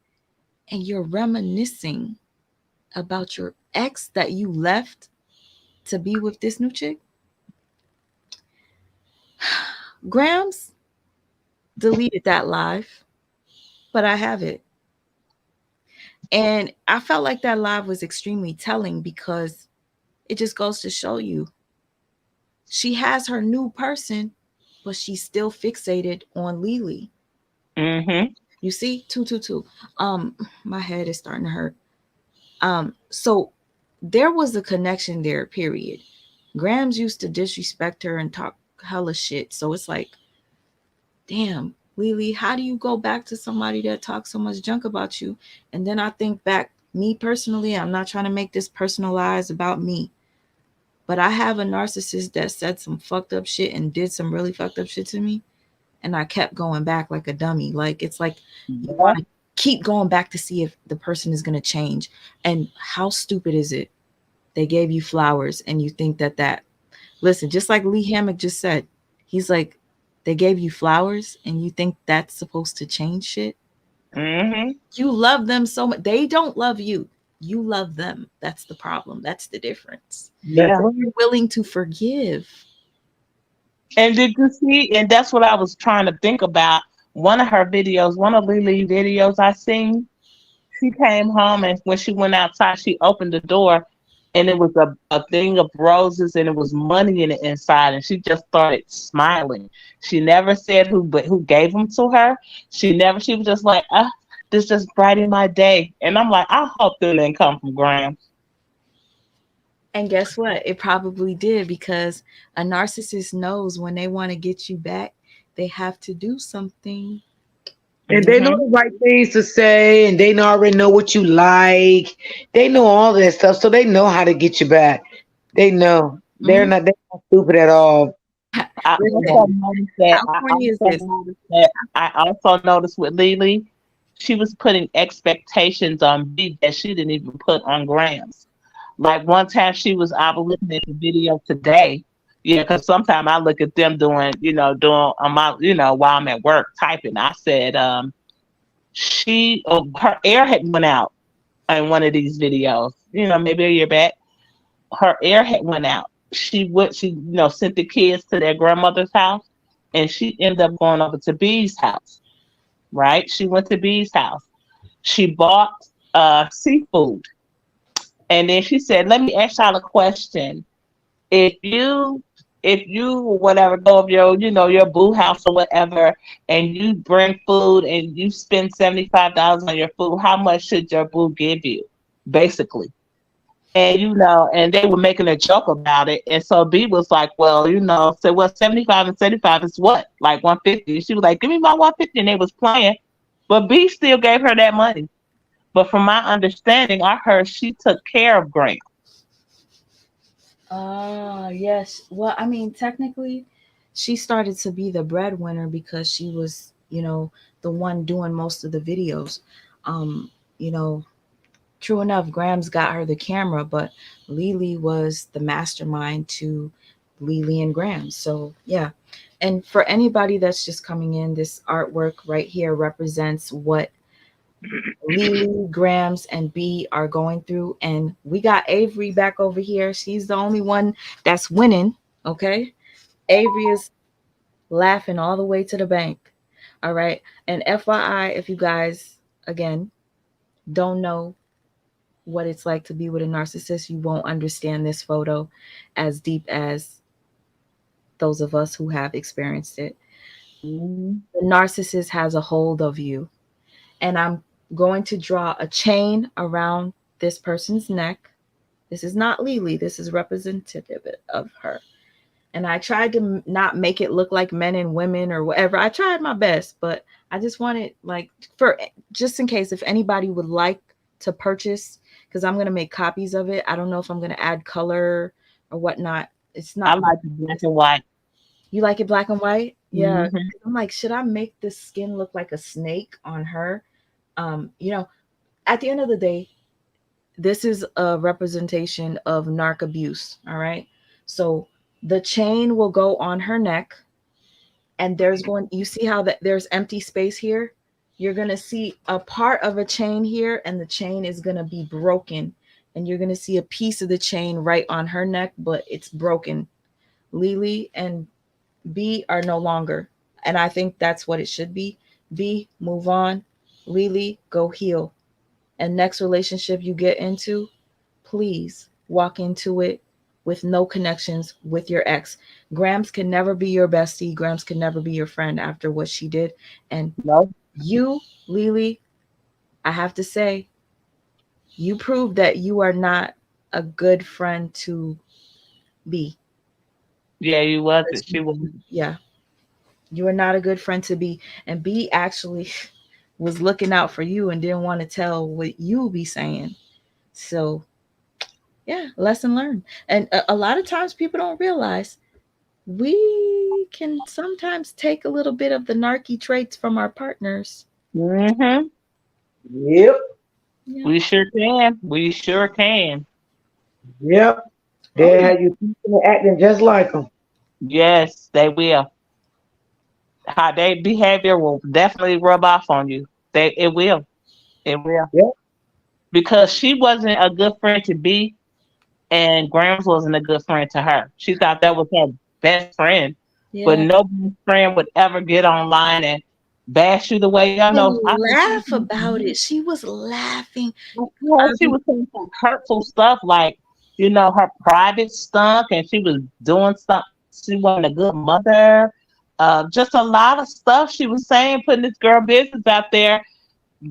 and you're reminiscing about your ex that you left to be with this new chick. Gramz deleted that live, but I have it. And I felt like that live was extremely telling because it just goes to show you she has her new person, but she's still fixated on Leelee.
Mm-hmm.
You see, 222. My head is starting to hurt. So there was a connection there, period. Gramz used to disrespect her and talk hella shit. So it's like, damn, Leelee, how do you go back to somebody that talks so much junk about you? And then I think back, me personally, I'm not trying to make this personalized about me, but I have a narcissist that said some fucked up shit and did some really fucked up shit to me. And I kept going back like a dummy. Like, it's like you want to keep going back to see if the person is going to change. And how stupid is it? They gave you flowers and you think that, listen, just like Lee Hammock just said, he's like, they gave you flowers and you think that's supposed to change shit?
Mm-hmm.
You love them so much. They don't love you. You love them. That's the problem. That's the difference.
Yeah.
You're willing to forgive.
And did you see? And that's what I was trying to think about. One of her videos, one of Leelee videos I seen, she came home and when she went outside, she opened the door and it was a thing of roses and it was money in the inside and she just started smiling. She never said who gave them to her. She was just like, this just brightened my day. And I'm like, I hope they didn't come from Gramz.
And guess what? It probably did, because a narcissist knows when they want to get you back, they have to do something.
And they know
Mm-hmm.
the right things to say, and they already know what you like. They know all that stuff, so they know how to get you back. They know
Mhm.
they're not stupid at all.
I
They're
And
also
not.
noticed that.
how
I
corny is
also
this?
noticed that. I also noticed with Leelee, she was putting expectations on B that she didn't even put on Grams. Like one time she was, I was looking at the video today. Yeah, because sometimes I look at them doing, doing on my, while I'm at work typing. I said, her air had went out in one of these videos. Maybe a year back, her air had went out. She sent the kids to their grandmother's house, and she ended up going over to B's house. Right? She went to B's house. She bought seafood, and then she said, "Let me ask y'all a question. If you whatever go of your boo house or whatever, and you bring food and you spend $75 on your food, how much should your boo give you?" Basically. And and they were making a joke about it. And so B was like, well, so what, 75 and 75 is what? Like 150. She was like, give me my 150, and they was playing. But B still gave her that money. But from my understanding, I heard she took care of Grant.
Yes. Well, I mean, technically, she started to be the breadwinner because she was, the one doing most of the videos. Um, you know, True enough, Gramz got her the camera, but Leelee was the mastermind to Leelee and Gramz. So yeah. And for anybody that's just coming in, this artwork right here represents what Leelee, Grams, and B are going through. And we got Avery back over here. She's the only one that's winning. Okay. Avery is laughing all the way to the bank. All right. And FYI, if you guys, again, don't know what it's like to be with a narcissist, you won't understand this photo as deep as those of us who have experienced it.
Mhm.
The narcissist has a hold of you. And I'm going to draw a chain around this person's neck. This is not Leelee, this is representative of her. And I tried to not make it look like men and women or whatever. I tried my best, but I just wanted, like, for just in case if anybody would like to purchase, because I'm gonna make copies of it. I don't know if I'm gonna add color or whatnot. It's
I
not.
like the black and white.
You like it black and white? Yeah.
Hmm.
I'm like, should I make the skin look like a snake on her? Um, you know, at the end of the day, this is a representation of narc abuse. All right. So the chain will go on her neck, and you see how that there's empty space here. You're going to see a part of a chain here, and the chain is going to be broken, and you're going to see a piece of the chain right on her neck, but it's broken. Leelee and B are no longer, and I think that's what it should be. B, move on. Leelee, go heal. And next relationship you get into, please walk into it with no connections with your ex. Grams can never be your bestie. Grams can never be your friend after what she did. And
No.
you, Leelee, I have to say, you proved that you are not a good friend to be.
Yeah, you wasn't. She was.
Yeah, you are not a good friend to be. And B actually was looking out for you and didn't want to tell what you be saying. So yeah, lesson learned. And a lot of times people don't realize we can sometimes take a little bit of the narky traits from our partners.
Hmm.
Yep,
Yeah.
We sure can. We sure can.
yep.
Oh
They
yeah.
had you thinking and acting just like them.
Yes, they will. How their behavior will definitely rub off on you. It will. It will.
Yep.
Because she wasn't a good friend to B, and Grams wasn't a good friend to her. She thought that was her best friend, but
Yeah.
no best friend would ever get online and bash you the way y'all
And
know. I think
laugh about it. She was laughing.
she was saying some hurtful stuff, like her private stunk, and she was doing something. She wasn't a good mother. Just a lot of stuff she was saying, putting this girl business out there,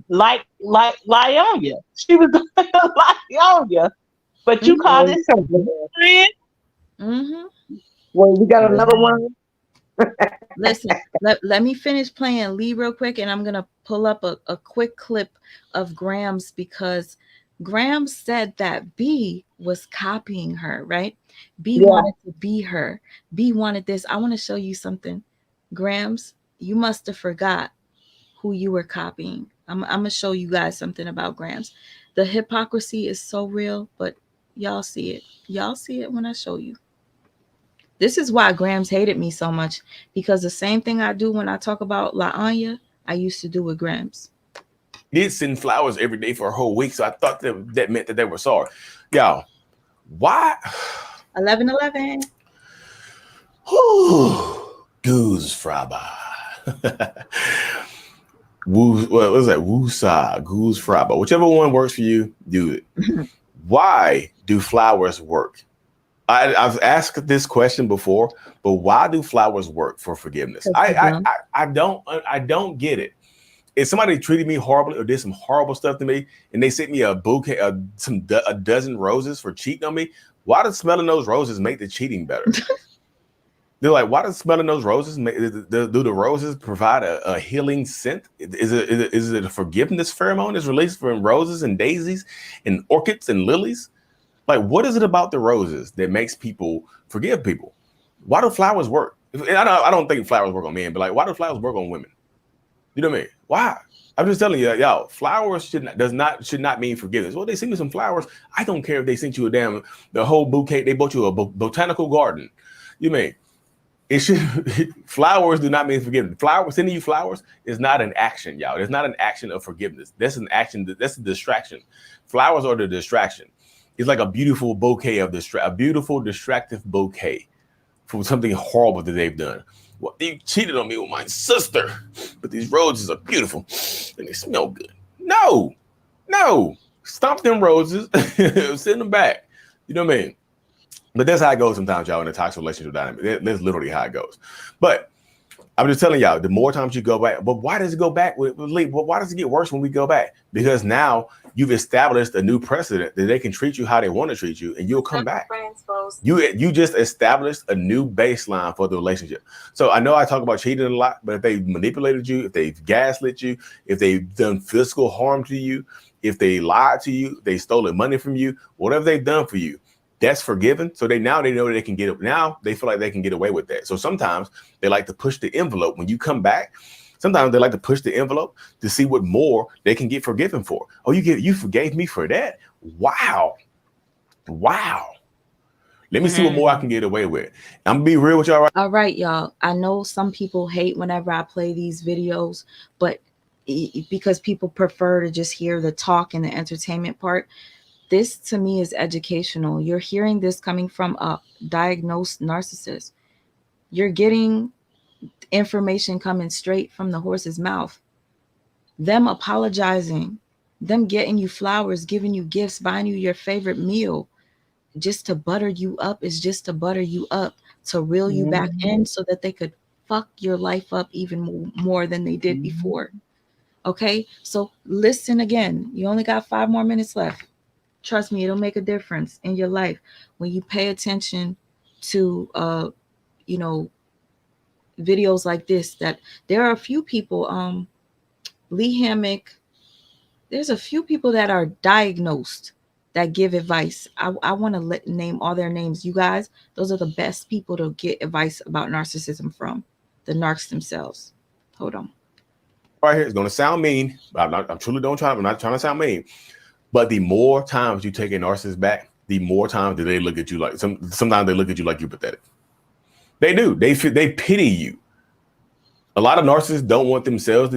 like lie on you. She was lie on you, but you
Mhm.
call
Well,
this your best friend?
Mhm.
well, we got another one.
Listen, let me finish playing Lee real quick, and I'm gonna pull up a quick clip of Gramz because Gramz said that B was copying her, right? B
Yeah.
wanted to be her. B wanted this. I want to show you something. Gramz, you must have forgot who you were copying. I'm gonna show you guys something about Gramz. The hypocrisy is so real, but y'all see it. Y'all see it when I show you. This is why Gramz hated me so much because the same thing I do when I talk about La Anya, I used to do with Gramz.
Did send flowers every day for a whole week, so I thought that meant that they were sorry. Y'all, why?
1111.
Goose fraba. What was that? Woosa, goose fraba. Whichever one works for you, do it. Why do flowers work? I've asked this question before, but why do flowers work for forgiveness? I don't get it. If somebody treated me horribly or did some horrible stuff to me, and they sent me a bouquet, a dozen roses for cheating on me, why does smelling those roses make the cheating better? They're like, why does smelling those roses make? Do the roses provide a healing scent? Is it a forgiveness pheromone that's released from roses and daisies and orchids and lilies? Like, what is it about the roses that makes people forgive people? Why do flowers work? And I don't think flowers work on men, but like, why do flowers work on women? You know what I mean? Why? I'm just telling you, y'all, flowers should not mean forgiveness. Well, they sent me some flowers. I don't care if they sent you the whole bouquet. They bought you a botanical garden. You mean it should? Flowers do not mean forgiveness. Sending you flowers is not an action, y'all. It's not an action of forgiveness. That's an action. That's a distraction. Flowers are the distraction. It's like a beautiful bouquet of a beautiful distractive bouquet for something horrible that they've done. Well, they cheated on me with my sister, but these roses are beautiful and they smell good. No, stomp them roses, send them back. You know what I mean? But that's how it goes sometimes, y'all, in a toxic relationship dynamic. That's literally how it goes. But I'm just telling y'all, the more times you go back, but why does it go back with Lee? Well, why does it get worse when we go back? Because now you've established a new precedent that they can treat you how they want to treat you, and you'll come back. You just established a new baseline for the relationship. So I know I talk about cheating a lot, but if they manipulated you, if they've gaslit you, if they've done physical harm to you, if they lied to you, they stole money from you, whatever they've done for you, that's forgiven. So they know they can get it. Now they feel like they can get away with that. So sometimes they like to push the envelope when you come back. Sometimes they like to push the envelope to see what more they can get forgiven for. Oh, you forgave me for that? Wow. Let me see what more I can get away with. I'm gonna be real with y'all.
All right, y'all. I know some people hate whenever I play these videos, but because people prefer to just hear the talk and the entertainment part. This to me is educational. You're hearing this coming from a diagnosed narcissist. You're getting information coming straight from the horse's mouth. Them apologizing, them getting you flowers, giving you gifts, buying you your favorite meal, just to butter you up is just to butter you up, to reel you back in so that they could fuck your life up even more than they did before. Okay? So listen again. You only got 5 more minutes left. Trust me, it'll make a difference in your life when you pay attention to, videos like this. That there are a few people, Lee Hammock. There's a few people that are diagnosed that give advice. I want to name all their names. You guys, those are the best people to get advice about narcissism from. The narcs themselves. Hold on.
Right here, it's gonna sound mean, but I'm not trying to sound mean. But the more times you take a narcissist back, the more times do they look at you like sometimes they look at you like you're pathetic. They do. They pity you. A lot of narcissists don't want themselves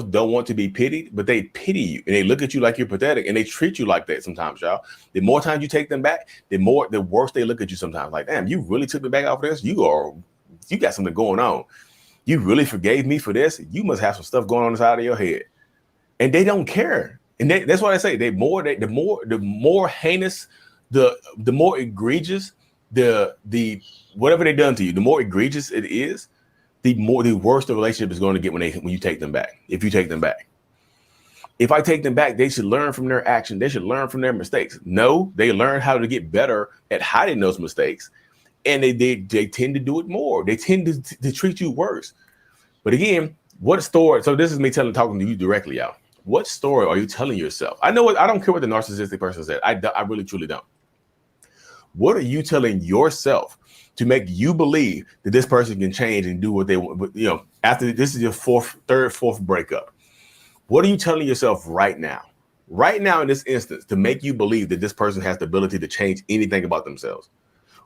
don't want to be pitied, but they pity you and they look at you like you're pathetic and they treat you like that sometimes, y'all. The more times you take them back, the worse they look at you sometimes. Like, damn, you really took me back off this? You got something going on. You really forgave me for this? You must have some stuff going on inside of your head. And they don't care. And that's why I say the more heinous, the more egregious the whatever they done to you, the more egregious it is, the worse the relationship is going to get when you take them back. If you take them back, if I take them back, they should learn from their action. They should learn from their mistakes. No, they learn how to get better at hiding those mistakes and they tend to do it more. They tend to treat you worse. But again, what story? So this is me talking to you directly, y'all. What story are you telling yourself? I know what I don't care what the narcissistic person said. I really truly don't. What are you telling yourself to make you believe that this person can change and do what they want? You know, after this is your fourth breakup. What are you telling yourself right now? Right now in this instance, to make you believe that this person has the ability to change anything about themselves?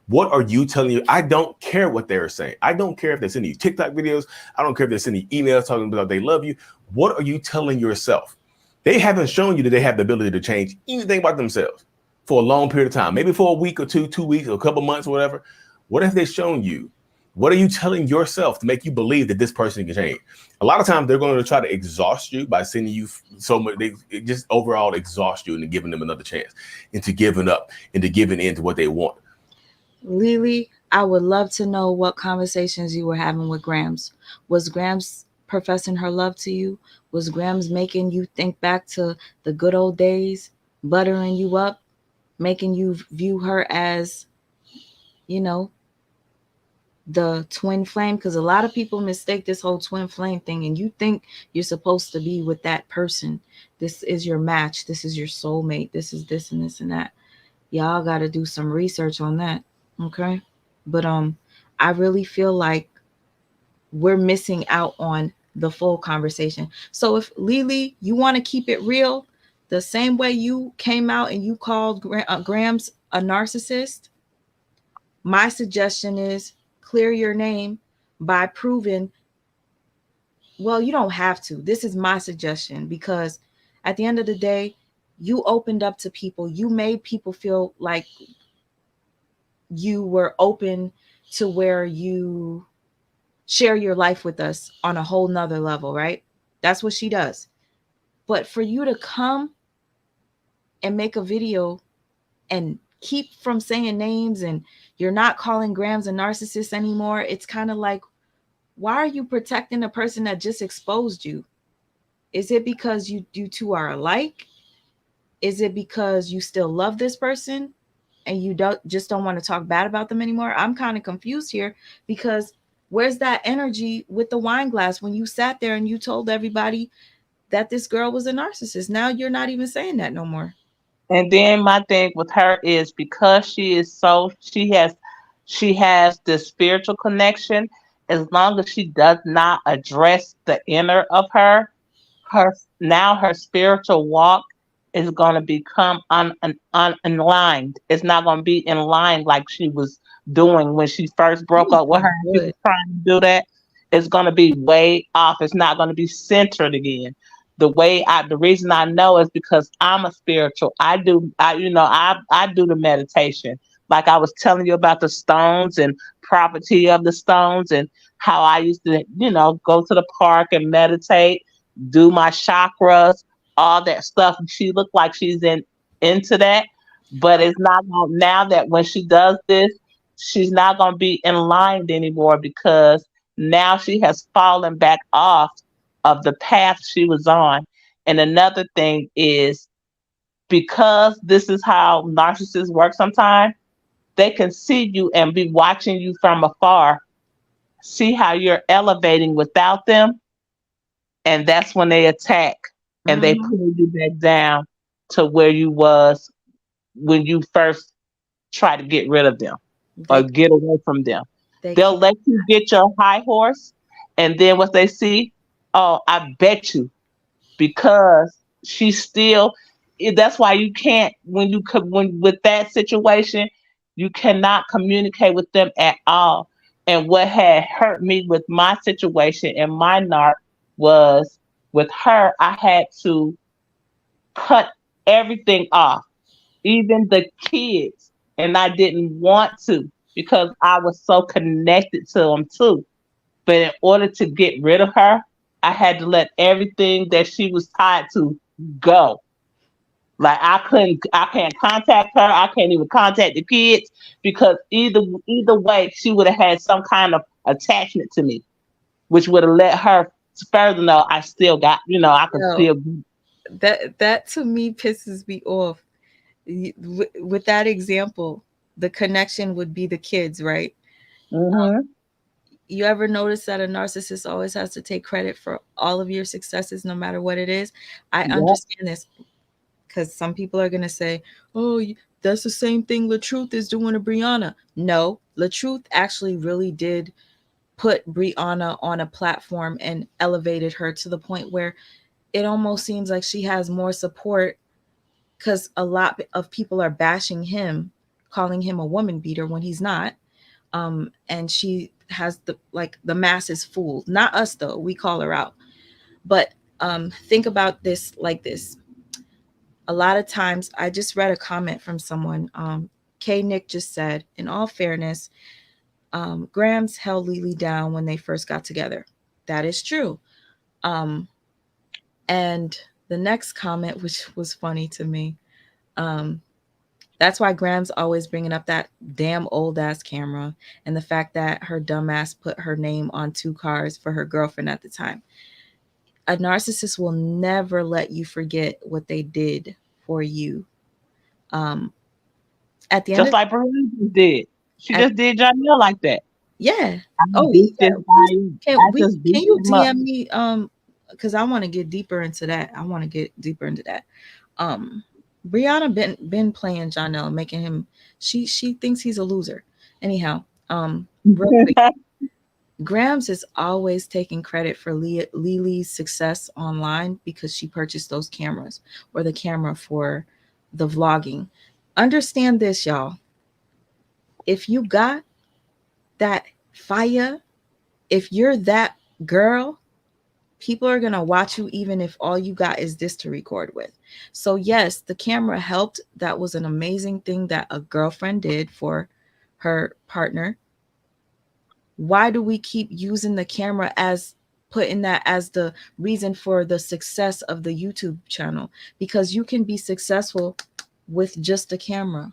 What are you telling you? I don't care what they're saying. I don't care if they're sending you TikTok videos. I don't care if they're sending you emails talking about they love you. What are you telling yourself? They haven't shown you that they have the ability to change anything about themselves for a long period of time, maybe for a week or 2 weeks or a couple months or whatever. What have they shown you? What are you telling yourself to make you believe that this person can change? A lot of times they're going to try to exhaust you by sending you so much. They just overall exhaust you into giving them another chance, into giving up, into giving in to what they want.
Leelee, I would love to know what conversations you were having with Gramz. Was Gramz professing her love to you? Was Gramz making you think back to the good old days, buttering you up, making you view her as, you know, the twin flame? Because a lot of people mistake this whole twin flame thing, and you think you're supposed to be with that person. This is your match. This is your soulmate. This is this and this and that. Y'all got to do some research on that. Okay. But I really feel like we're missing out on the full conversation. So if Leelee, you want to keep it real, the same way you came out and you called Gramz a narcissist, my suggestion is clear your name by proving, well, you don't have to. This is my suggestion, because at the end of the day, you opened up to people. You made people feel like you were open to where you share your life with us on a whole nother level, right? That's what she does. But for you to come and make a video and keep from saying names, and you're not calling Gramz a narcissist anymore, it's kind of like, why are you protecting a person that just exposed you? Is it because you two are alike? Is it because you still love this person and you don't want to talk bad about them anymore? I'm kind of confused here, because where's that energy with the wine glass when you sat there and you told everybody that this girl was a narcissist? Now you're not even saying that no more.
And then my thing with her is because she has this spiritual connection. As long as she does not address the inner of her spiritual walk is going to become unaligned. It's not going to be in line like she was doing when she first broke
Ooh,
up with her. She was
good.
trying to do that. It's going to be way off. It's not going to be centered again. The reason I know is because I'm a spiritual. I do the meditation. Like I was telling you about the stones and property of the stones and how I used to, go to the park and meditate, do my chakras, all that stuff. She looked like she's into that, but it's not going now that when she does this, she's not going to be in line anymore because now she has fallen back off of the path she was on. And another thing is because this is how narcissists work sometimes, they can see you and be watching you from afar, see how you're elevating without them, and that's when they attack and they
Mm-hmm.
pull you back down to where you was when you first try to get rid of them or
They
get away from them.
they
They'll
keep.
let you get your high horse, and then what they see, oh, I bet you because she's still. That's why you can't when with that situation, you cannot communicate with them at all. And what had hurt me with my situation and my narc was with her, I had to cut everything off, even the kids, and I didn't want to because I was so connected to them too. But in order to get rid of her, I had to let everything that she was tied to go. Like I can't contact her. I can't even contact the kids because either way, she would have had some kind of attachment to me, which would have let her further know I still got, I could
Yo,
still.
that to me pisses me off. With that example. the connection would be the kids, right?
Mhm.
You ever notice that a narcissist always has to take credit for all of your successes, no matter what it is? I
Yep.
understand this because some people are going to say, oh, that's the same thing LaTruth is doing to Brianna. No, LaTruth actually really did put Brianna on a platform and elevated her to the point where it almost seems like she has more support because a lot of people are bashing him, calling him a woman beater when he's not. And she has the masses fooled. Not us though. We call her out. But think about this like this. A lot of times, I just read a comment from someone. K Nick just said, in all fairness, Gramz held Leelee down when they first got together. That is true. Um, and the next comment, which was funny to me, um, that's why Graham's always bringing up that damn old ass camera and the fact that her dumbass put her name on 2 cars for her girlfriend at the time. A narcissist will never let you forget what they did for you. Um, at the end
Just
of
like Peru just did. She
at
just did Janelle like that.
yeah.
I
Oh
beat this
yeah.
guy. I just
Can
beat
you
him up.
DM me because I want to get deeper into that. I want to get deeper into that. Um, Brianna been playing Jonelle, making him. She thinks he's a loser. Anyhow, real quick, Grams is always taking credit for Lee's success online because she purchased those cameras or the camera for the vlogging. Understand this, y'all. If you got that fire, if you're that girl, people are going to watch you even if all you got is this to record with. So yes, the camera helped. That was an amazing thing that a girlfriend did for her partner. Why do we keep using the camera as putting that as the reason for the success of the YouTube channel? Because you can be successful with just a camera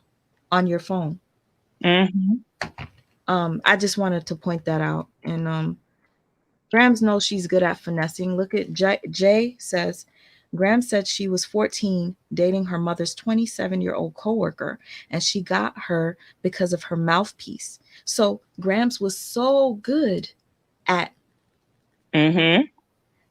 on your phone.
Mhm.
I just wanted to point that out. And Grams knows she's good at finessing. Look at Jay says, Graham said she was 14 dating her mother's 27-year-old coworker, and she got her because of her mouthpiece. So Grams was so good at
Mhm.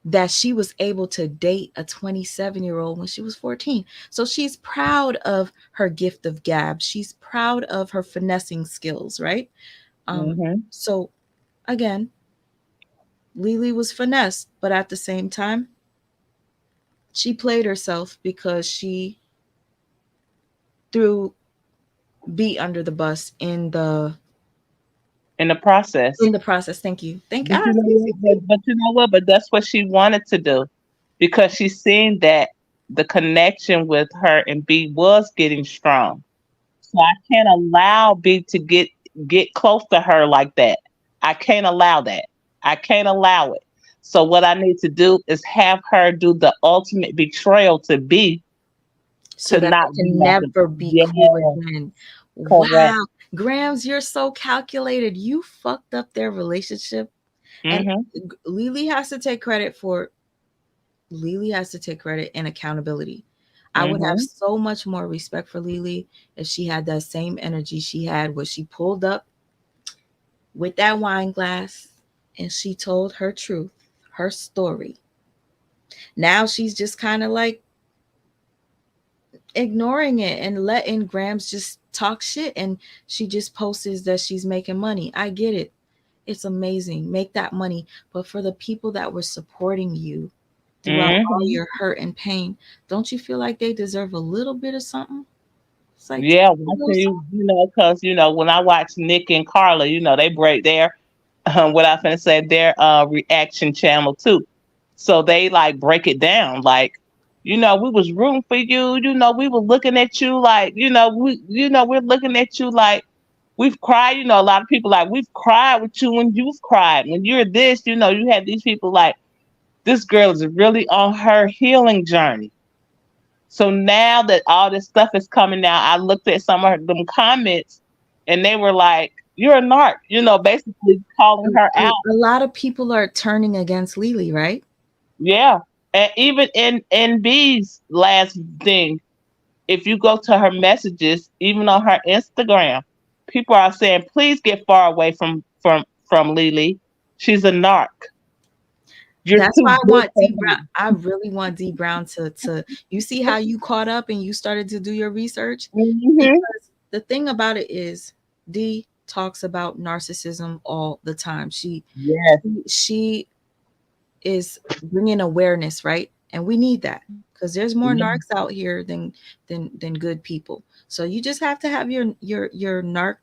that she was able to date a 27-year-old when she was 14. So she's proud of her gift of gab. She's proud of her finessing skills, right?
Mhm.
So again, Leelee was finessed, but at the same time, she played herself because she threw B under the bus
In the process.
in the process. Thank you. Thank
But
ah,
you know
see,
what?
see, see.
But you know what? But that's what she wanted to do because she seen that the connection with her and B was getting strong. So I can't allow B to get close to her like that. I can't allow that. I can't allow it. So what I need to do is have her do the ultimate betrayal to B
So
to
that
not
they
be
can
like a
never be
yeah,
cool again.
correct.
Wow. Grams, you're so calculated. You fucked up their relationship. And
Mhm.
Leelee has to take credit for Leelee has to take credit and accountability. I would have
Mhm.
so much more respect for Leelee if she had that same energy she had where she pulled up with that wine glass and she told her truth, her story. Now she's just kind of like ignoring it and letting Grams just talk shit and she just posts that she's making money. I get it. It's amazing. Make that money. But for the people that were supporting you throughout all
Mhm.
your hurt and pain, don't you feel like they deserve a little bit of something? It's like take
Yeah,
a little
watching
something.
you know, because when I watch Nick and Carla, they break their what I finna say their reaction channel too. So they like break it down, like we was rooting for you. We were looking at you like we're looking at you like we've cried. A lot of people like we've cried with you when you've cried. When you're this, you had these people like this girl is really on her healing journey. So now that all this stuff is coming out, I looked at some of them comments and they were like, "You're a narc," basically calling her out.
A lot of people are turning against Leelee, right?
Yeah. And even in B's last thing, if you go to her messages, even on her Instagram, people are saying, please get far away from Leelee. She's a narc. You're
That's why
too
I
good
want
for
D Brown.
her.
I really want D Brown to you see how you caught up and you started to do your research?
Hmm.
Because the thing about it is D talks about narcissism all the time.
Yes.
She is bringing awareness, right? And we need that because there's more
Yeah.
narcs out here than good people. So you just have to have your narc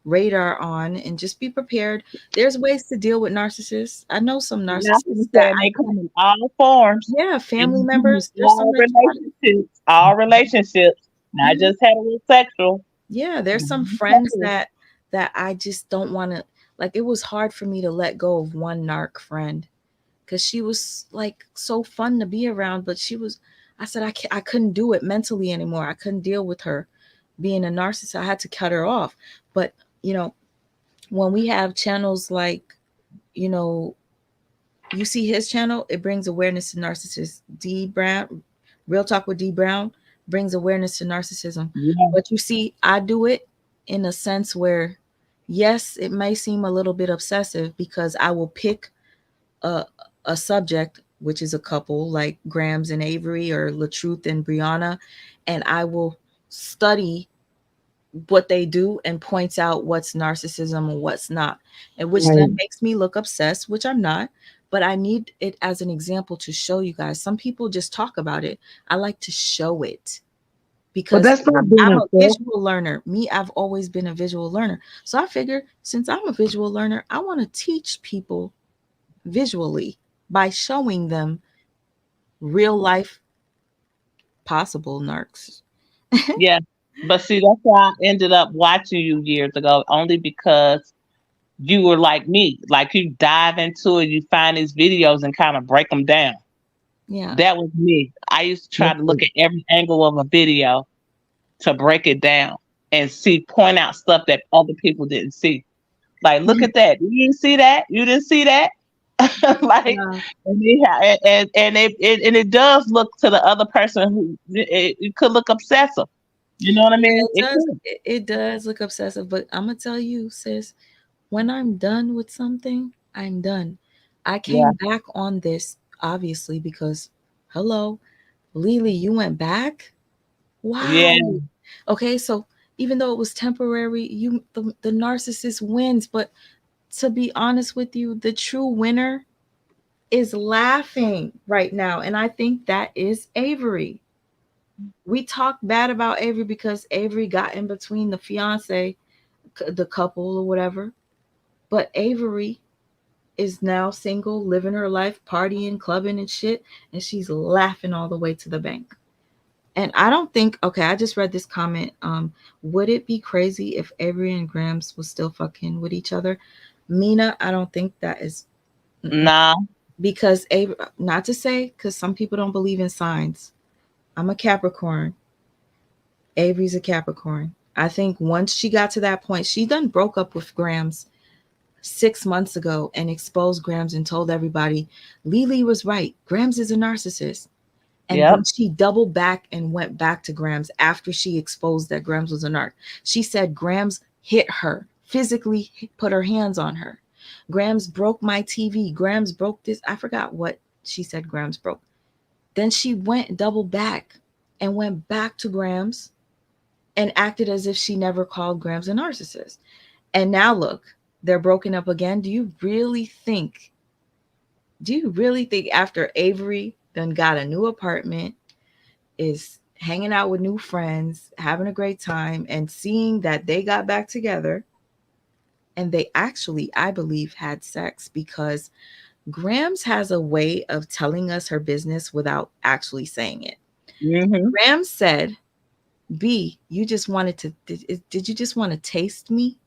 radar on and just be prepared. There's ways to deal with narcissists. I know some
Yeah, I'm
narcissists
gonna
that
say they come in all forms,
yeah,
and
family
they come in
members. There's some
all
that try to
relationships, all relationships, not
mhm.
just heterosexual.
Yeah, there's some
Mhm.
friends that I just don't want to like it was hard for me to let go of one narc friend because she was like so fun to be around, but she was I said I couldn't do it mentally anymore. I couldn't deal with her being a narcissist. I had to cut her off. But, you know, when we have channels like, you know, you see his channel, it brings awareness to narcissists. D Brown, Real Talk with D Brown brings awareness to narcissism.
Yeah.
But you see, I do it in a sense where, yes, it may seem a little bit obsessive because I will pick a, a subject, which is a couple like Gramz and Avery or LaTruth and Brianna, and I will study what they do and points out what's narcissism and what's not, and which then
Right.
makes me look obsessed, which I'm not. But I need it as an example to show you guys. Some people just talk about it. I like to show it
But
because
that's not being
I'm
a
a visual learner. Me, I've always been a visual learner. So I figure since I'm a visual learner, I want to teach people visually by showing them real life possible narcs.
Yeah. But see, that's why I ended up watching you years ago, only because you were like me. Like you dive into it, you find these videos and kind of break them down.
Yeah.
That was me. I used to try to look at every angle of a video to break it down and see, point out stuff that other people didn't see. Like, look at that. You didn't see that. You didn't see that. Like,
Yeah.
and it does look to the other person who it could look obsessive. You know what I
Yeah,
mean?
it
It
does.
could.
It does look obsessive, but I'm gonna tell you, sis, when I'm done with something, I'm done. I
Yeah.
came back on this obviously because, hello, Leelee, you went back.
Yeah.
Wow. Okay, so even though it was temporary, the narcissist wins. But to be honest with you, the true winner is laughing right now, and I think that is Avery. We talk bad about Avery because Avery got in between the fiance, the couple or whatever. But Avery is now single, living her life, partying, clubbing and shit, and she's laughing all the way to the bank. And I don't think okay, I just read this comment. Would it be crazy if Avery and Gramz was still fucking with each other? Mina, I don't think that is
Nah.
because Avery, not to say because some people don't believe in signs. I'm a Capricorn. Avery's a Capricorn. I think once she got to that point, she done broke up with Gramz 6 months ago and exposed Gramz and told everybody Leelee was right. Gramz is a narcissist. And
Yep.
then she doubled back and went back to Gramz after she exposed that Gramz was a narc. She said Gramz hit her, physically put her hands on her. Gramz broke my TV. Gramz broke this. I forgot what she said Gramz broke. Then she went doubled back and went back to Gramz and acted as if she never called Gramz a narcissist. And now look, they're broken up again. Do you really think after Avery then got a new apartment, is hanging out with new friends, having a great time, and seeing that they got back together and they actually, I believe, had sex because Grams has a way of telling us her business without actually saying it.
Hmm.
Grams said, B, you just wanted to, did you just want to taste me?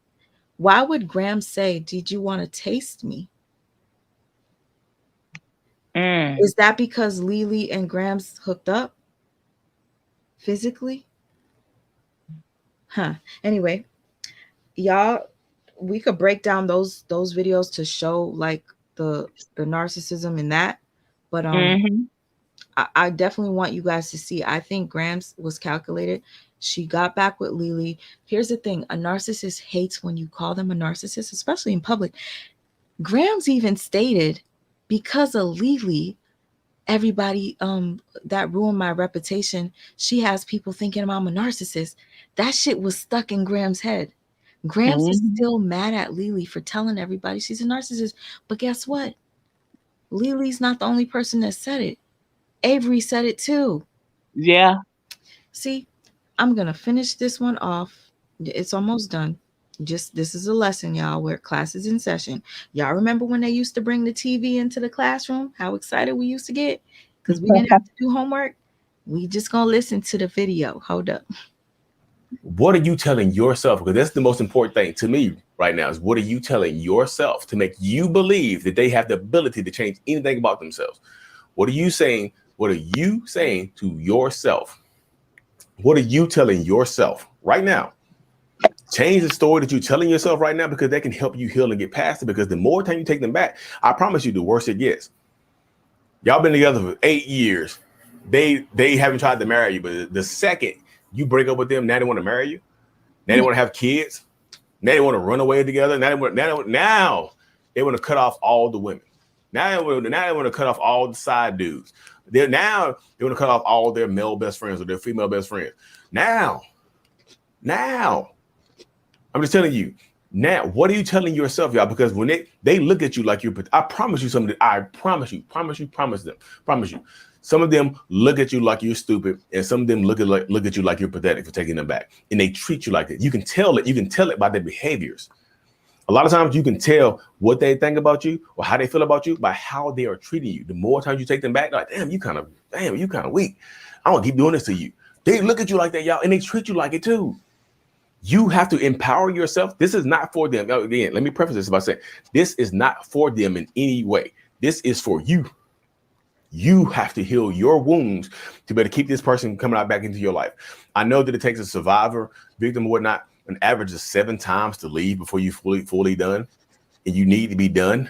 Why would Grams say, did you want to taste me?
Mm.
Is that because Leelee and Grams hooked up physically? Huh. Anyway, y'all, we could break down those videos to show like the narcissism in that. But
Hmm.
I definitely want you guys to see. I think Gramz was calculated. She got back with Leelee. Here's the thing: a narcissist hates when you call them a narcissist, especially in public. Gramz even stated, because of Leelee, everybody that ruined my reputation. She has people thinking I'm a narcissist. That shit was stuck in Graham's head. Grams is
Mhm.
still mad at Leelee for telling everybody she's a narcissist. But guess what? Leelee's not the only person that said it. Avery said it too.
Yeah.
See, I'm gonna finish this one off. It's almost done. Just this is a lesson, y'all, where class is in session. Y'all remember when they used to bring the TV into the classroom? How excited we used to get because we didn't have to do homework. We just gonna listen to the video. Hold up.
What are you telling yourself? Because that's the most important thing to me right now is what are you telling yourself to make you believe that they have the ability to change anything about themselves? What are you saying? What are you saying to yourself? What are you telling yourself right now? Change the story that you're telling yourself right now because that can help you heal and get past it. Because the more time you take them back, I promise you, the worse it gets. Y'all been together for 8 years. They haven't tried to marry you, but the second you break up with them, now they want to marry you. Now they want to have kids. Now they want to run away together. Now they want to cut off all the women. Now they want to cut off all the side dudes. They want to cut off all their male best friends or their female best friends. Now, I'm just telling you. Now, what are you telling yourself, y'all? Because when they look at you like you're, I promise you something. I promise you. Some of them look at you like you're stupid, and some of them look at you like you're pathetic for taking them back, and they treat you like it. You can tell it. You can tell it by their behaviors. A lot of times, you can tell what they think about you or how they feel about you by how they are treating you. The more times you take them back, like, damn, you kind of weak. I don't keep doing this to you. They look at you like that, y'all, and they treat you like it too. You have to empower yourself. This is not for them. Again, let me preface this by saying this is not for them in any way. This is for you. You have to heal your wounds to better keep this person coming out back into your life. I know that it takes a survivor, victim, or whatnot, an average of 7 times to leave before you fully done, and you need to be done.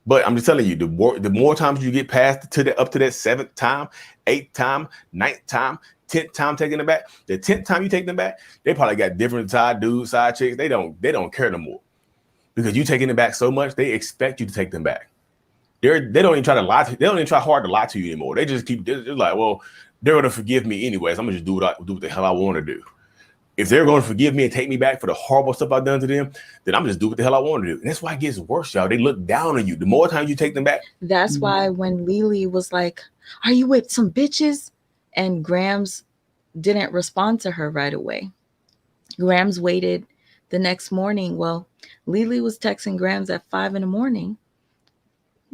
But I'm just telling you, the more times you get past up to that 7th time, 8th time, 9th time, 10th time taking them back, the 10th time you take them back, they probably got different side dudes, side chicks. They don't care no more because you taking them back so much. They expect you to take them back. They don't even try to lie to you. They don't even try hard to lie to you anymore. They just they're like, well, they're gonna forgive me anyways. I'm gonna just do what the hell I want to do. If they're gonna forgive me and take me back for the horrible stuff I've done to them, then I'm just do what the hell I want to do. And that's why it gets worse, y'all. They look down on you. The more times you take them back.
That's why when Leelee was like, "Are you with some bitches?" and Grams didn't respond to her right away. Grams waited the next morning. Well, Leelee was texting Grams at 5 in the morning.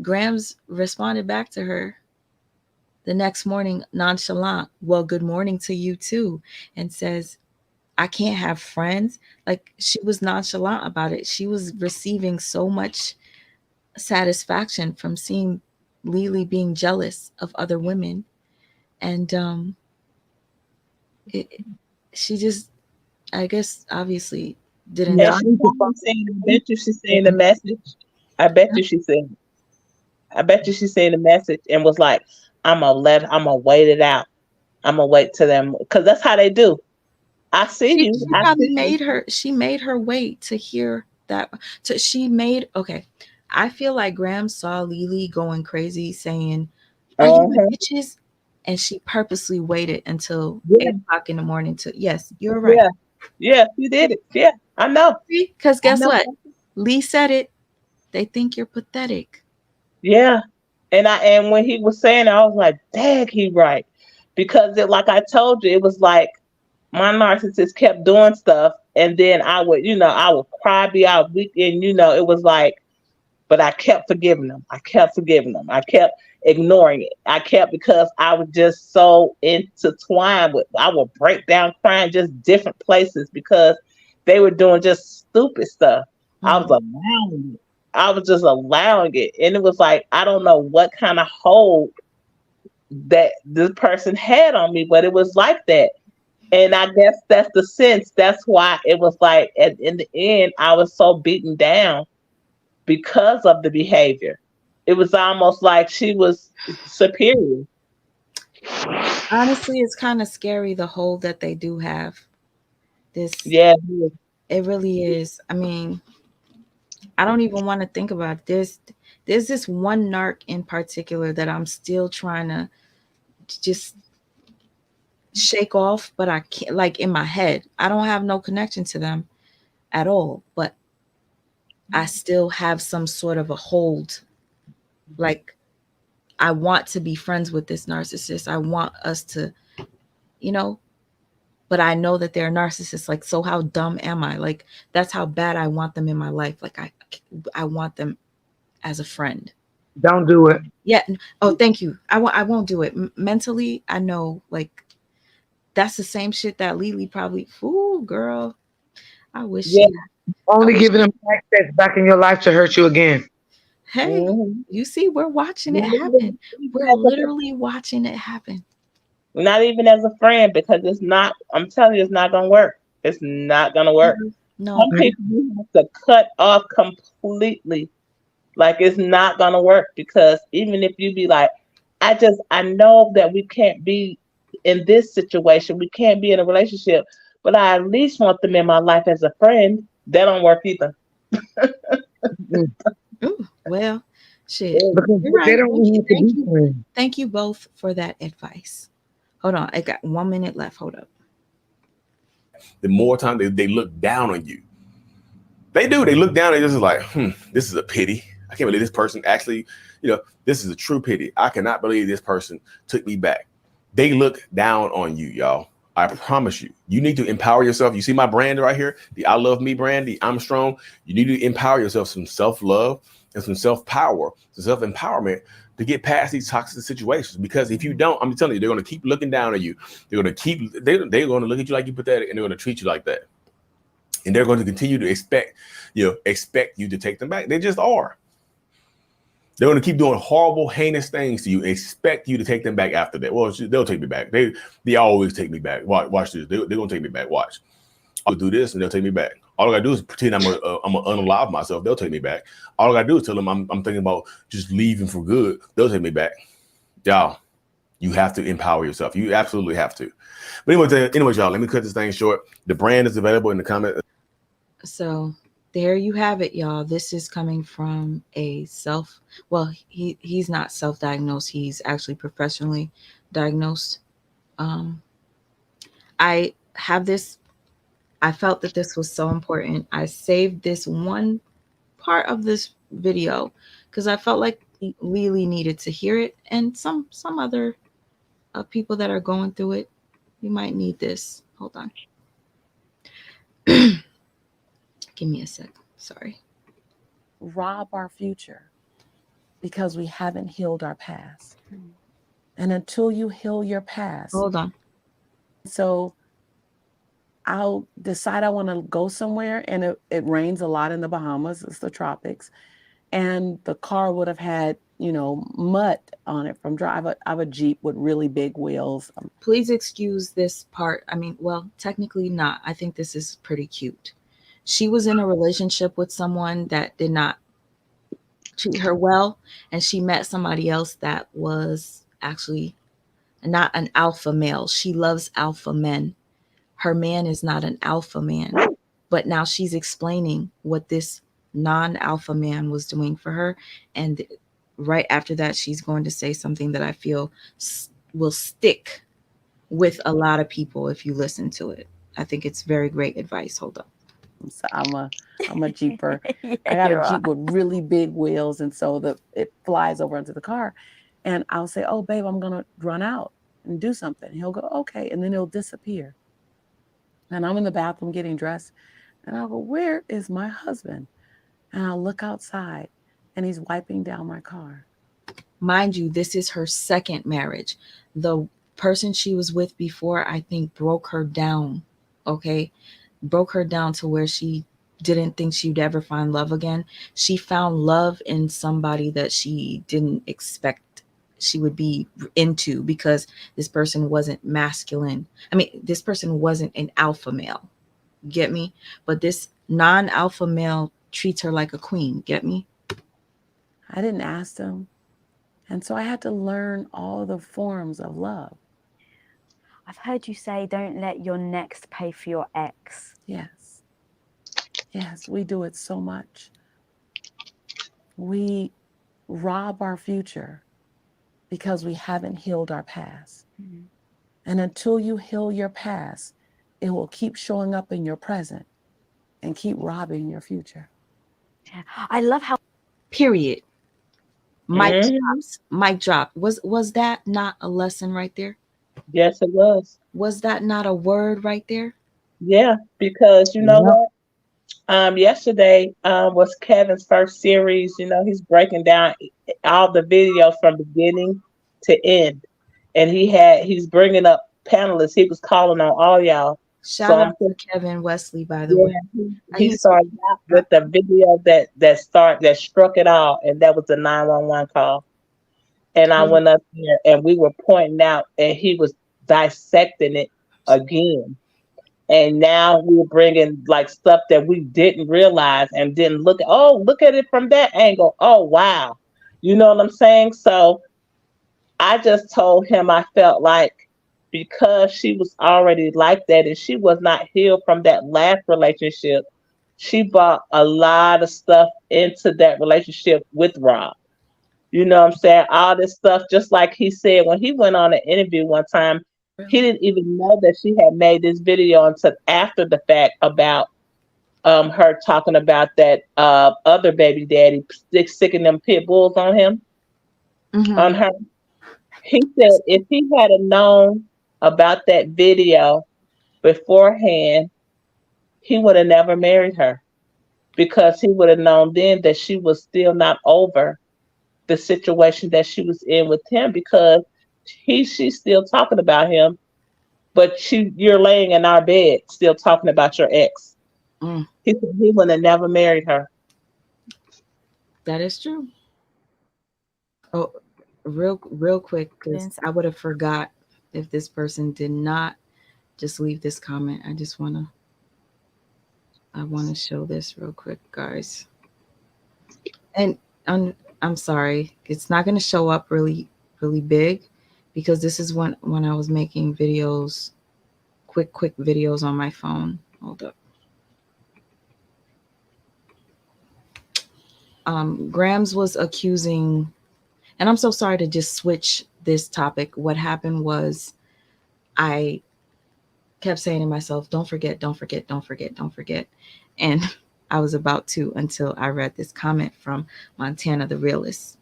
Grams responded back to her the next morning, nonchalant. Well, good morning to you too, and says, I can't have friends. Like, she was nonchalant about it. She was receiving so much satisfaction from seeing Leelee being jealous of other women. And she just, I guess, obviously didn't.
Yeah, I bet you she's saying the message. I bet you she's saying. I bet you she's saying the message and was like, I'm gonna wait it out. I'm gonna wait till them because that's how they do. I see you.
She probably made her. She made her wait to hear that. Okay. I feel like Graham saw Leelee going crazy, saying, "Are you with bitches?" And she purposely waited until 8 o'clock in the morning to. Yes, you're right.
Yeah, you did it. Yeah, I know.
Because guess what? Lee said it. They think you're pathetic.
Yeah, and when he was saying it, I was like, "Dang, he right," because like I told you, it was like my narcissist kept doing stuff, and then I would cry, be out weak, and it was like, but I kept forgiving them. I kept ignoring it. Because I was just so intertwined with. I would break down crying just different places because they were doing just stupid stuff. Mm-hmm. I was just allowing it, and it was like I don't know what kind of hold that this person had on me, but it was like that. And I guess that's the sense. That's why it was like, in the end, I was so beaten down because of the behavior. It was almost like she was superior.
Honestly, it's kind of scary the hold that they do have. This
Yeah,
it really is. I mean, I don't even want to think about this. There's this one narc in particular that I'm still trying to just shake off, but I can't, like in my head. I don't have no connection to them at all, but I still have some sort of a hold. Like I want to be friends with this narcissist. I want us to, you know, but I know that they're narcissists. Like, so how dumb am I? Like, that's how bad I want them in my life. Like, I want them as a friend.
Don't do it.
Yeah. Oh, thank you. I won't do it. Mentally, I know. Like, that's the same shit that Leelee probably. Ooh, girl. I wish
yeah.
she. I
Only
wish.
giving them access back in your life to hurt you again.
Hey,
Mhm.
you see, we're watching it
Not
happen.
even
We're
as a,
literally watching it happen.
not even as a friend, because it's not. I'm telling you, it's not gonna work. It's not gonna work.
No.
Some people you have to cut off completely. Like it's not gonna work, because even if you be like, I know that we can't be in this situation, we can't be in a relationship, but I at least want them in my life as a friend. That don't work either.
Mm.
Ooh, well, shit.
It-
Because
You're
they
right.
don't
Thank you.
need to
Thank
be
you.
friends.
Thank you both for that advice. Hold on. I got 1 minute left. Hold up.
The more time they look down on you. They do. They look down and just like, this is a pity. I can't believe this person actually, this is a true pity. I cannot believe this person took me back. They look down on you, y'all. I promise you. You need to empower yourself. You see my brand right here, the I Love Me brand, the I'm Strong. You need to empower yourself, some self-love and some self-power, some self-empowerment to get past these toxic situations. Because if you don't, I'm telling you, they're going to keep looking down on you. They're going to look at you like you're pathetic, and they're going to treat you like that. And they're going to continue to expect you to take them back. They just are. They're going to keep doing horrible, heinous things to you. Expect you to take them back after that. Well, they'll take me back. They always take me back. Watch this. They're going to take me back. Watch. I'll do this and they'll take me back. All I gotta do is pretend I'm gonna unalive myself. They'll take me back. All I gotta do is tell them I'm thinking about just leaving for good. They'll take me back. Y'all, you have to empower yourself. You absolutely have to. But anyways, y'all, let me cut this thing short. The brand is available in the comment.
So there you have it, y'all. This is coming from a well, he's not self-diagnosed. He's actually professionally diagnosed. Um, I have this. I felt that this was so important. I saved this one part of this video because I felt like Leelee needed to hear it, and some other people that are going through it, you might need this. Hold on. Give me a sec. Sorry.
Rob our future because we haven't healed our past. And until you heal your past,
Hold on.
so I'll decide I want to go somewhere, and it rains a lot in the Bahamas. It's the tropics. And the car would have had, mud on it from drive. I have a Jeep with really big wheels.
Please excuse this part. I mean, well, technically not. I think this is pretty cute. She was in a relationship with someone that did not treat her well, and she met somebody else that was actually not an alpha male. She loves alpha men. Her man is not an alpha man. But now she's explaining what this non alpha man was doing for her. And right after that, she's going to say something that I feel will stick with a lot of people if you listen to it. I think it's very great advice. Hold up.
So I'm a Jeeper.
Yeah,
I got
you
a
are.
Jeep with really big wheels, and so it flies over into the car. And I'll say, "Oh, babe, I'm gonna run out and do something." He'll go, "Okay," and then he'll disappear. And I'm in the bathroom getting dressed, and I'll go, "Where is my husband?" And I'll look outside, and he's wiping down my car.
Mind you, this is her second marriage. The person she was with before, I think, broke her down. Okay. Broke her down to where she didn't think she'd ever find love again. She found love in somebody that she didn't expect she would be into because this person wasn't masculine. I mean, this person wasn't an alpha male. Get me? But this non alpha male treats her like a queen. Get me?
I didn't ask him And so I had to learn all the forms of love.
I've heard you say, don't let your next pay for your ex.
Yes. Yes, we do it so much. We rob our future because we haven't healed our past.
Mm.
And until you heal your past, it will keep showing up in your present and keep robbing your future.
Yeah. I love how
Period. Mic
Mhm.
drops. Mic drop. Was that not a lesson right there?
Yes, it was.
Was that not a word right there?
Yeah, because you know
Yep.
what? Yesterday was Kevin's first series. You know, he's breaking down all the videos from beginning to end, and he's bringing up panelists. He was calling on all y'all. So
Shout out
I'm
to Kevin Wesley, by the way.
yeah,
I
he
used to
started out with the video that struck it all, and that was the 911 call. And I went up there, and we were pointing out, and he was dissecting it again. And now we're bringing like stuff that we didn't realize and didn't look at. Oh, look at it from that angle. Oh, wow. You know what I'm saying? So I just told him I felt like because she was already like that and she was not healed from that last relationship, she brought a lot of stuff into that relationship with Rob. You know what I'm saying? All this stuff, just like he said when he went on an interview one time, he
really.
didn't even know that she had made this video until after the fact about her talking about that other baby daddy sticking them pit bulls
Hmm.
on her. He said if he had a known about that video beforehand, he would have never married her because he would have known then that she was still not over the situation that she was in with him because she's still talking about him, but you're laying in our bed still talking about your ex.
Mm,
He said he would have never married her.
that is true. Oh, real quick, because I would have forgot if this person did not just leave this comment. I wanna show this real quick, guys. And I'm I'm sorry, it's not gonna show up really big because this is when I was making videos, quick videos on my phone. Hold up. Gramz was accusing, and I'm so sorry to just switch this topic. What happened was I kept saying to myself, don't forget, don't forget, don't forget, don't forget. And I was about to until I read this comment from Montana the Realist.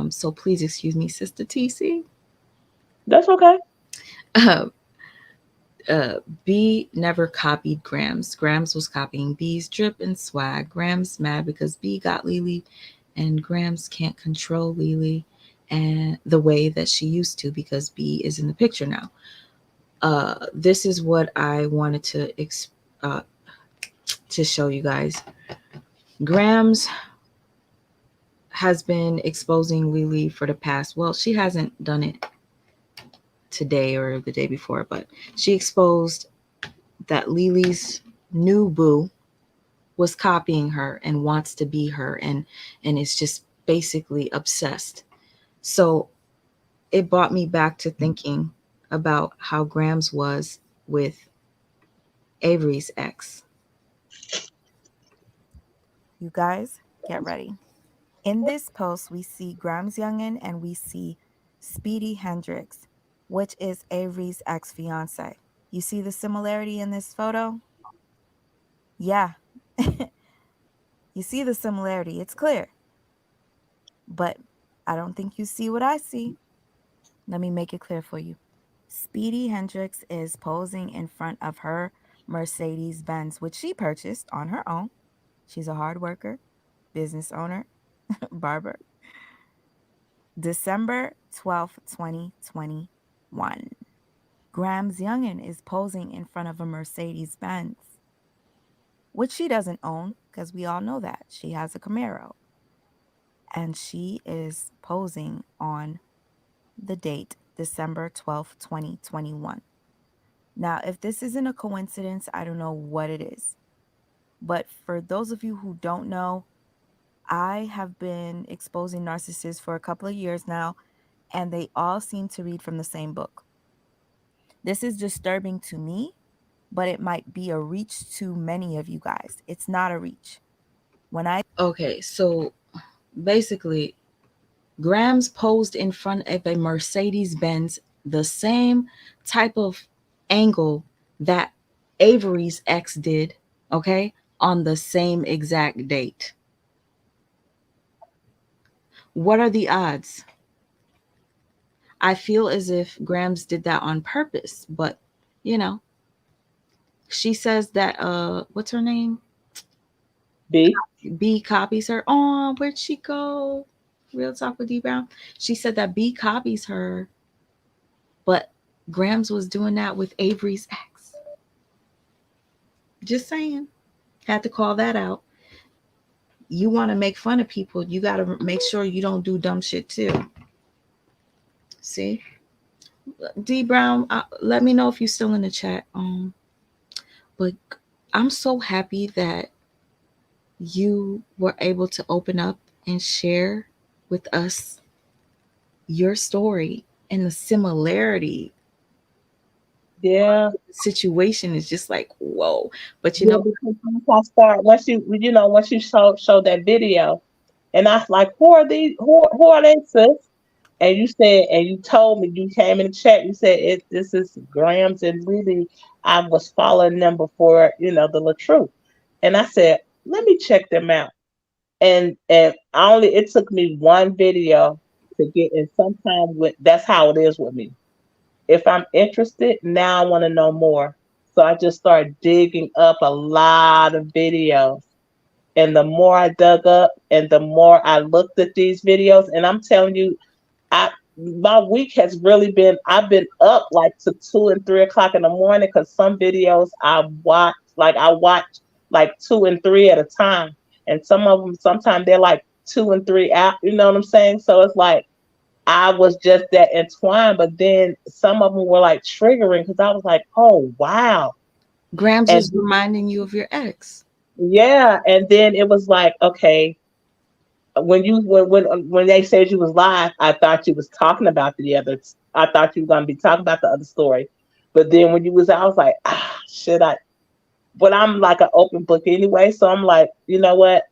So please excuse me, Sister TC.
That's okay.
Uh, B never copied Grams. Grams was copying B's drip and swag. Grams mad because B got Leelee, and Grams can't control Leelee and the way that she used to because B is in the picture now. This is what I wanted uh, to show you guys. Grams has been exposing Leelee for the past. Well, she hasn't done it today or the day before, but she exposed that Leelee's new boo was copying her and wants to be her and is just basically obsessed. So it brought me back to thinking about how Grams was with Avery's ex.
You guys, get ready. In this post, we see Gramz Youngin and we see Speedy Hendricks, which is Avery's ex fiance. You see the similarity in this photo? Yeah, you see the similarity. It's clear. But I don't think you see what I see. Let me make it clear for you. Speedy Hendricks is posing in front of her Mercedes Benz, which she purchased on her own. She's a hard worker, business owner, barber. December 12th, 2021. Gramz Youngin is posing in front of a Mercedes Benz, which she doesn't own because we all know that. She has a Camaro. And she is posing on the date December 12th, 2021. Now, if this isn't a coincidence, I don't know what it is. But for those of you who don't know, I have been exposing narcissists for a couple of years now, and they all seem to read from the same book. This is disturbing to me, but it might be a reach to many of you guys. It's not a reach. When I
Okay, so basically, Gramz posed in front of a Mercedes Benz, the same type of angle that Avery's ex did, okay, on the same exact date. What are the odds? I feel as if Gramz did that on purpose, but you know, she says that what's her name?
B.
B copies her. Oh, where'd she go? Real talk with D Brown. She said that B copies her, but Gramz was doing that with Avery's ex. Just saying. Had to call that out. You want to make fun of people, you got to make sure you don't do dumb shit too. See? D Brown, let me know if you're still in the chat. But I'm so happy that you were able to open up and share with us your story, and the similarity
Yeah.
situation is just like whoa. But you
Yeah,
know,
because once I start, once you show that video, and I was like, who are these? Who are they, sis? And you said, and you told me, you came in the chat. You said this is Gramz and Leelee. I was following them before, the LaTruth, and I said, let me check them out. And it took me one video to get. And sometimes that's how it is with me. If I'm interested, now I want to know more. So I just started digging up a lot of videos. And the more I dug up and the more I looked at these videos, and I'm telling you, my week has really been, I've been up like to 2 and 3 o'clock in the morning because some videos I watch like 2 and 3 at a time. And some of them, sometimes they're like 2 and 3 out, you know what I'm saying? So it's like, I was just that entwined, but then some of them were like triggering because I was like, oh wow.
Grams
And
was reminding you of your ex.
yeah, and then it was like, okay, when they said you was live, I thought you was talking about the other. I thought you were gonna be talking about the other story, but then when you was, I was like, should I? But I'm like an open book anyway, so I'm like, you know what?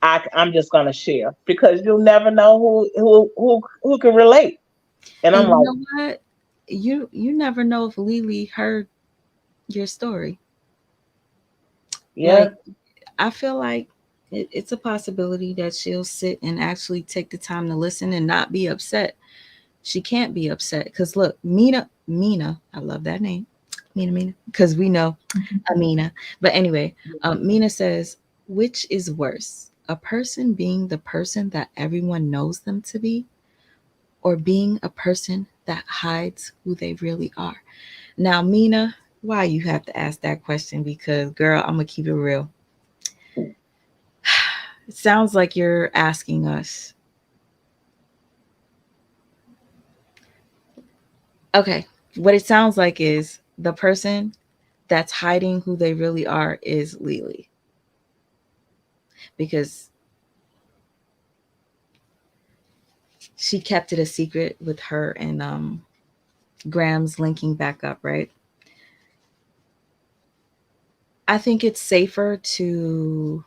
I'm just gonna share because you'll never know who can relate. And
And
I'm
you
like,
know what? You never know if Leelee heard your story.
yeah,
Like, I feel like it's a possibility that she'll sit and actually take the time to listen and not be upset. She can't be upset because look, Mina, I love that name, Mina, because we know Amina. But anyway, Mina says, which is worse, a person being the person that everyone knows them to be, or being a person that hides who they really are? Now, Mina, why you have to ask that question? Because, girl, I'm gonna keep it real. It sounds like you're asking us. Okay, what it sounds like is the person that's hiding who they really are is Leelee, because she kept it a secret with her and Gramz linking back up, right? I think it's safer to.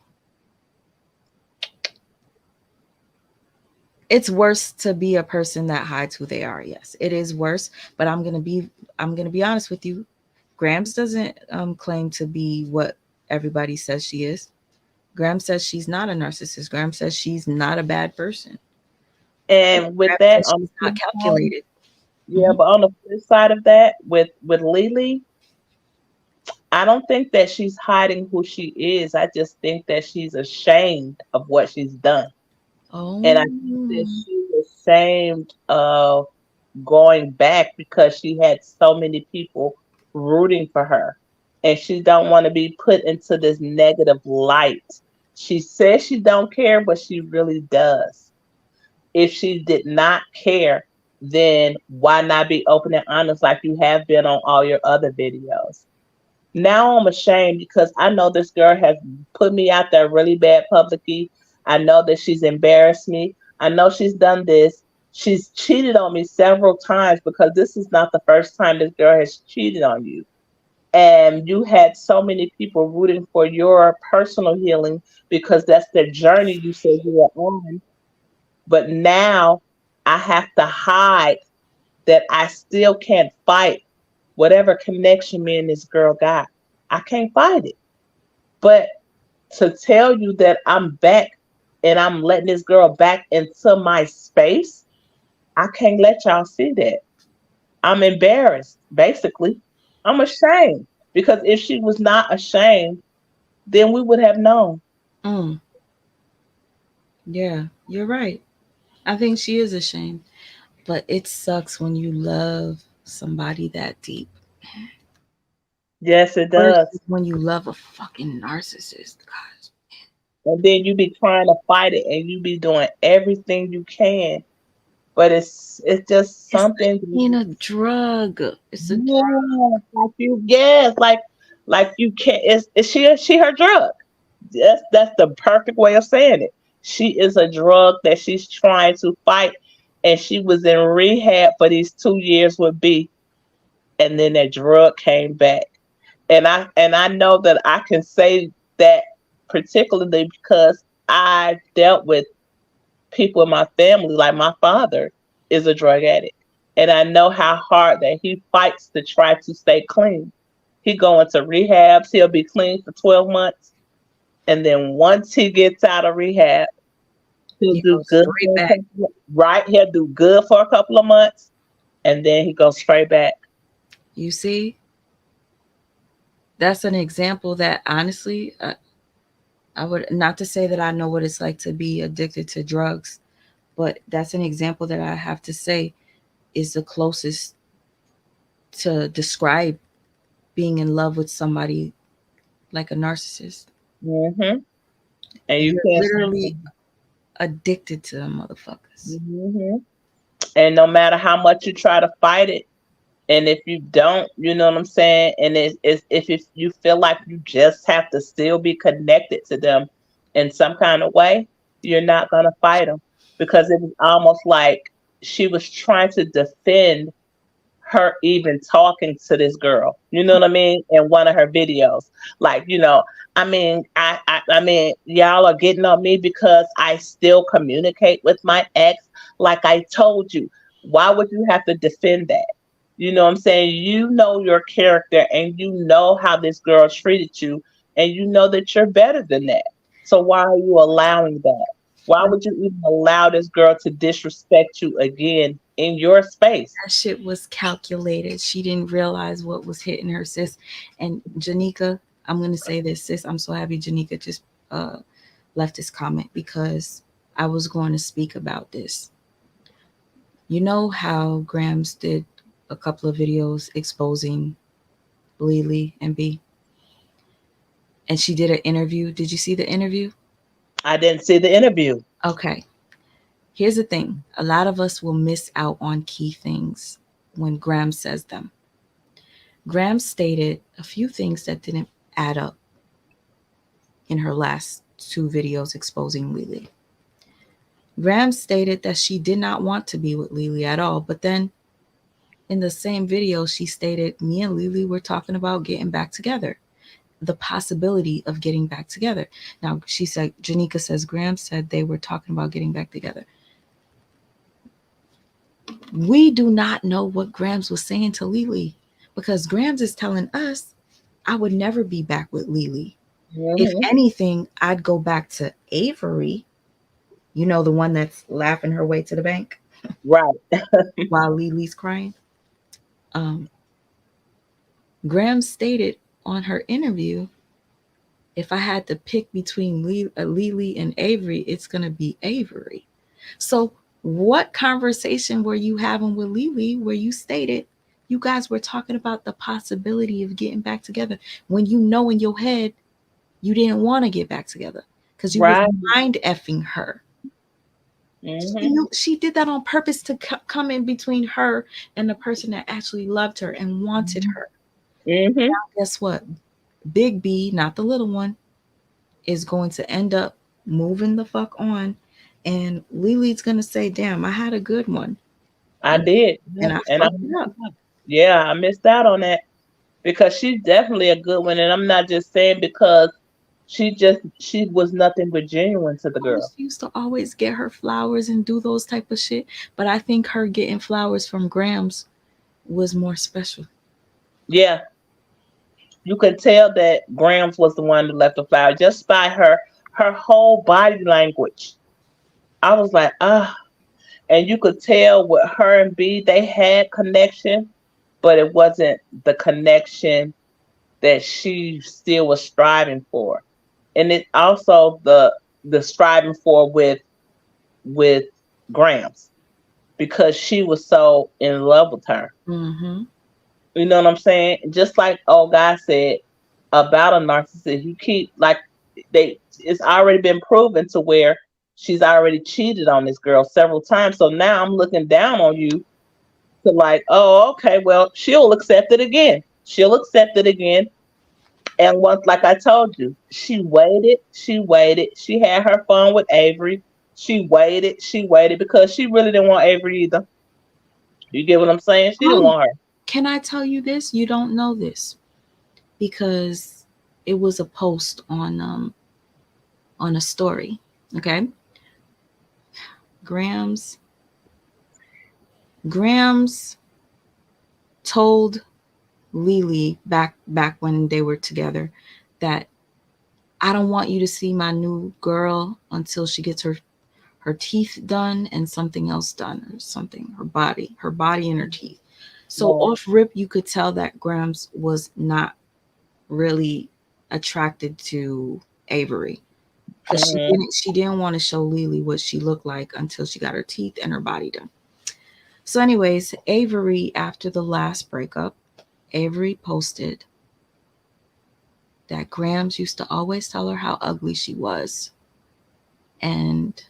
It's worse to be a person that hides who they are. Yes, it is worse. But I'm gonna be honest with you. Gramz doesn't claim to be what everybody says she is. Graham says she's not a narcissist. Graham says she's not a bad person.
and with
Graham
that
says
on the
she's not
flip side,
calculated.
yeah, but on the flip side of that, with Leelee, I don't think that she's hiding who she is. I just think that she's ashamed of what she's done. And I think that
Oh,
she's ashamed of going back because she had so many people rooting for her. And she don't want to be put into this negative light. She says she don't care, but she really does. If she did not care, then why not be open and honest like you have been on all your other videos? Now I'm ashamed because I know this girl has put me out there really bad publicly. I know that she's embarrassed me. I know she's done this. She's cheated on me several times because this is not the first time this girl has cheated on you. And you had so many people rooting for your personal healing because that's the journey you said you were on. But now I have to hide that I still can't fight whatever connection me and this girl got. I can't fight it. But to tell you that I'm back and I'm letting this girl back into my space, I can't let y'all see that. I'm embarrassed, basically. I'm ashamed because if she was not ashamed, then we would have known.
Mm, yeah, you're right. I think she is ashamed, but it sucks when you love somebody that deep
Yes, it does.
versus when you love a fucking narcissist. God,
And then you be trying to fight it and you be doing everything you can. But it's just
it's
something.
like being a drug. It's a
Yeah, like you, yes, like you can't. Is she her drug? That's the perfect way of saying it. She is a drug that she's trying to fight, and she was in rehab for these 2 years with B, and then that drug came back. And I know that I can say that particularly because I dealt with people in my family, like my father is a drug addict. And I know how hard that he fights to try to stay clean. He go into rehabs, he'll be clean for 12 months. And then once he gets out of rehab, he'll
you
do
go
good
straight
for a
back.
couple of, right. He'll do good for a couple of months and then he goes straight back.
You see, that's an example that honestly, I would not to say that I know what it's like to be addicted to drugs, but that's an example that I have to say is the closest to describe being in love with somebody like a narcissist.
Hmm. And you
You're
can't stop
literally
him.
addicted to them motherfuckers.
Hmm. And no matter how much you try to fight it, and if you don't, you know what I'm saying? And if you feel like you just have to still be connected to them in some kind of way, you're not going to fight them because it was almost like she was trying to defend her even talking to this girl. You know what I mean? In one of her videos. Like, I mean, y'all are getting on me because I still communicate with my ex. Like I told you, why would you have to defend that? You know what I'm saying? You know your character and you know how this girl treated you and you know that you're better than that. So why are you allowing that? Why would you even allow this girl to disrespect you again in your space?
That shit was calculated. She didn't realize what was hitting her, sis. And Janika, I'm gonna say this, sis. I'm so happy Janika just uh left this comment because I was going to speak about this. You know how Gramz did a couple of videos exposing Leelee and B, and she did an interview. Did you see the interview?
I didn't see the interview.
Okay. Here's the thing. A lot of us will miss out on key things when Graham says them. Graham stated a few things that didn't add up in her last two videos exposing Leelee. Graham stated that she did not want to be with Leelee at all, but then in the same video, she stated, me and Leelee were talking about getting back together, the possibility of getting back together. Now, she said, Janika says, Graham said they were talking about getting back together. We do not know what Grams was saying to Leelee because Grams is telling us, I would never be back with Leelee. If
Hmm.
anything, I'd go back to Avery, you know, the one that's laughing her way to the bank
Right.
while Leelee's crying. Um, Graham stated on her interview, if I had to pick between Leelee and Avery, it's going to be Avery. So, what conversation were you having with Leelee where you stated you guys were talking about the possibility of getting back together when you know in your head you didn't want to get back together because you was
Right.
mind effing her? She
Hmm.
knew she did that on purpose to come in between her and the person that actually loved her and wanted her.
Hmm.
Guess what? Big B, not the little one, is going to end up moving the fuck on. And Leelee's gonna say, damn, I had a good one.
I
And
did.
and I
And I
fucked it up.
yeah, I missed out on that because she's definitely a good one. And I'm not just saying because she was nothing but genuine to the
Oh,
girl.
she used to always get her flowers and do those type of shit. But I think her getting flowers from Gramz was more special.
Yeah, you could tell that Grams was the one that left the flower just by her whole body language. I was like, ah, and you could tell with her and B they had connection, but it wasn't the connection that she still was striving for. And it also the striving for with Grams because she was so in love with her.
Mm-hmm.
You know what I'm saying? Just like old guy said about a narcissist, you keep like it's already been proven to where she's already cheated on this girl several times. So now I'm looking down on you to like, oh, okay, well, she'll accept it again. She'll accept it again. And once, like I told you, she waited. She had her fun with Avery. She waited because she really didn't want Avery either. You get what I'm saying? She didn't
Oh,
want her.
can I tell you this? You don't know this because it was a post on a story. Okay. Grams Grams told Leelee back when they were together that I don't want you to see my new girl until she gets her teeth done and something else done or something, her body and her teeth. So
Right.
off rip you could tell that Grams was not really attracted to Avery because she
Hmm.
didn't she didn't want to show Leelee what she looked like until she got her teeth and her body done. So anyways, Avery, after the last breakup, Avery posted that Grams used to always tell her how ugly she was. And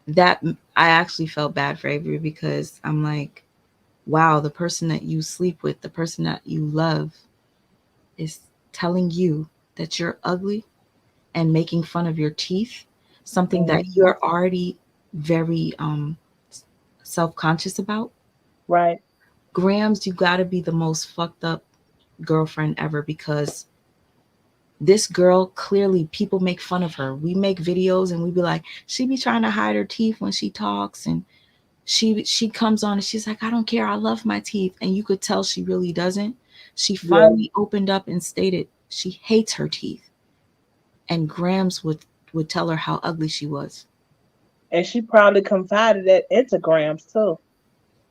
that I actually felt bad for Avery because I'm like, wow, the person that you sleep with, the person that you love is telling you that you're ugly and making fun of your teeth, something that
Hmm.
you're already very self-conscious about.
Right.
Grams, you got to be the most fucked up girlfriend ever because this girl clearly people make fun of her. We make videos and we be like, she be trying to hide her teeth when she talks, and she comes on and she's like, I don't care, I love my teeth, and you could tell she really doesn't. She
Yeah.
finally opened up and stated she hates her teeth, and Grams would tell her how ugly she was.
And she probably confided that into Grams too.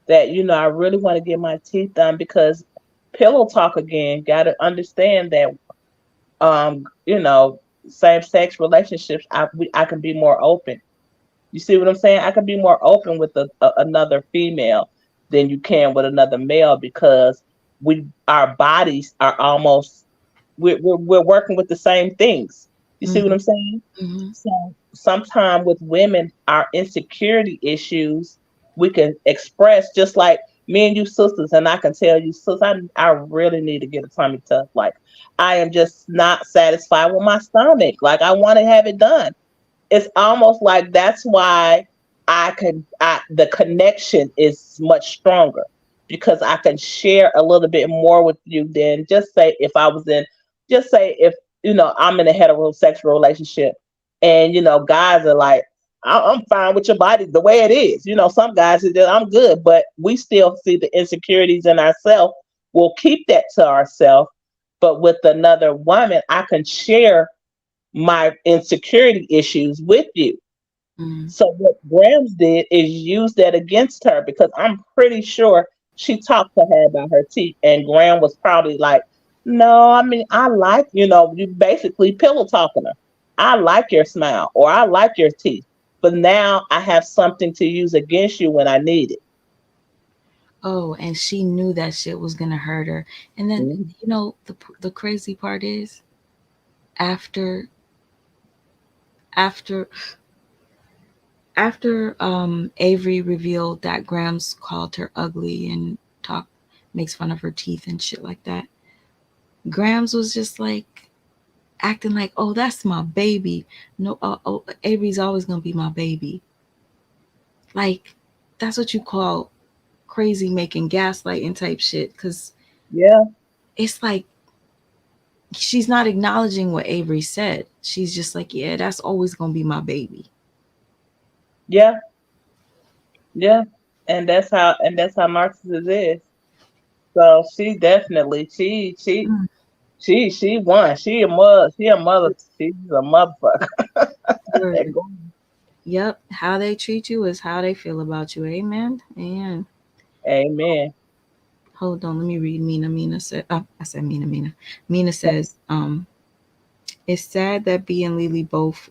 That, I really want to get my teeth done because pillow talk again. Gotta understand that same sex relationships, I can be more open. You see what I'm saying? I can be more open with another female than you can with another male because our bodies are almost we're working with the same things. You see what
Mm-hmm.
I'm saying?
Mm-hmm.
So sometimes with women, our insecurity issues we can express just like me and you sisters, and I can tell you, sis, I really need to get a tummy tuck. Like I am just not satisfied with my stomach. Like I want to have it done. It's almost like that's why the connection is much stronger because I can share a little bit more with you than just say if I was in just say if I'm in a heterosexual relationship and guys are like I'm fine with your body the way it is. Some guys are just, I'm good, but we still see the insecurities in ourselves. We'll keep that to ourselves. But with another woman, I can share my insecurity issues with you.
Mm-hmm.
So what Grams did is use that against her because I'm pretty sure she talked to her about her teeth, and Graham was probably like, "No, I mean I like you basically pillow talking her. I like your smile or I like your teeth, but now I have something to use against you when I need it."
Oh, and she knew that shit was gonna hurt her. And then
Mhm.
the crazy part is after after Avery revealed that Grams called her ugly and talk makes fun of her teeth and shit like that, Grams was just like, acting like, oh, that's my baby. No, oh, Avery's always gonna be my baby. Like, that's what you call crazy making gaslighting type shit. Cause
Yeah,
it's like she's not acknowledging what Avery said. She's just like, yeah, that's always gonna be my baby.
yeah, yeah. And that's how narcissist is. So she definitely
Mm,
she won. She a mother. She's a motherfucker.
word. Yep. How they treat you is how they feel about you. Amen. And
Amen.
hold on, let me read Mina. Mina said, oh, I said Mina, Mina. Mina says, it's sad that B and Leelee both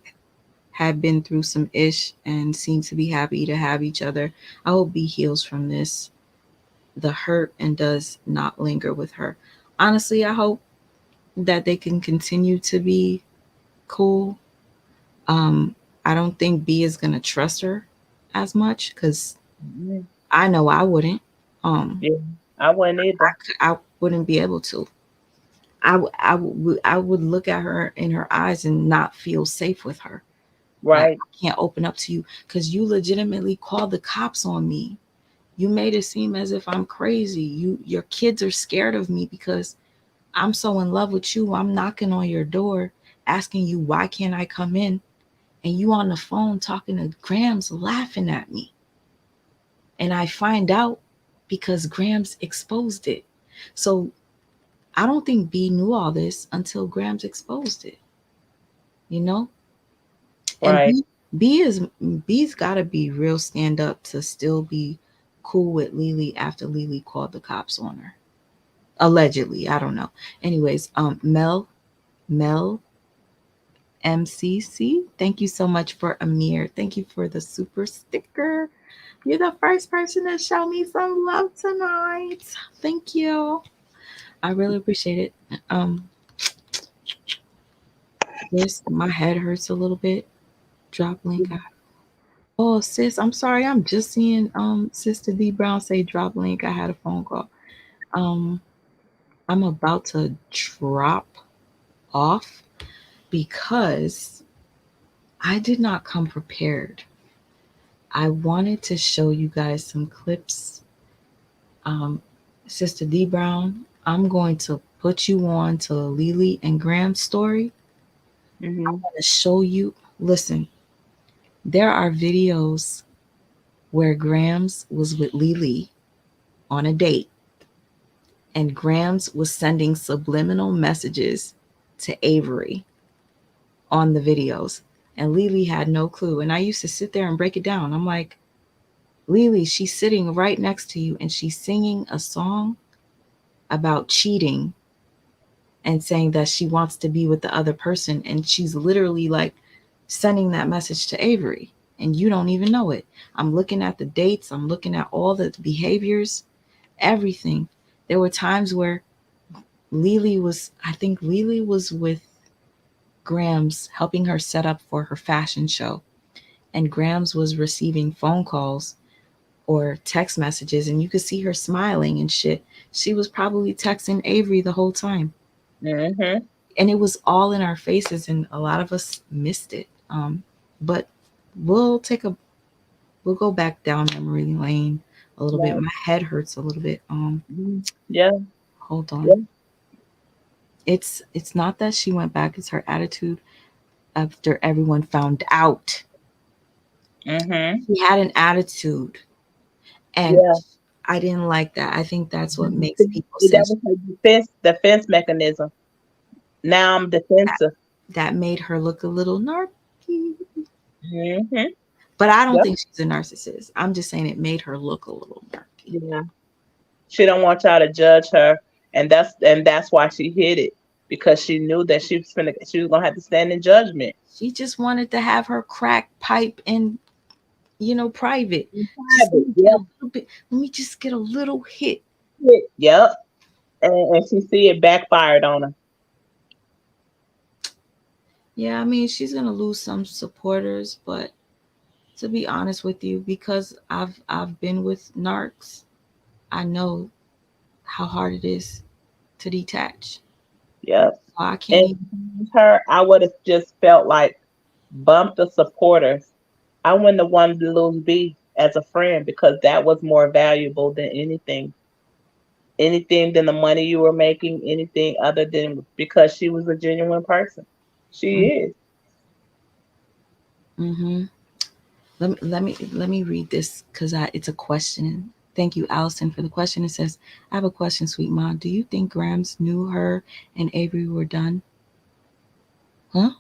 have been through some ish and seem to be happy to have each other. I hope B heals from this, the hurt, and does not linger with her. Honestly, I hope that they can continue to be cool. Um, I don't think B is gonna trust her as much because
Mhm.
I know I wouldn't. Um,
Yeah, I wouldn't either.
I wouldn't be able to. I would look at her in her eyes and not feel safe with her. Like,
Right.
I can't open up to you because you legitimately called the cops on me. You made it seem as if I'm crazy. Your kids are scared of me because I'm so in love with you. I'm knocking on your door asking you why can't I come in, and you on the phone talking to Gramz laughing at me. And I find out because Gramz exposed it. So I don't think B knew all this until Gramz exposed it, you know? And
Right.
B's gotta be real stand up to still be cool with Leelee after Leelee called the cops on her. Allegedly, I don't know. Anyways, Mel MCC, thank you so much for Amir. Thank you for the super sticker. You're the first person to show me some love tonight. Thank you. I really appreciate it. Um, yes, my head hurts a little bit. Drop link. Oh, sis, I'm sorry. I'm just seeing Sister D Brown say drop link. I had a phone call. Um, I'm about to drop off because I did not come prepared. I wanted to show you guys some clips. Um, Sister D Brown, I'm going to put you on to Leelee and Graham's story. I
Hmm.
want to show you. Listen, there are videos where Grams was with Leelee on a date, and Grams was sending subliminal messages to Avery on the videos. And Leelee had no clue. And I used to sit there and break it down. I'm like, Leelee, she's sitting right next to you and she's singing a song about cheating and saying that she wants to be with the other person. And she's literally like sending that message to Avery. And you don't even know it. I'm looking at the dates, I'm looking at all the behaviors, everything. There were times where I think Leelee was with Grams helping her set up for her fashion show. And Grams was receiving phone calls or text messages, and you could see her smiling and shit. She was probably texting Avery the whole time.
Hmm.
And it was all in our faces, and a lot of us missed it. But we'll take a we'll go back down memory lane a little bit.
Right.
My head hurts a little bit.
Mhm. Yeah.
Hold on.
Yeah.
It's not that she went back, it's her attitude after everyone found out.
Hmm.
She had an attitude, and
Yeah.
I didn't like that. I think that's what makes
See,
people
that
sense
was her defense mechanism. Now I'm
that
defensive.
that made her look a little narky.
Hmm.
But I don't
Yep.
think she's a narcissist. I'm just saying it made her look a little narky.
Yeah. She don't want y'all to judge her, and that's why she hid it, because she knew that she was gonna have to stand in judgment.
She just wanted to have her crack pipe in, private.
In
Just let
private.
me get a
Yeah.
little bit. Let me just get a little hit.
Yep. And she see it backfired on her.
Yeah, I mean, she's gonna lose some supporters, but to be honest with you, because I've been with narcs, I know how hard it is to detach.
Yep.
I can't
And
even.
her, I would have just felt like bump the supporters. I wouldn't have wanted to lose B as a friend because that was more valuable than anything than the money you were making, anything other than because she was a genuine person. She is.
Mm-hmm. Let me read this because it's a question. Thank you, Allison, for the question. It says, "I have a question, sweet mom. Do you think Grams knew her and Avery were done? Huh?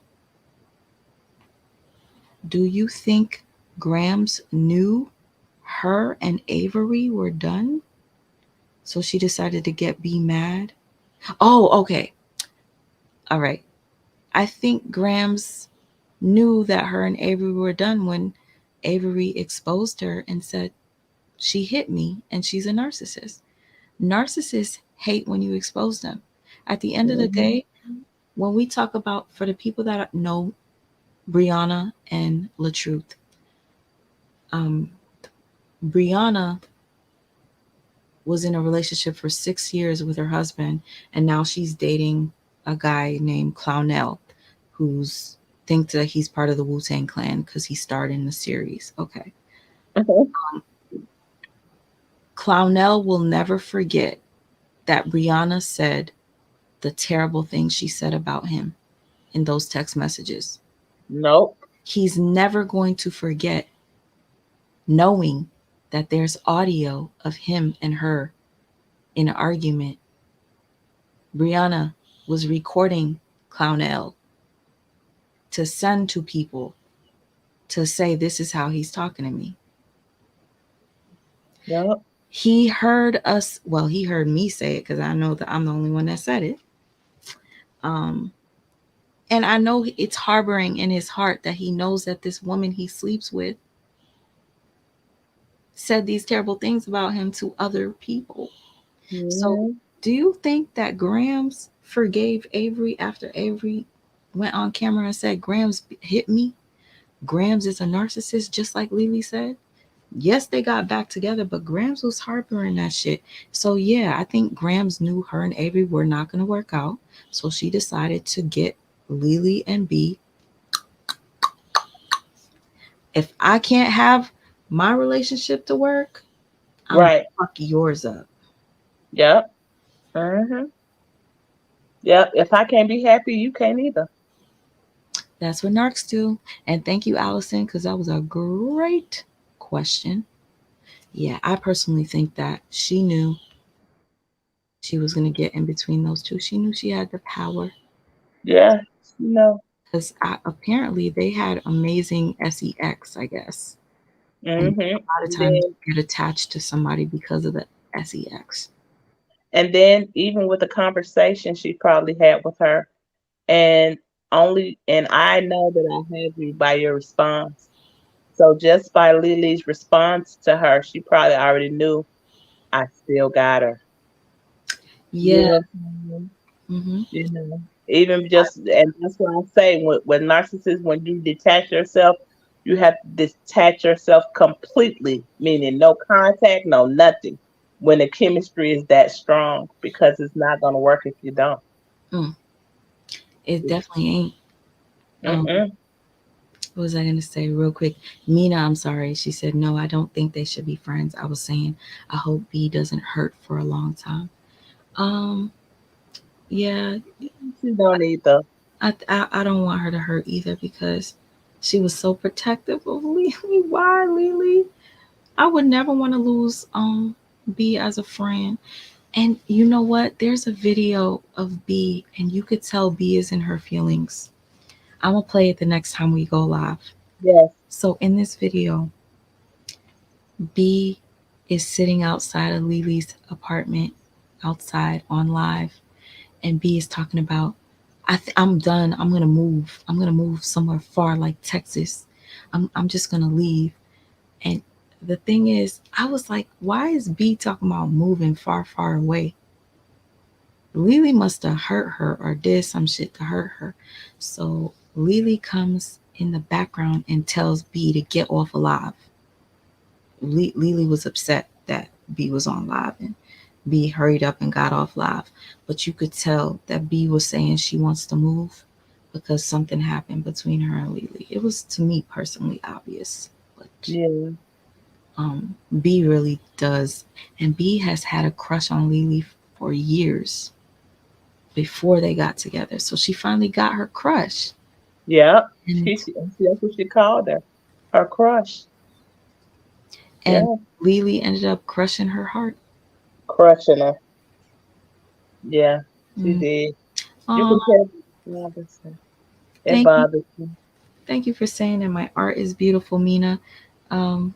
Do you think Grams knew her and Avery were done? So she decided to get B mad? Oh, okay. All right. I think Grams knew that her and Avery were done when Avery exposed her and said she hit me and she's a narcissist. Narcissists hate when you expose them. At the end of the
Hmm.
day, when we talk about, for the people that know Brianna and LaTruth, um, Brianna was in a relationship for 6 years with her husband, and now she's dating a guy named Clownell, who's thinks that he's part of the Wu-Tang Clan because he starred in the series. Okay. Clownell will never forget that Brianna said the terrible things she said about him in those text messages.
Nope.
He's never going to forget knowing that there's audio of him and her in an argument. Brianna was recording Clownell to send to people to say, this is how he's talking to me.
Nope.
He heard us, well, he heard me say it because I know that I'm the only one that said it. Um, and I know it's harboring in his heart that he knows that this woman he sleeps with said these terrible things about him to other people. So,
Hmm.
do you think that Grams forgave Avery after Avery went on camera and said, Grams hit me? Grams is a narcissist, just like Leelee said? Yes, they got back together, but Grams was harboring that shit. So, yeah, I think Grams knew her and Avery were not going to work out. So, she decided to get Leelee and B. If I can't have my relationship to work, I'm going
Right.
to fuck yours up.
Yep. Hmm. Yep. If I can't be happy, you can't either.
That's what narcs do. And thank you, Allison, because that was a great question. Yeah, I personally think that she knew she was going to get in between those two. She knew she had the power
Yeah. No.
because apparently they had amazing sex, I guess. And
Hmm.
a lot of times
Then
you get attached to somebody because of the sex.
even with the conversation she probably had with her, and and I know that I have you by your response. So just by Lily's response to her, she probably already knew I still got her. You
Yeah.
know what I'm saying?
Hmm.
You know, even just, and that's why I say with narcissists, when you detach yourself, you have to detach yourself completely, meaning no contact, no nothing. When the chemistry is that strong, because it's not gonna work if you don't.
Mm, it
It's,
definitely ain't. Um,
mm-mm.
what was I going to say real quick? Mina, I'm sorry. She said, no, I don't think they should be friends. I was saying, I hope B doesn't hurt for a long time. Um, yeah,
You don't either.
I don't want her to hurt either because she was so protective of Leelee. Why, Leelee? I would never want to lose B as a friend. And you know what? There's a video of B, and you could tell B is in her feelings. I'm gonna play it the next time we go live.
Yes.
So in this video, B is sitting outside of Lee's apartment, outside on live, and B is talking about, I'm done. I'm gonna move. I'm gonna move somewhere far like Texas. I'm just gonna leave. And the thing is, I was like, why is B talking about moving far, far away? Leelee must have hurt her or did some shit to hurt her. So Leelee comes in the background and tells B to get off alive. Leelee was upset that B was on live, and B hurried up and got off live. But you could tell that B was saying she wants to move because something happened between her and Leelee. It was, to me personally, obvious. But
Yeah.
B really does. And B has had a crush on Leelee for years before they got together. So she finally got her crush.
Yeah.
And
That's what she called her. Her crush.
and
Yeah.
Leelee ended up crushing her heart.
Crushing her. Yeah. She
Mm.
did. You
Oh,
can tell it bothers her. It
thank you.
bothers me.
Thank you for saying that my art is beautiful, Mina. Um,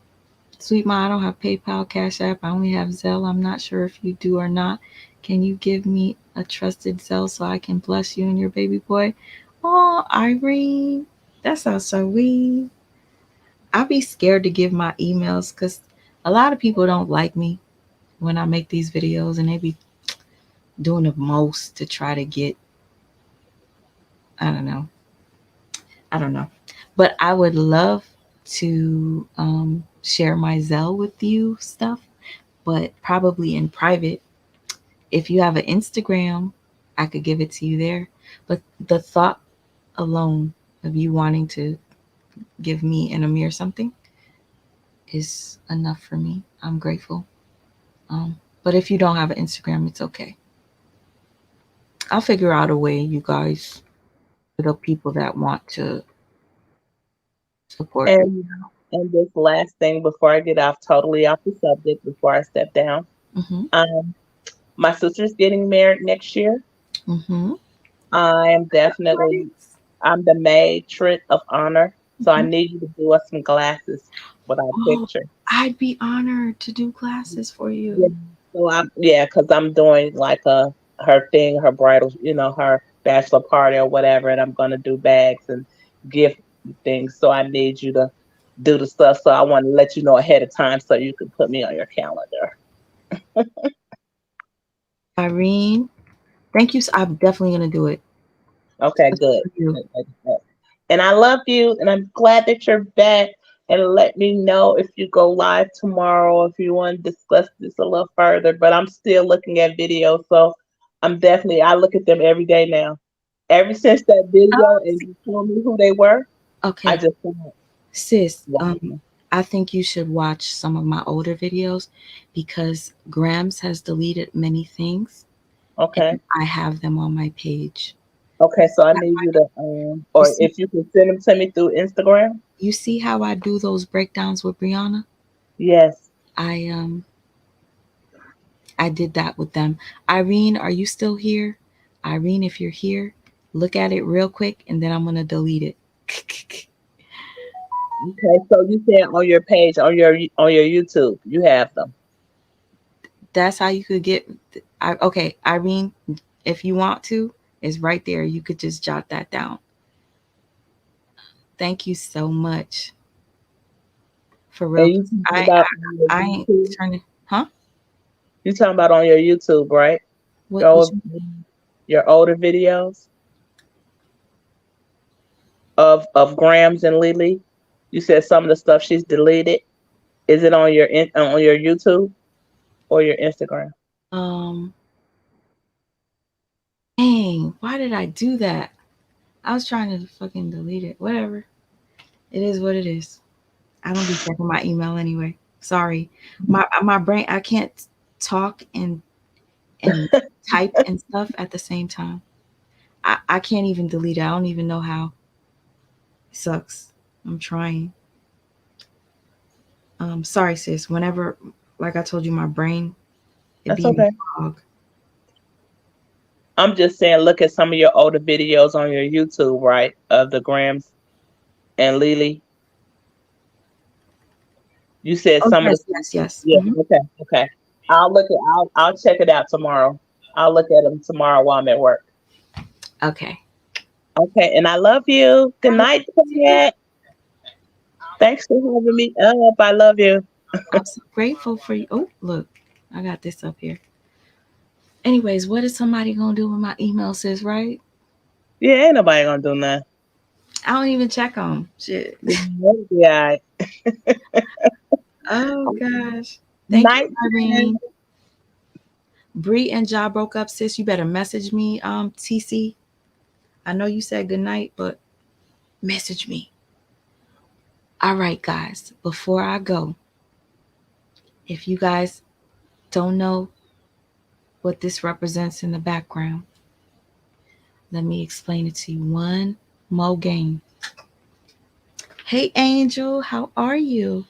Sweet Ma, I don't have PayPal, Cash App. I only have Zelle. I'm not sure if you do or not. Can you give me a trusted Zelle so I can bless you and your baby boy? Oh, Irene, that sounds so sweet. I'll be scared to give my emails because a lot of people don't like me when I make these videos, and they be doing the most to try to get, I don't know. I don't know. But I would love to share my Zelle with you stuff, but probably in private. If you have an Instagram, I could give it to you there. But the thought alone of you wanting to give me and Amir something is enough for me. I'm grateful. Um, but if you don't have an Instagram, it's okay. I'll figure out a way, you guys, for the people that want to support me.
And this last thing before I get off totally off the subject, before I step down.
Mm-hmm.
Um, my sister's getting married next year.
Mm-hmm.
I am definitely I'm the matron of honor. So I
Mm-hmm.
need you to do us some glasses with our
Oh,
picture.
I'd be honored to do classes for
Yeah.
you.
So because I'm doing like her thing, her bridal, her bachelor party or whatever, and I'm gonna do bags and gift things. So I need you to do the stuff. So I want to let you know ahead of time so you can put me on your calendar.
Irene, thank you. I'm definitely gonna do it.
Okay,
Just
good.
for you.
Good, good, good. And I love you, and I'm glad that you're back. And let me know if you go live tomorrow, if you want to discuss this a little further. But I'm still looking at videos, so I look at them every day now. Ever since that video and you told me who they were, I
Okay,
just started
sis.
watching them.
I think you should watch some of my older videos because Gramz has deleted many things, and
Okay.
I have them on my page.
Okay, so I need you to
You
or
see,
if you can send them to me through Instagram.
you see how I do those breakdowns with Brianna?
Yes.
I I did that with them. Irene, are you still here? Irene, if you're here, look at it real quick and then I'm gonna delete it.
Okay, so you said on your page, on your YouTube, you have them.
That's how you could get. Okay, Irene, if you want to, it's right there. You could just jot that down. Thank you so much for
And
real.
you talking
I
about on your
I ain't
YouTube?
turning. Huh?
You talking about on your YouTube, right?
What?
Your
What?
old, your older videos of Grams and Leelee. You said some of the stuff she's deleted. Is it on your YouTube or your Instagram?
Um. Dang. Why did I do that? I was trying to fucking delete it. Whatever. It is what it is. I don't be checking my email anyway. Sorry. My brain. I can't talk and type and stuff at the same time. I can't even delete it. I don't even know how. It sucks. I'm trying. Sorry, sis. Whenever, like I told you, my brain it
That's
be in
okay.
fog.
I'm just saying, look at some of your older videos on your YouTube, right? Of the Grams and Leelee. You said
Oh
some of the
yes, yes, yes.
yeah. Okay, okay. I'll check it out tomorrow. I'll look at them tomorrow while I'm at work.
Okay.
Okay, and I love you. Good
I love
night,
you too.
Kat. Thanks for having me up. I love you.
I'm so grateful for you. Oh, look, I got this up here. Anyways, what is somebody gonna do with my email, sis? Right?
Yeah, ain't nobody gonna do nothing.
I don't even check them. Shit.
Yeah.
Oh gosh. Thank you,
Night, friend.
Irene. Bree and Ja broke up, sis. You better message me, TC. I know you said good night, but message me. All right, guys. Before I go, if you guys don't know what this represents in the background, let me explain it to you one more game. Hey, Angel, how are you?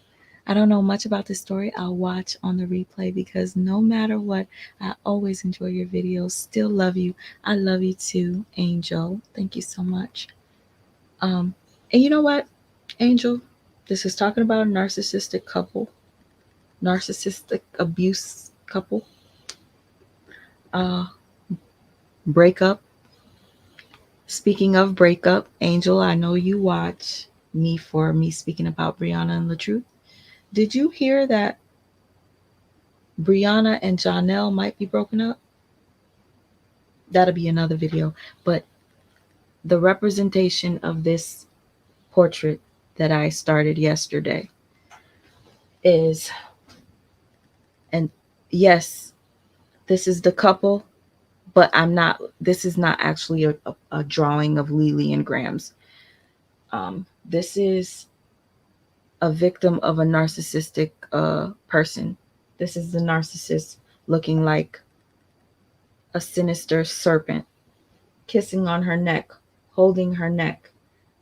I don't know much about this story. I'll watch on the replay because no matter what, I always enjoy your videos. Still love you. I love you too, Angel. Thank you so much. Um, and you know what, Angel? This is talking about a narcissistic couple, narcissistic abuse couple, uh, breakup. Speaking of breakup, Angel, I know you watch me for me speaking about Brianna and LaTruth. Did you hear that Brianna and Janelle might be broken up? That'll be another video. But the representation of this portrait that I started yesterday is, and yes, this is the couple, but this is not actually a drawing of Leelee and Gramz. This is a victim of a narcissistic person. This is the narcissist looking like a sinister serpent, kissing on her neck, holding her neck.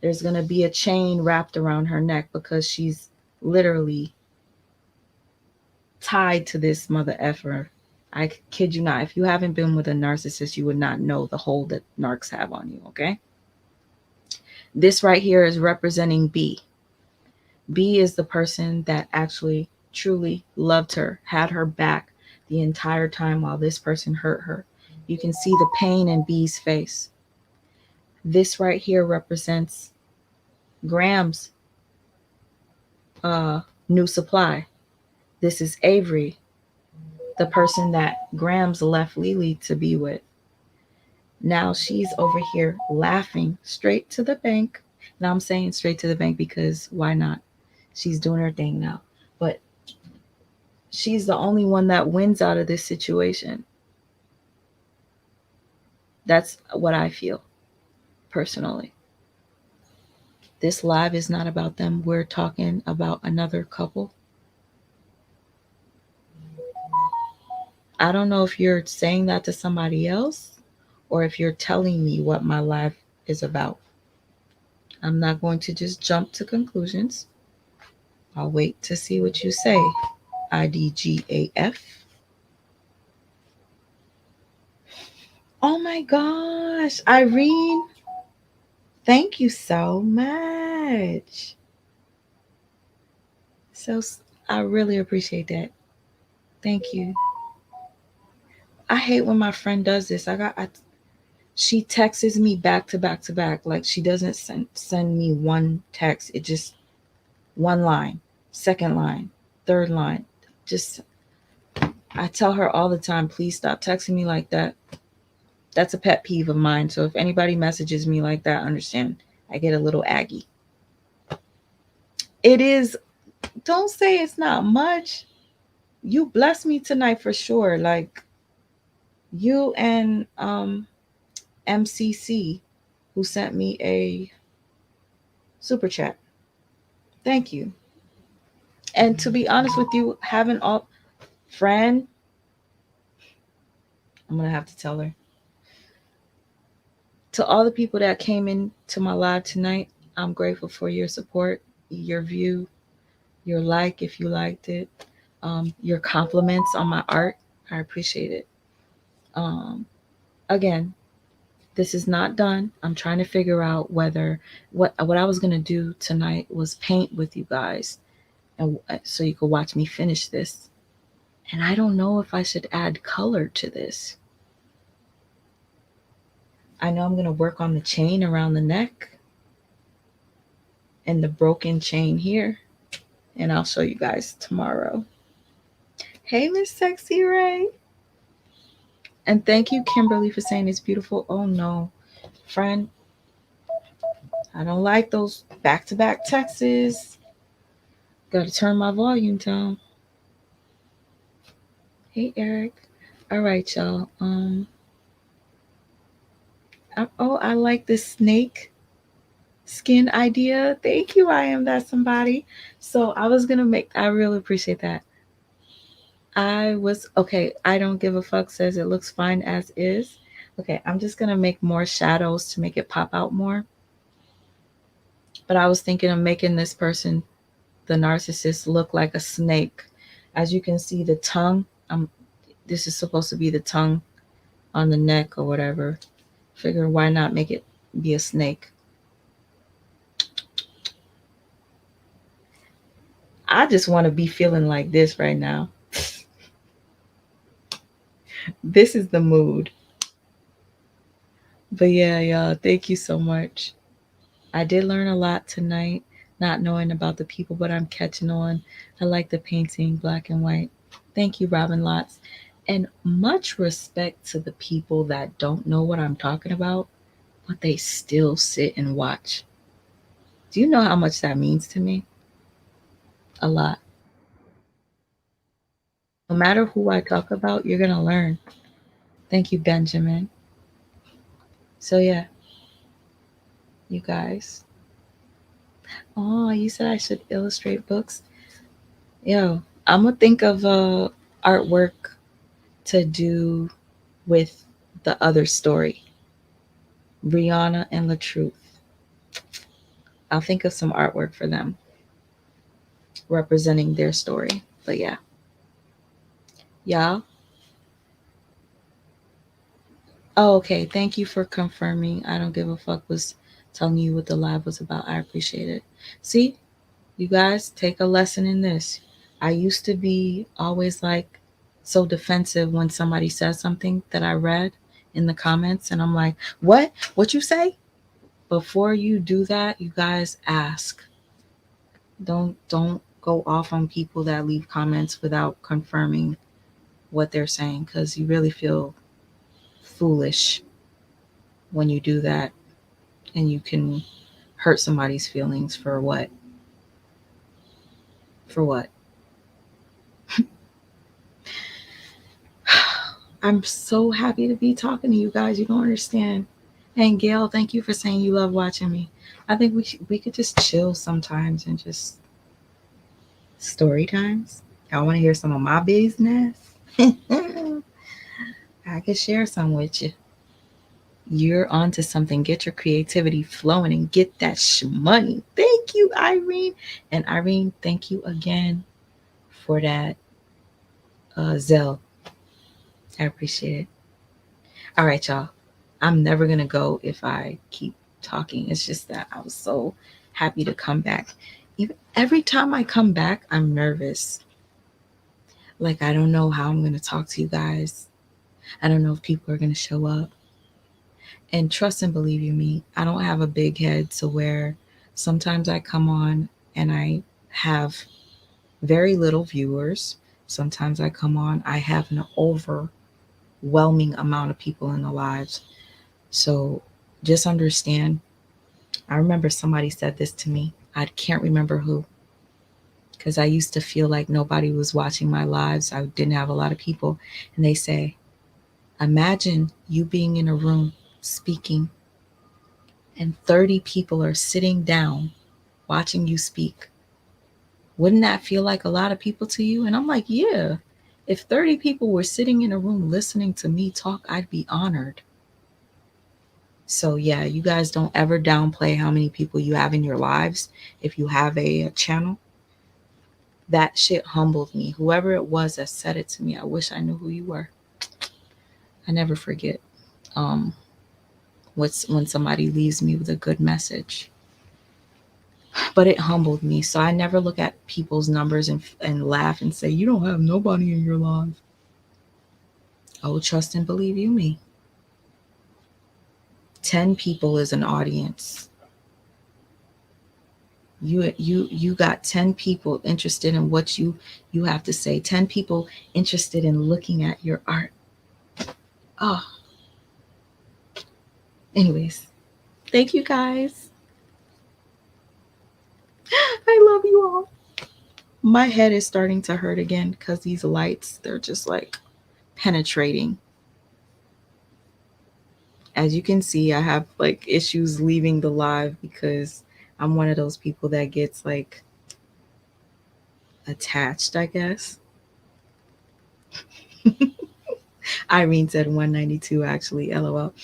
There's going to be a chain wrapped around her neck because she's literally tied to this mother effer. I kid you not. If you haven't been with a narcissist, you would not know the hold that narcs have on you, okay? This right here is representing B. B is the person that actually truly loved her, had her back the entire time while this person hurt her. You can see the pain in B's face. This right here represents Gramz' new supply. This is Avery, the person that Gramz left Leelee to be with. Now she's over here laughing straight to the bank. Now I'm saying straight to the bank because why not? She's doing her thing now. But she's the only one that wins out of this situation. That's what I feel personally. This live is not about them. We're talking about another couple. I don't know if you're saying that to somebody else or if you're telling me what my life is about. I'm not going to just jump to conclusions. I'll wait to see what you say. IDGAF. Oh my gosh, Irene. Thank you so much. I really appreciate that. Thank you. I hate when my friend does this. She texts me back to back to back. Like she doesn't send me one text. It just one line, second line, third line. Just I tell her all the time, please stop texting me like that. That's a pet peeve of mine. So if anybody messages me like that, understand I get a little aggy. It is, don't say it's not much. You blessed me tonight for sure. Like you and MCC who sent me a super chat. Thank you. And to be honest with you, having all friend, I'm gonna have to tell her. To all the people that came in to my live tonight, I'm grateful for your support, your view, your like if you liked it, your compliments on my art. I appreciate it. Again, this is not done. I'm trying to figure out whether what I was gonna do tonight was paint with you guys, and so you could watch me finish this. And I don't know if I should add color to this. I know I'm gonna work on the chain around the neck and the broken chain here, and I'll show you guys tomorrow. Hey, Miss Sexy Ray. And thank you, Kimberly, for saying it's beautiful. Oh no, friend. I don't like those back-to-back texts. Gotta turn my volume down. Hey, Eric. All right, y'all. Oh, I like this snake skin idea. Thank you. I am that somebody. So I was gonna make. I really appreciate that. I was okay. I don't give a fuck says it looks fine as is. Okay, I'm just gonna make more shadows to make it pop out more. But I was thinking of making this person, the narcissist, look like a snake. As you can see, the tongue. This is supposed to be the tongue on the neck or whatever. Figure why not make it be a snake? I just want to be feeling like this right now. This is the mood. But yeah, y'all, thank you so much. I did learn a lot tonight, not knowing about the people, but I'm catching on. I like the painting, black and white. Thank you, Robin Lots. And much respect to the people that don't know what I'm talking about, but they still sit and watch. Do you know how much that means to me? A lot. No matter who I talk about, you're going to learn. Thank you, Benjamin. So, yeah, you guys. Oh, you said I should illustrate books? Yo, I'm going to think of artwork to do with the other story, Brianna and La Truth. I'll think of some artwork for them representing their story. But yeah, y'all. Oh, okay. Thank you for confirming. I don't give a fuck was telling you what the live was about. I appreciate it. See, you guys take a lesson in this. I used to be always like so defensive when somebody says something that I read in the comments, and I'm like, what? What you say? Before you do that, you guys ask. Don't go off on people that leave comments without confirming what they're saying, because you really feel foolish when you do that, and you can hurt somebody's feelings for what? For what? I'm so happy to be talking to you guys. You don't understand. And Gail, thank you for saying you love watching me. I think we could just chill sometimes and just story times. Y'all want to hear some of my business? I could share some with you. You're onto something. Get your creativity flowing and get that money. Thank you, Irene. And Irene, thank you again for that Zell. I appreciate it. All right, y'all. I'm never going to go if I keep talking. It's just that I was so happy to come back. Even every time I come back, I'm nervous. Like, I don't know how I'm going to talk to you guys. I don't know if people are going to show up. And trust and believe you me, I don't have a big head to where sometimes I come on and I have very little viewers. Sometimes I come on, I have an overwhelming amount of people in the lives. So just understand. I remember somebody said this to me. I can't remember who. Because I used to feel like nobody was watching my lives. I didn't have a lot of people. And they say, imagine you being in a room speaking and 30 people are sitting down watching you speak. Wouldn't that feel like a lot of people to you? And I'm like, yeah. If 30 people were sitting in a room listening to me talk, I'd be honored. So, yeah, you guys don't ever downplay how many people you have in your lives. If you have a channel, that shit humbled me. Whoever it was that said it to me, I wish I knew who you were. I never forget what's when somebody leaves me with a good message. But it humbled me. So I never look at people's numbers and laugh and say, you don't have nobody in your life. Oh, trust and believe you me. 10 people is an audience. You got 10 people interested in what you have to say. 10 people interested in looking at your art. Oh. Anyways, thank you guys. I love you all. My head is starting to hurt again because these lights, they're just like penetrating. As you can see, I have like issues leaving the live because I'm one of those people that gets like attached, I guess. Irene said 192 actually, lol.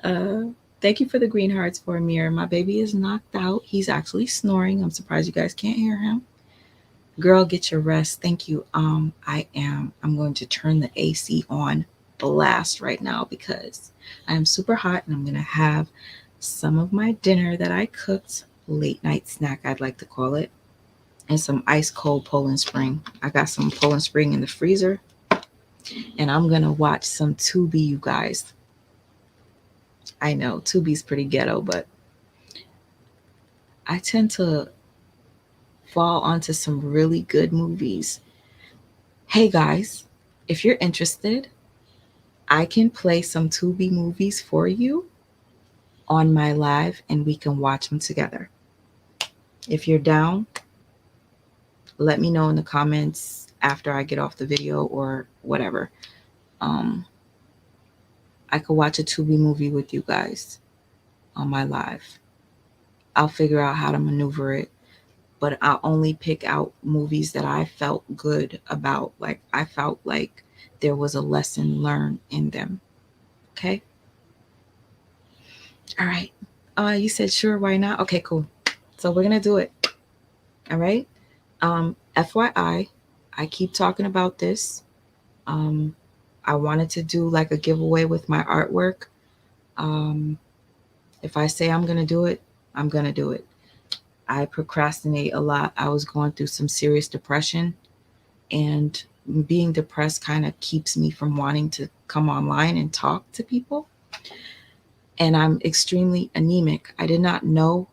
Uh, Thank you for the green hearts for Amir. My baby is knocked out. He's actually snoring. I'm surprised you guys can't hear him. Girl, get your rest. Thank you. I am. I'm going to turn the AC on blast right now because I am super hot and I'm going to have some of my dinner that I cooked, late night snack, I'd like to call it, and some ice cold Poland Spring. I got some Poland Spring in the freezer and I'm going to watch some Tubi, you guys. I know Tubi's pretty ghetto, but I tend to fall onto some really good movies. Hey guys, if you're interested, I can play some Tubi movies for you on my live and we can watch them together. If you're down, let me know in the comments after I get off the video or whatever. I could watch a Tubi movie with you guys on my live. I'll figure out how to maneuver it, but I'll only pick out movies that I felt good about. Like I felt like there was a lesson learned in them. Okay? All right. You said sure, why not? Okay, cool. So we're gonna do it. All right. FYI, I keep talking about this. Um, I wanted to do like a giveaway with my artwork. If I say I'm gonna do it, I'm gonna do it. I procrastinate a lot. I was going through some serious depression, and being depressed kind of keeps me from wanting to come online and talk to people. And I'm extremely anemic. I did not know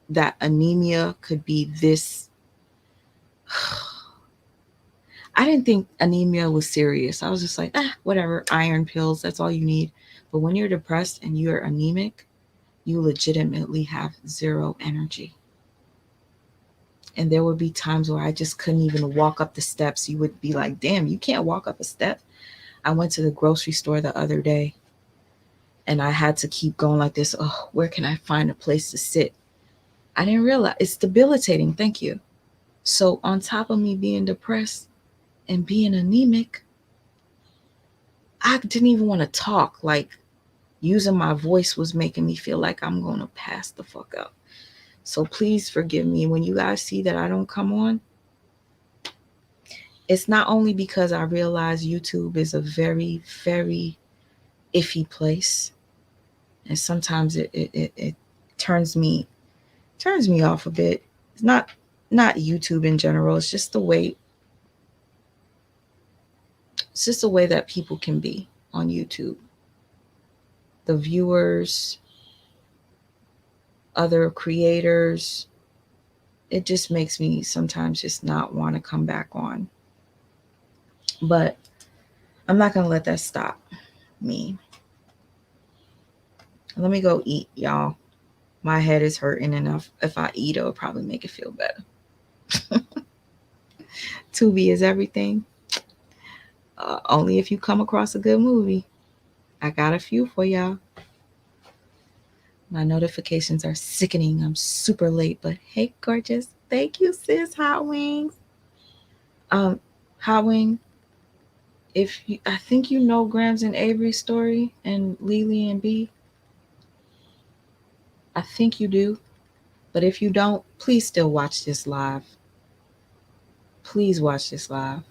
that anemia could be this. I didn't think anemia was serious. I was just like, whatever, iron pills, that's all you need. But when you're depressed and you're anemic, you legitimately have zero energy. And there would be times where I just couldn't even walk up the steps. You would be like, damn, you can't walk up a step. I went to the grocery store the other day and I had to keep going like this. Oh, where can I find a place to sit? I didn't realize it's debilitating. Thank you. So, on top of me being depressed and being anemic, I didn't even want to talk. Like, using my voice was making me feel like I'm going to pass the fuck up. So, please forgive me when you guys see that I don't come on. It's not only because I realize YouTube is a very, very iffy place, and sometimes it turns me off a bit. It's not YouTube in general. It's just the way that people can be on YouTube. The viewers, other creators, it just makes me sometimes just not want to come back on. But I'm not going to let that stop me. Let me go eat, y'all. My head is hurting enough. If I eat, it'll probably make it feel better. Tubi is everything. Only if you come across a good movie. I got a few for y'all. My notifications are sickening. I'm super late, but hey, gorgeous. Thank you, sis. Hot Wings. Hot Wing. I think you know Gramz and Avery's story and Leelee and B. I think you do. But if you don't, please still watch this live. Please watch this live.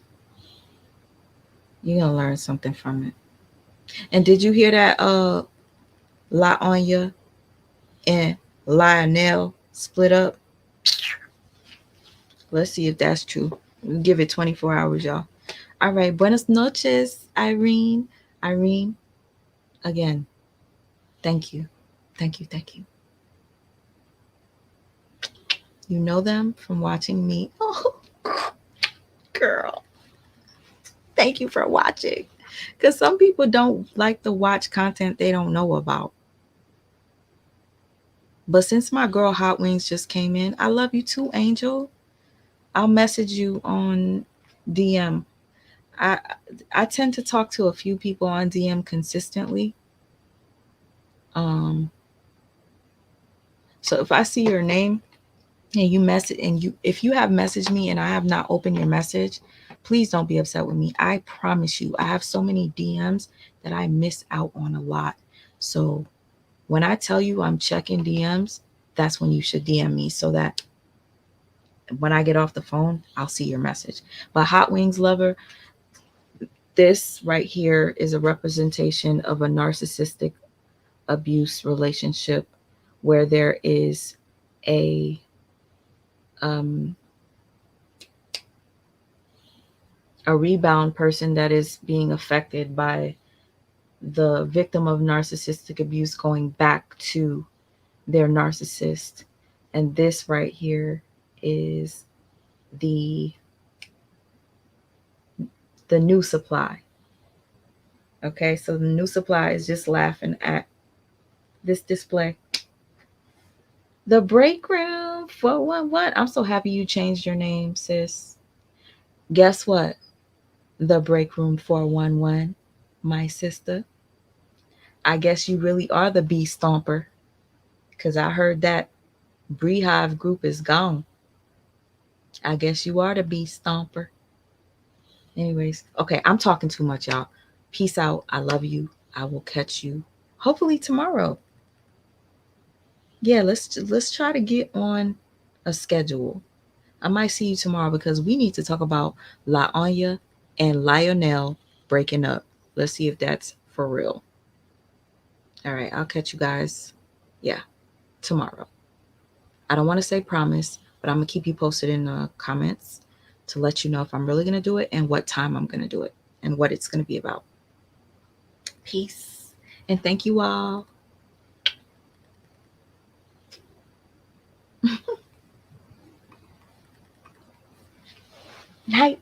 You're gonna learn something from it. And did you hear that La Anya and Lionel split up? Let's see if that's true. We'll give it 24 hours, y'all. All right. Buenas noches, Irene. Irene, again, thank you. Thank you. Thank you. You know them from watching me. Oh, girl. Thank you for watching. Because some people don't like to watch content they don't know about. But since my girl Hot Wings just came in, I love you too, Angel. I'll message you on DM. I I tend to talk to a few people on DM consistently. Um, so if I see your name and you message and you if you have messaged me and I have not opened your message, please don't be upset with me. I promise you, I have so many DMs that I miss out on a lot. So when I tell you I'm checking DMs, that's when you should DM me so that when I get off the phone, I'll see your message. But Hot Wings Lover, this right here is a representation of a narcissistic abuse relationship where there is a um, a rebound person that is being affected by the victim of narcissistic abuse going back to their narcissist. And this right here is the the new supply. Okay, so the new supply is just laughing at this display. The break room 411. I'm so happy you changed your name, sis. Guess what? The break room 411, my sister. I guess you really are the bee stomper. Cause I heard that Beehive group is gone. I guess you are the bee stomper. Anyways, okay, I'm talking too much, y'all. Peace out. I love you. I will catch you hopefully tomorrow. Yeah, let's try to get on a schedule. I might see you tomorrow because we need to talk about La Anya and Lionel breaking up. Let's see if that's for real. All right, I'll catch you guys. Yeah, tomorrow. I don't want to say promise, but I'm gonna keep you posted in the comments to let you know if I'm really gonna do it and what time I'm gonna do it and what it's gonna be about. Peace and thank you all. Night.